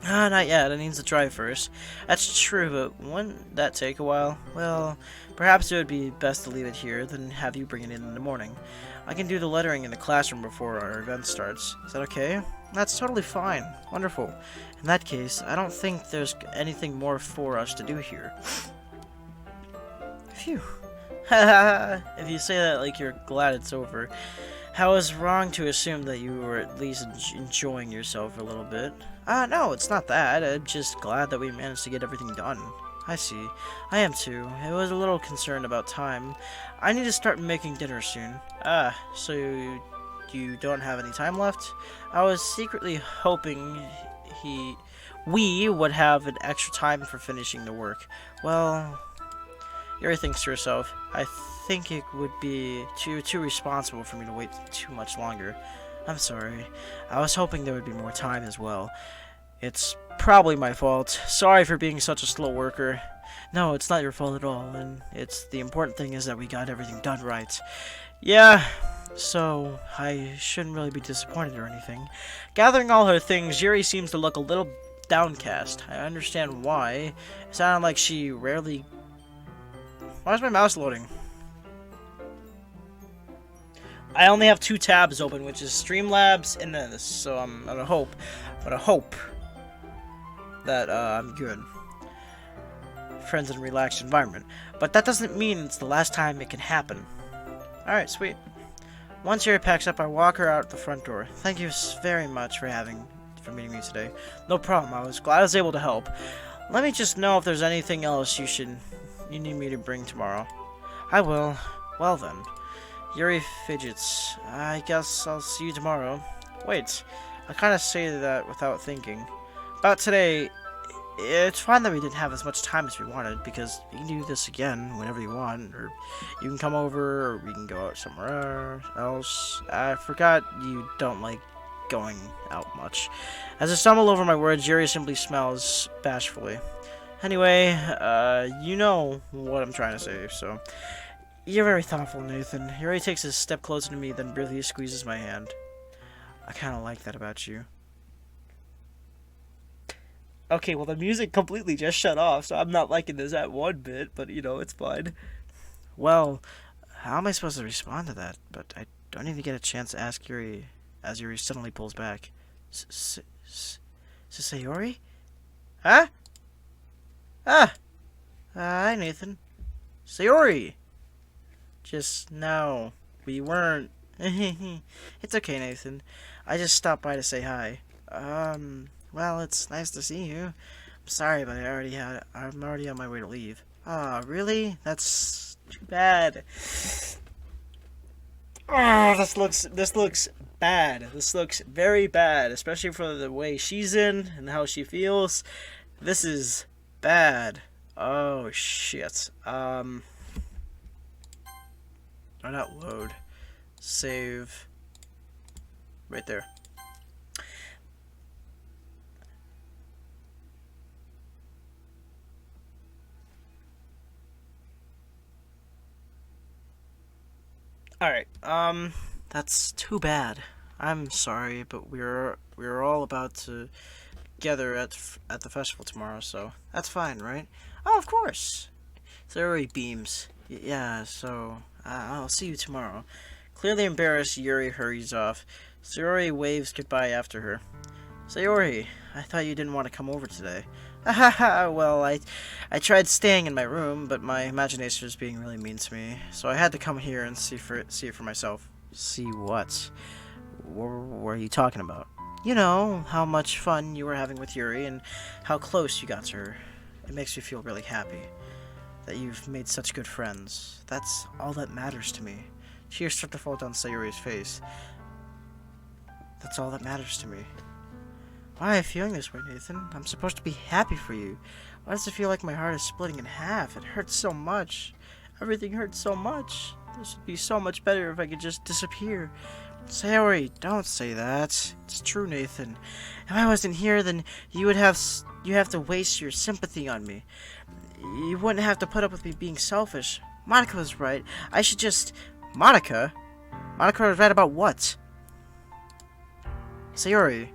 Not yet. It needs to dry first. That's true, but wouldn't that take a while? Well, perhaps it would be best to leave it here, than have you bring it in the morning. I can do the lettering in the classroom before our event starts. Is that okay? That's totally fine. Wonderful. In that case, I don't think there's anything more for us to do here. Phew. If you say that like you're glad it's over, I was wrong to assume that you were at least enjoying yourself a little bit. No, it's not that. I'm just glad that we managed to get everything done. I see. I am too. I was a little concerned about time. I need to start making dinner soon. So you don't have any time left? I was secretly hoping we would have an extra time for finishing the work. Well, Yuri thinks to herself, I think it would be too responsible for me to wait too much longer. I'm sorry. I was hoping there would be more time as well. It's probably my fault. Sorry for being such a slow worker. No, it's not your fault at all, and the important thing is that we got everything done right. Yeah, so I shouldn't really be disappointed or anything. Gathering all her things, Yuri seems to look a little downcast. I understand why. It sounded like she rarely... Why is my mouse loading? I only have 2 tabs open, which is Streamlabs and this, so I'm gonna hope that I'm good. Friends in a relaxed environment. But that doesn't mean it's the last time it can happen. Alright, sweet. Once Yuri packs up, I walk her out the front door. Thank you very much for meeting me today. No problem, I was glad I was able to help. Let me just know if there's anything else you need me to bring tomorrow. I will. Well then. Yuri fidgets. I guess I'll see you tomorrow. Wait, I kind of say that without thinking. About today, it's fine that we didn't have as much time as we wanted, because you can do this again whenever you want, or you can come over, or we can go out somewhere else. I forgot you don't like going out much. As I stumble over my words, Yuri simply smiles bashfully. Anyway, you know what I'm trying to say, so... You're very thoughtful, Nathan. Yuri takes a step closer to me, then briefly squeezes my hand. I kind of like that about you. Okay, well, the music completely just shut off, so I'm not liking this at one bit, but, you know, it's fine. Well, how am I supposed to respond to that? But I don't even get a chance to ask Yuri, as Yuri suddenly pulls back. Sayori? Huh? Hi, Nathan. Sayori! Just, no, we weren't. It's okay, Nathan. I just stopped by to say hi. Well, it's nice to see you. I'm sorry, but I'm already on my way to leave. Ah, really? That's too bad. Oh, this looks bad. This looks very bad, especially for the way she's in and how she feels. This is bad. Oh, shit. Why not load? Save. Right there. Alright, that's too bad. I'm sorry, but we're all about to gather at the festival tomorrow, so that's fine, right? Oh, of course. Sayori beams. Yeah, so I'll see you tomorrow. Clearly embarrassed, Yuri hurries off. Sayori waves goodbye after her. Sayori, I thought you didn't want to come over today. Well, I tried staying in my room, but my imagination was being really mean to me, so I had to come here and see it for myself. See what? What are you talking about? You know, how much fun you were having with Yuri and how close you got to her. It makes me feel really happy that you've made such good friends. That's all that matters to me. Tears start to fall down Sayori's face. That's all that matters to me. Why am I feeling this way, Nathan? I'm supposed to be happy for you. Why does it feel like my heart is splitting in half? It hurts so much. Everything hurts so much. This would be so much better if I could just disappear. Sayori, don't say that. It's true, Nathan. If I wasn't here, then you would have you have to waste your sympathy on me. You wouldn't have to put up with me being selfish. Monica was right. I should just... Monica? Monica was right about what? Sayori,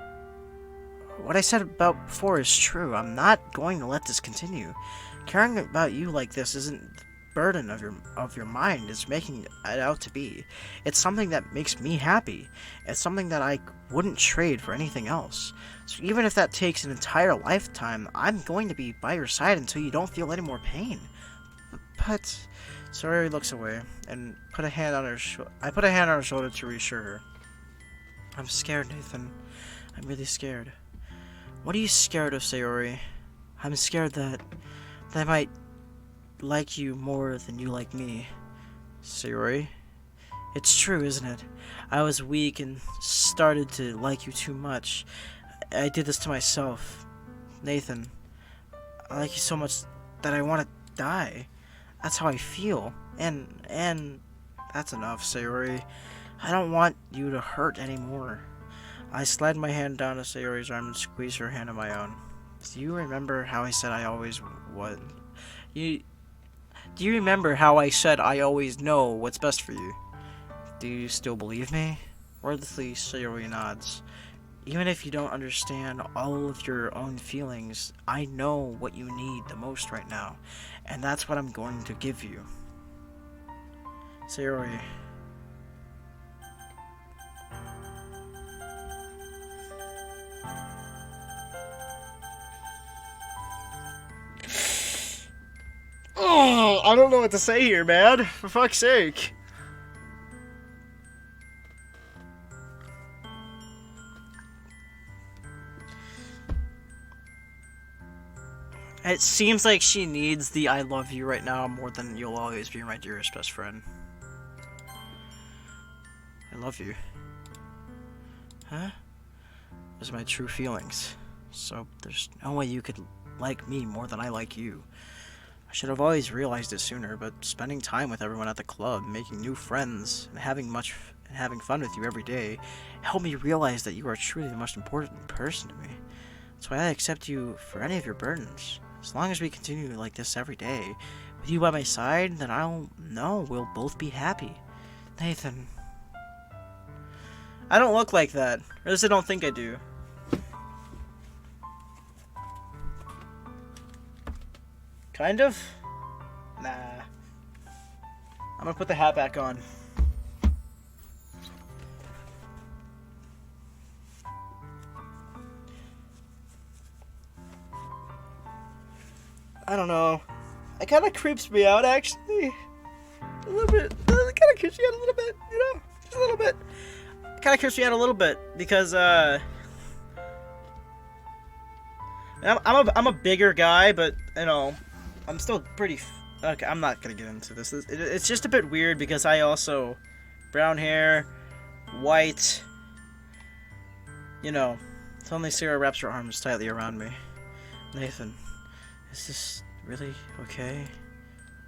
what I said about before is true. I'm not going to let this continue. Caring about you like this isn't the burden of your mind is making it out to be. It's something that makes me happy. It's something that I wouldn't trade for anything else. So even if that takes an entire lifetime, I'm going to be by your side until you don't feel any more pain. But Sayori looks away and I put a hand on her shoulder to reassure her. I'm scared, Nathan. I'm really scared. What are you scared of, Sayori? I'm scared that I might like you more than you like me. Sayori? It's true, isn't it? I was weak and started to like you too much. I did this to myself. Nathan, I like you so much that I want to die. That's how I feel. And that's enough, Sayori. I don't want you to hurt anymore. I slid my hand down to Sayori's arm and squeezed her hand in my own. Do you remember how I said I always would? Do you remember how I said I always know what's best for you? Do you still believe me? Wordlessly, Sayori nods. Even if you don't understand all of your own feelings, I know what you need the most right now, and that's what I'm going to give you. Sayori. Oh, I don't know what to say here, man. For fuck's sake. It seems like she needs the I love you right now more than you'll always be my dearest best friend. I love you. Huh? Those are my true feelings. So there's no way you could like me more than I like you. I should have always realized it sooner, but spending time with everyone at the club, making new friends, and having fun with you every day helped me realize that you are truly the most important person to me. That's why I accept you for any of your burdens. As long as we continue like this every day, with you by my side, then I'll know we'll both be happy. Nathan. I don't look like that. Or at least I don't think I do. Kind of? Nah. I'm gonna put the hat back on. I don't know. It kind of creeps me out, actually. A little bit. It kind of creeps me out a little bit, you know? Just a little bit. It kind of creeps me out a little bit because, I'm a bigger guy, but, you know, I'm still pretty... Okay, I'm not gonna get into this. It's just a bit weird because I also... Brown hair, white... You know, suddenly Sarah wraps her arms tightly around me. Nathan, is this really okay?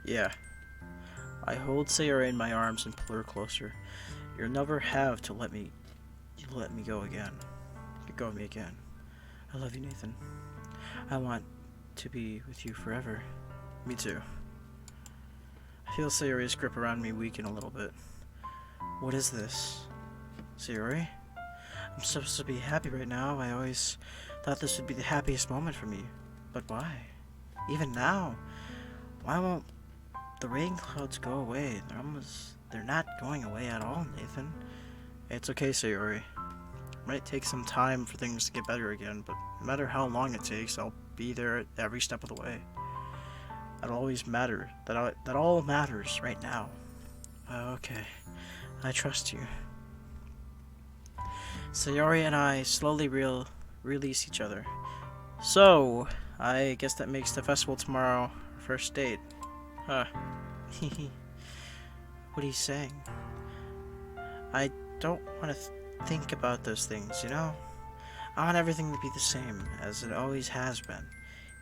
Yeah. I hold Sarah in my arms and pull her closer. You'll never have to let me go again. You go with me again. I love you, Nathan. I want to be with you forever. Me too. I feel Sayori's grip around me weaken a little bit. What is this? Sayori? I'm supposed to be happy right now. I always thought this would be the happiest moment for me. But why? Even now? Why won't the rain clouds go away? They're not going away at all, Nathan. It's okay, Sayori. It might take some time for things to get better again, but no matter how long it takes, I'll be there every step of the way. That'll always matter. That all matters right now. Okay. I trust you. Sayori and I slowly release each other. So, I guess that makes the festival tomorrow our first date. Huh. What are you saying? I don't want to think about those things, you know? I want everything to be the same, as it always has been.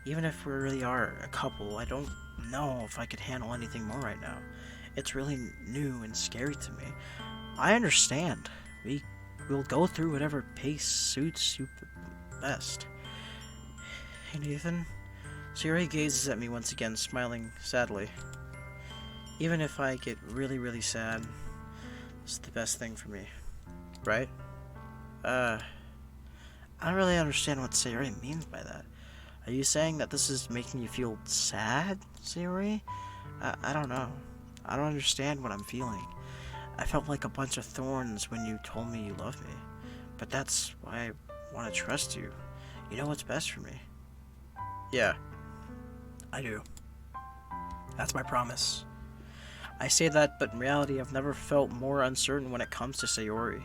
Even if we really are a couple, I don't know if I could handle anything more right now. It's really new and scary to me. I understand we'll go through whatever pace suits you best. Hey, Nathan. Sayori gazes at me once again, smiling sadly. Even if I get really, really sad, it's the best thing for me. Right? I don't really understand what Sayori means by that. Are you saying that this is making you feel sad, Sayori? I don't know. I don't understand what I'm feeling. I felt like a bunch of thorns when you told me you love me. But that's why I want to trust you. You know what's best for me. Yeah, I do. That's my promise. I say that, but in reality, I've never felt more uncertain when it comes to Sayori.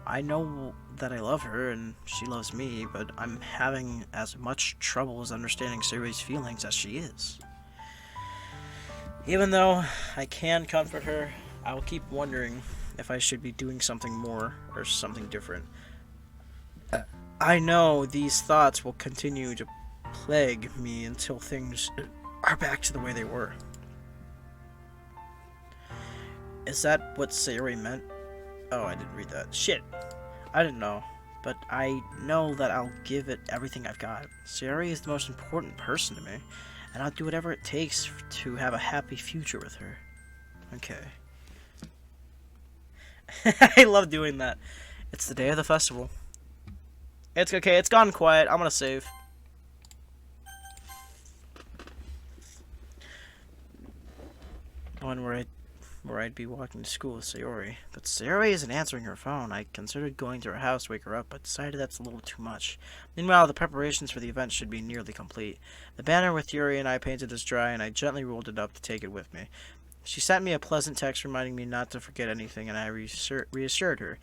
I know that I love her, and she loves me, but I'm having as much trouble as understanding Sayori's feelings as she is. Even though I can comfort her, I will keep wondering if I should be doing something more or something different. I know these thoughts will continue to plague me until things are back to the way they were. Is that what Sayori meant? Oh, I didn't read that. Shit. I didn't know. But I know that I'll give it everything I've got. Sayori is the most important person to me, and I'll do whatever it takes to have a happy future with her. Okay. I love doing that. It's the day of the festival. It's okay, it's gone quiet. I'm gonna save. One where I'd be walking to school with Sayori. But Sayori isn't answering her phone. I considered going to her house to wake her up, but decided that's a little too much. Meanwhile, the preparations for the event should be nearly complete. The banner with Yuri and I painted is dry, and I gently rolled it up to take it with me. She sent me a pleasant text reminding me not to forget anything, and I reassured her.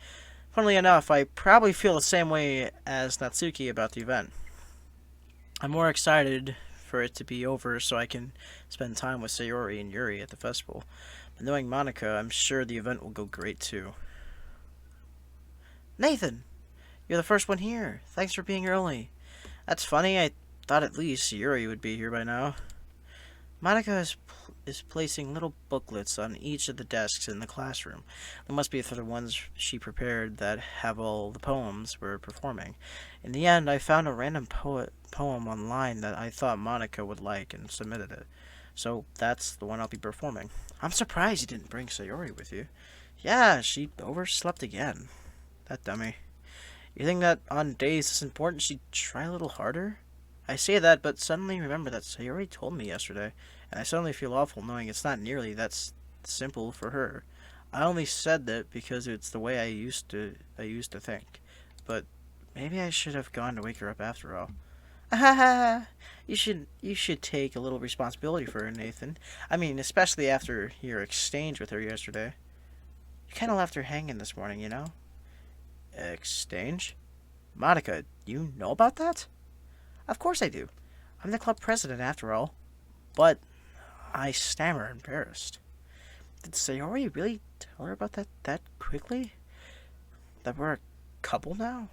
Funnily enough, I probably feel the same way as Natsuki about the event. I'm more excited for it to be over so I can spend time with Sayori and Yuri at the festival. But knowing Monica, I'm sure the event will go great too. Nathan! You're the first one here. Thanks for being early. That's funny, I thought at least Yuri would be here by now. Monica is placing little booklets on each of the desks in the classroom. They must be for the ones she prepared that have all the poems we're performing. In the end, I found a random poem online that I thought Monica would like and submitted it. So that's the one I'll be performing. I'm surprised you didn't bring Sayori with you. Yeah, she overslept again. That dummy. You think that on days this important she'd try a little harder? I say that, but suddenly remember that Sayori told me yesterday, and I suddenly feel awful knowing it's not nearly that simple for her. I only said that because it's the way I used to think. But maybe I should have gone to wake her up after all. You should take a little responsibility for her, Nathan. I mean, especially after your exchange with her yesterday. You kind of left her hanging this morning, you know? Exchange? Monica, you know about that? Of course I do. I'm the club president after all. But I stammer, embarrassed. Did Sayori really tell her about that quickly? That we're a couple now?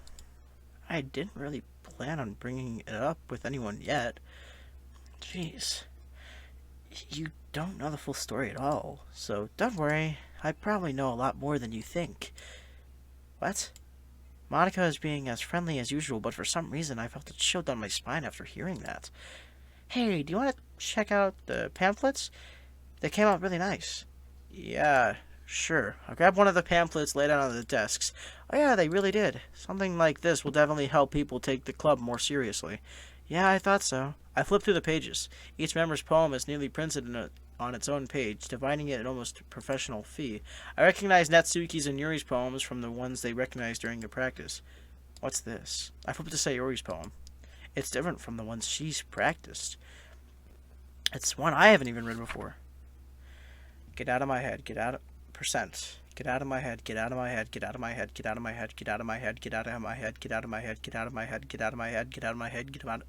I didn't really plan on bringing it up with anyone yet. Jeez. You don't know the full story at all, so don't worry. I probably know a lot more than you think. What? Monica is being as friendly as usual, but for some reason I felt a chill down my spine after hearing that. Hey, do you want to check out the pamphlets? They came out really nice. Yeah, sure. I'll grab one of the pamphlets laid out on the desks. Oh yeah, they really did. Something like this will definitely help people take the club more seriously. Yeah, I thought so. I flipped through the pages. Each member's poem is neatly printed on its own page, dividing it at almost professional fee. I recognized Natsuki's and Yuri's poems from the ones they recognized during the practice. What's this? I flipped to Sayori's poem. It's different from the ones she's practiced. It's one I haven't even read before. Get out of my head. Get out of... Percent. Get out of my head. Get out of my head. Get out of my head. Get out of my head. Get out of my head. Get out of my head. Get out of my head. Get out of my head. Get out of my head. Get out of my head. Get out.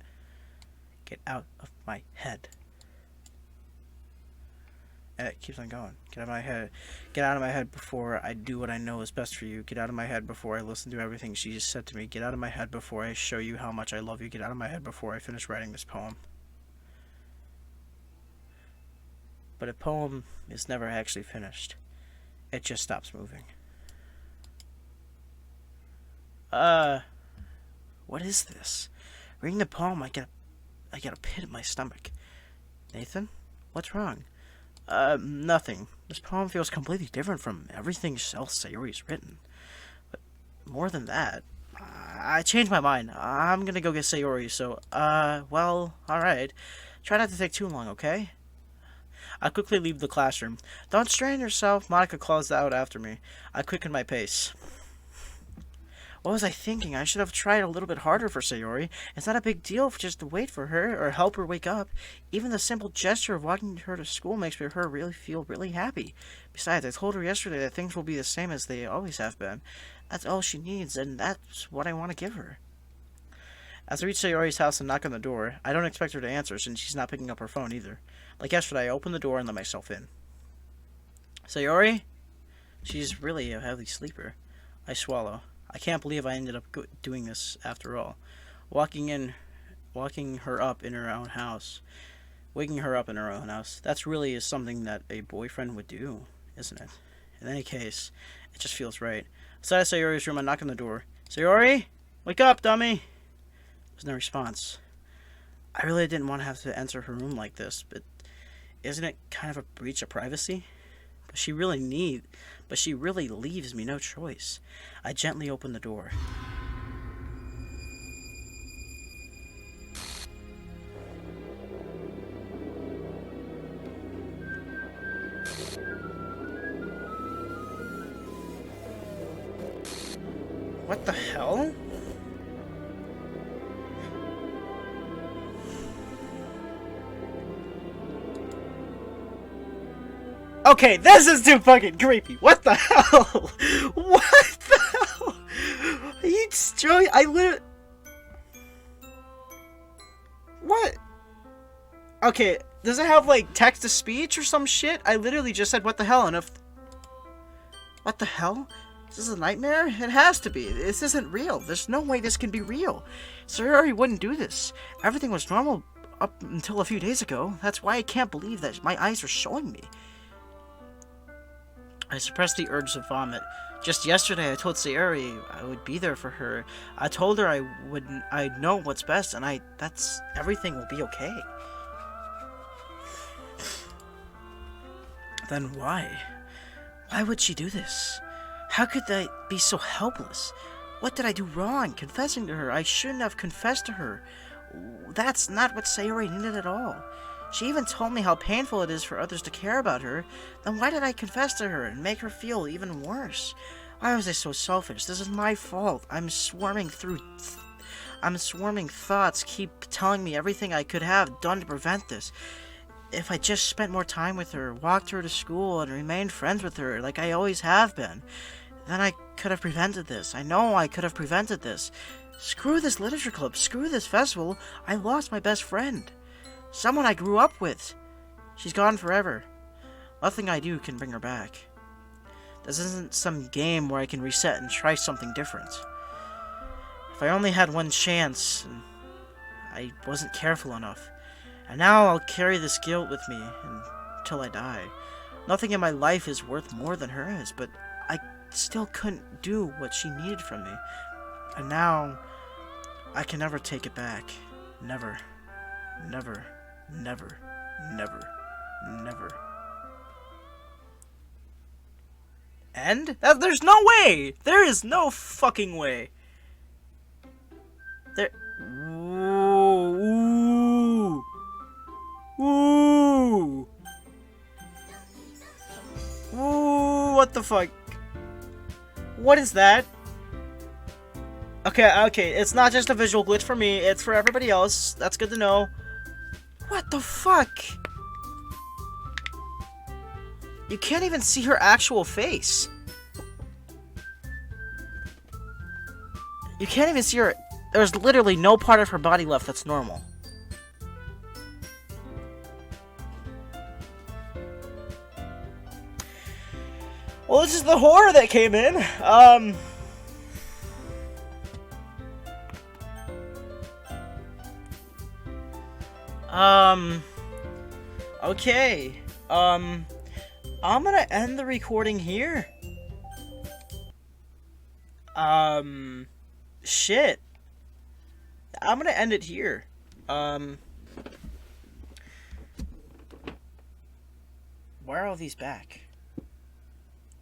Get out of my head. And it keeps on going. Get out of my head. Get out of my head before I do what I know is best for you. Get out of my head before I listen to everything she just said to me. Get out of my head before I show you how much I love you. Get out of my head before I finish writing this poem. But a poem is never actually finished. It just stops moving. Uh, what is this? Reading the poem, I get a pit in my stomach. Nathan, what's wrong? Nothing. This poem feels completely different from everything else Sayori's written. But more than that, I changed my mind. I'm gonna go get Sayori, so, well, alright. Try not to take too long, okay? I quickly leave the classroom. Don't strain yourself, Monica calls out after me. I quicken my pace. What was I thinking? I should have tried a little bit harder for Sayori. It's not a big deal just to wait for her or help her wake up. Even the simple gesture of walking her to school makes her really feel really happy. Besides, I told her yesterday that things will be the same as they always have been. That's all she needs, and that's what I want to give her. As I reach Sayori's house and knock on the door, I don't expect her to answer since she's not picking up her phone either. Like yesterday, I open the door and let myself in. Sayori? She's really a heavy sleeper. I swallow. I can't believe I ended up doing this after all. Waking her up in her own house. Waking her up in her own house. That's really is something that a boyfriend would do, isn't it? In any case, it just feels right. Outside of Sayori's room, I knock on the door. Sayori? Wake up, dummy! There's no response. I really didn't want to have to enter her room like this, but isn't it kind of a breach of privacy? But she really leaves me no choice. I gently open the door. What the hell? Okay, this is too fucking creepy. What the hell? What the hell? Are you destroying? I literally. What? Okay, does it have like text to speech or some shit? I literally just said what the hell, and if. What the hell? Is this a nightmare? It has to be. This isn't real. There's no way this can be real. Sayori wouldn't do this. Everything was normal up until a few days ago. That's why I can't believe that my eyes are showing me. I suppressed the urge to vomit. Just yesterday, I told Sayori I would be there for her. I told her I'd know what's best, and that's everything will be okay. Then why? Why would she do this? How could I be so helpless? What did I do wrong? Confessing to her. I shouldn't have confessed to her. That's not what Sayori needed at all. She even told me how painful it is for others to care about her. Then why did I confess to her and make her feel even worse? Why was I so selfish? This is my fault. I'm swarming thoughts keep telling me everything I could have done to prevent this. If I just spent more time with her, walked her to school, and remained friends with her like I always have been, then I could have prevented this. I know I could have prevented this. Screw this literature club. Screw this festival. I lost my best friend. Someone I grew up with. She's gone forever. Nothing I do can bring her back. This isn't some game where I can reset and try something different. If I only had one chance, and I wasn't careful enough. And now I'll carry this guilt with me until I die. Nothing in my life is worth more than hers, but I still couldn't do what she needed from me. And now, I can never take it back. Never. Never. Never. Never. Never. And? There's no way! There is no fucking way! There... Ooh. Ooh. Ooh, what the fuck? What is that? Okay, it's not just a visual glitch for me, it's for everybody else. That's good to know. What the fuck? You can't even see her actual face. You can't even see her. There's literally no part of her body left that's normal. Well, this is the horror that came in. Okay. I'm gonna end the recording here. shit. I'm gonna end it here. Why are all these back?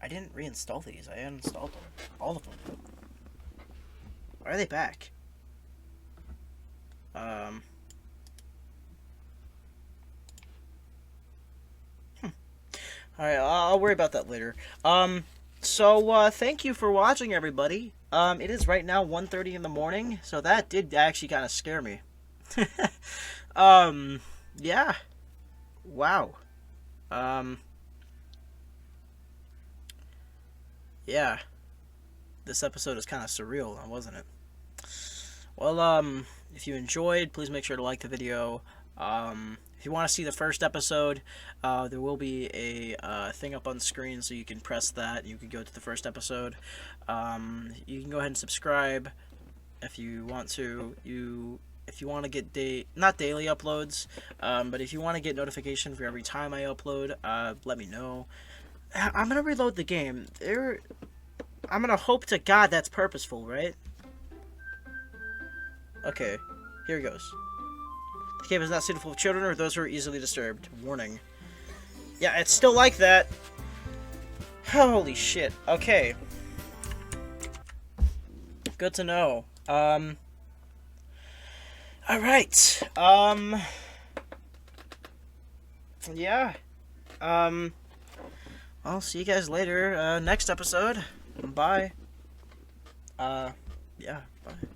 I didn't reinstall these. I uninstalled them. All of them. Why are they back? Alright, I'll worry about that later. So, thank you for watching, everybody. It is right now 1:30 in the morning, so that did actually kind of scare me. Yeah. Wow. Yeah. This episode is kind of surreal, wasn't it? Well, if you enjoyed, please make sure to like the video. If you want to see the first episode, there will be a thing up on the screen, so you can press that. You can go to the first episode. You can go ahead and subscribe if you want to. If you want to get not daily uploads, but if you want to get notification for every time I upload, let me know. I'm gonna reload the game. I'm gonna hope to God that's purposeful, right? Okay, here goes. The game is not suitable for children or those who are easily disturbed. Warning. Yeah, it's still like that. Holy shit. Okay. Good to know. Alright. Yeah. I'll see you guys later. Next episode. Bye. Yeah, bye.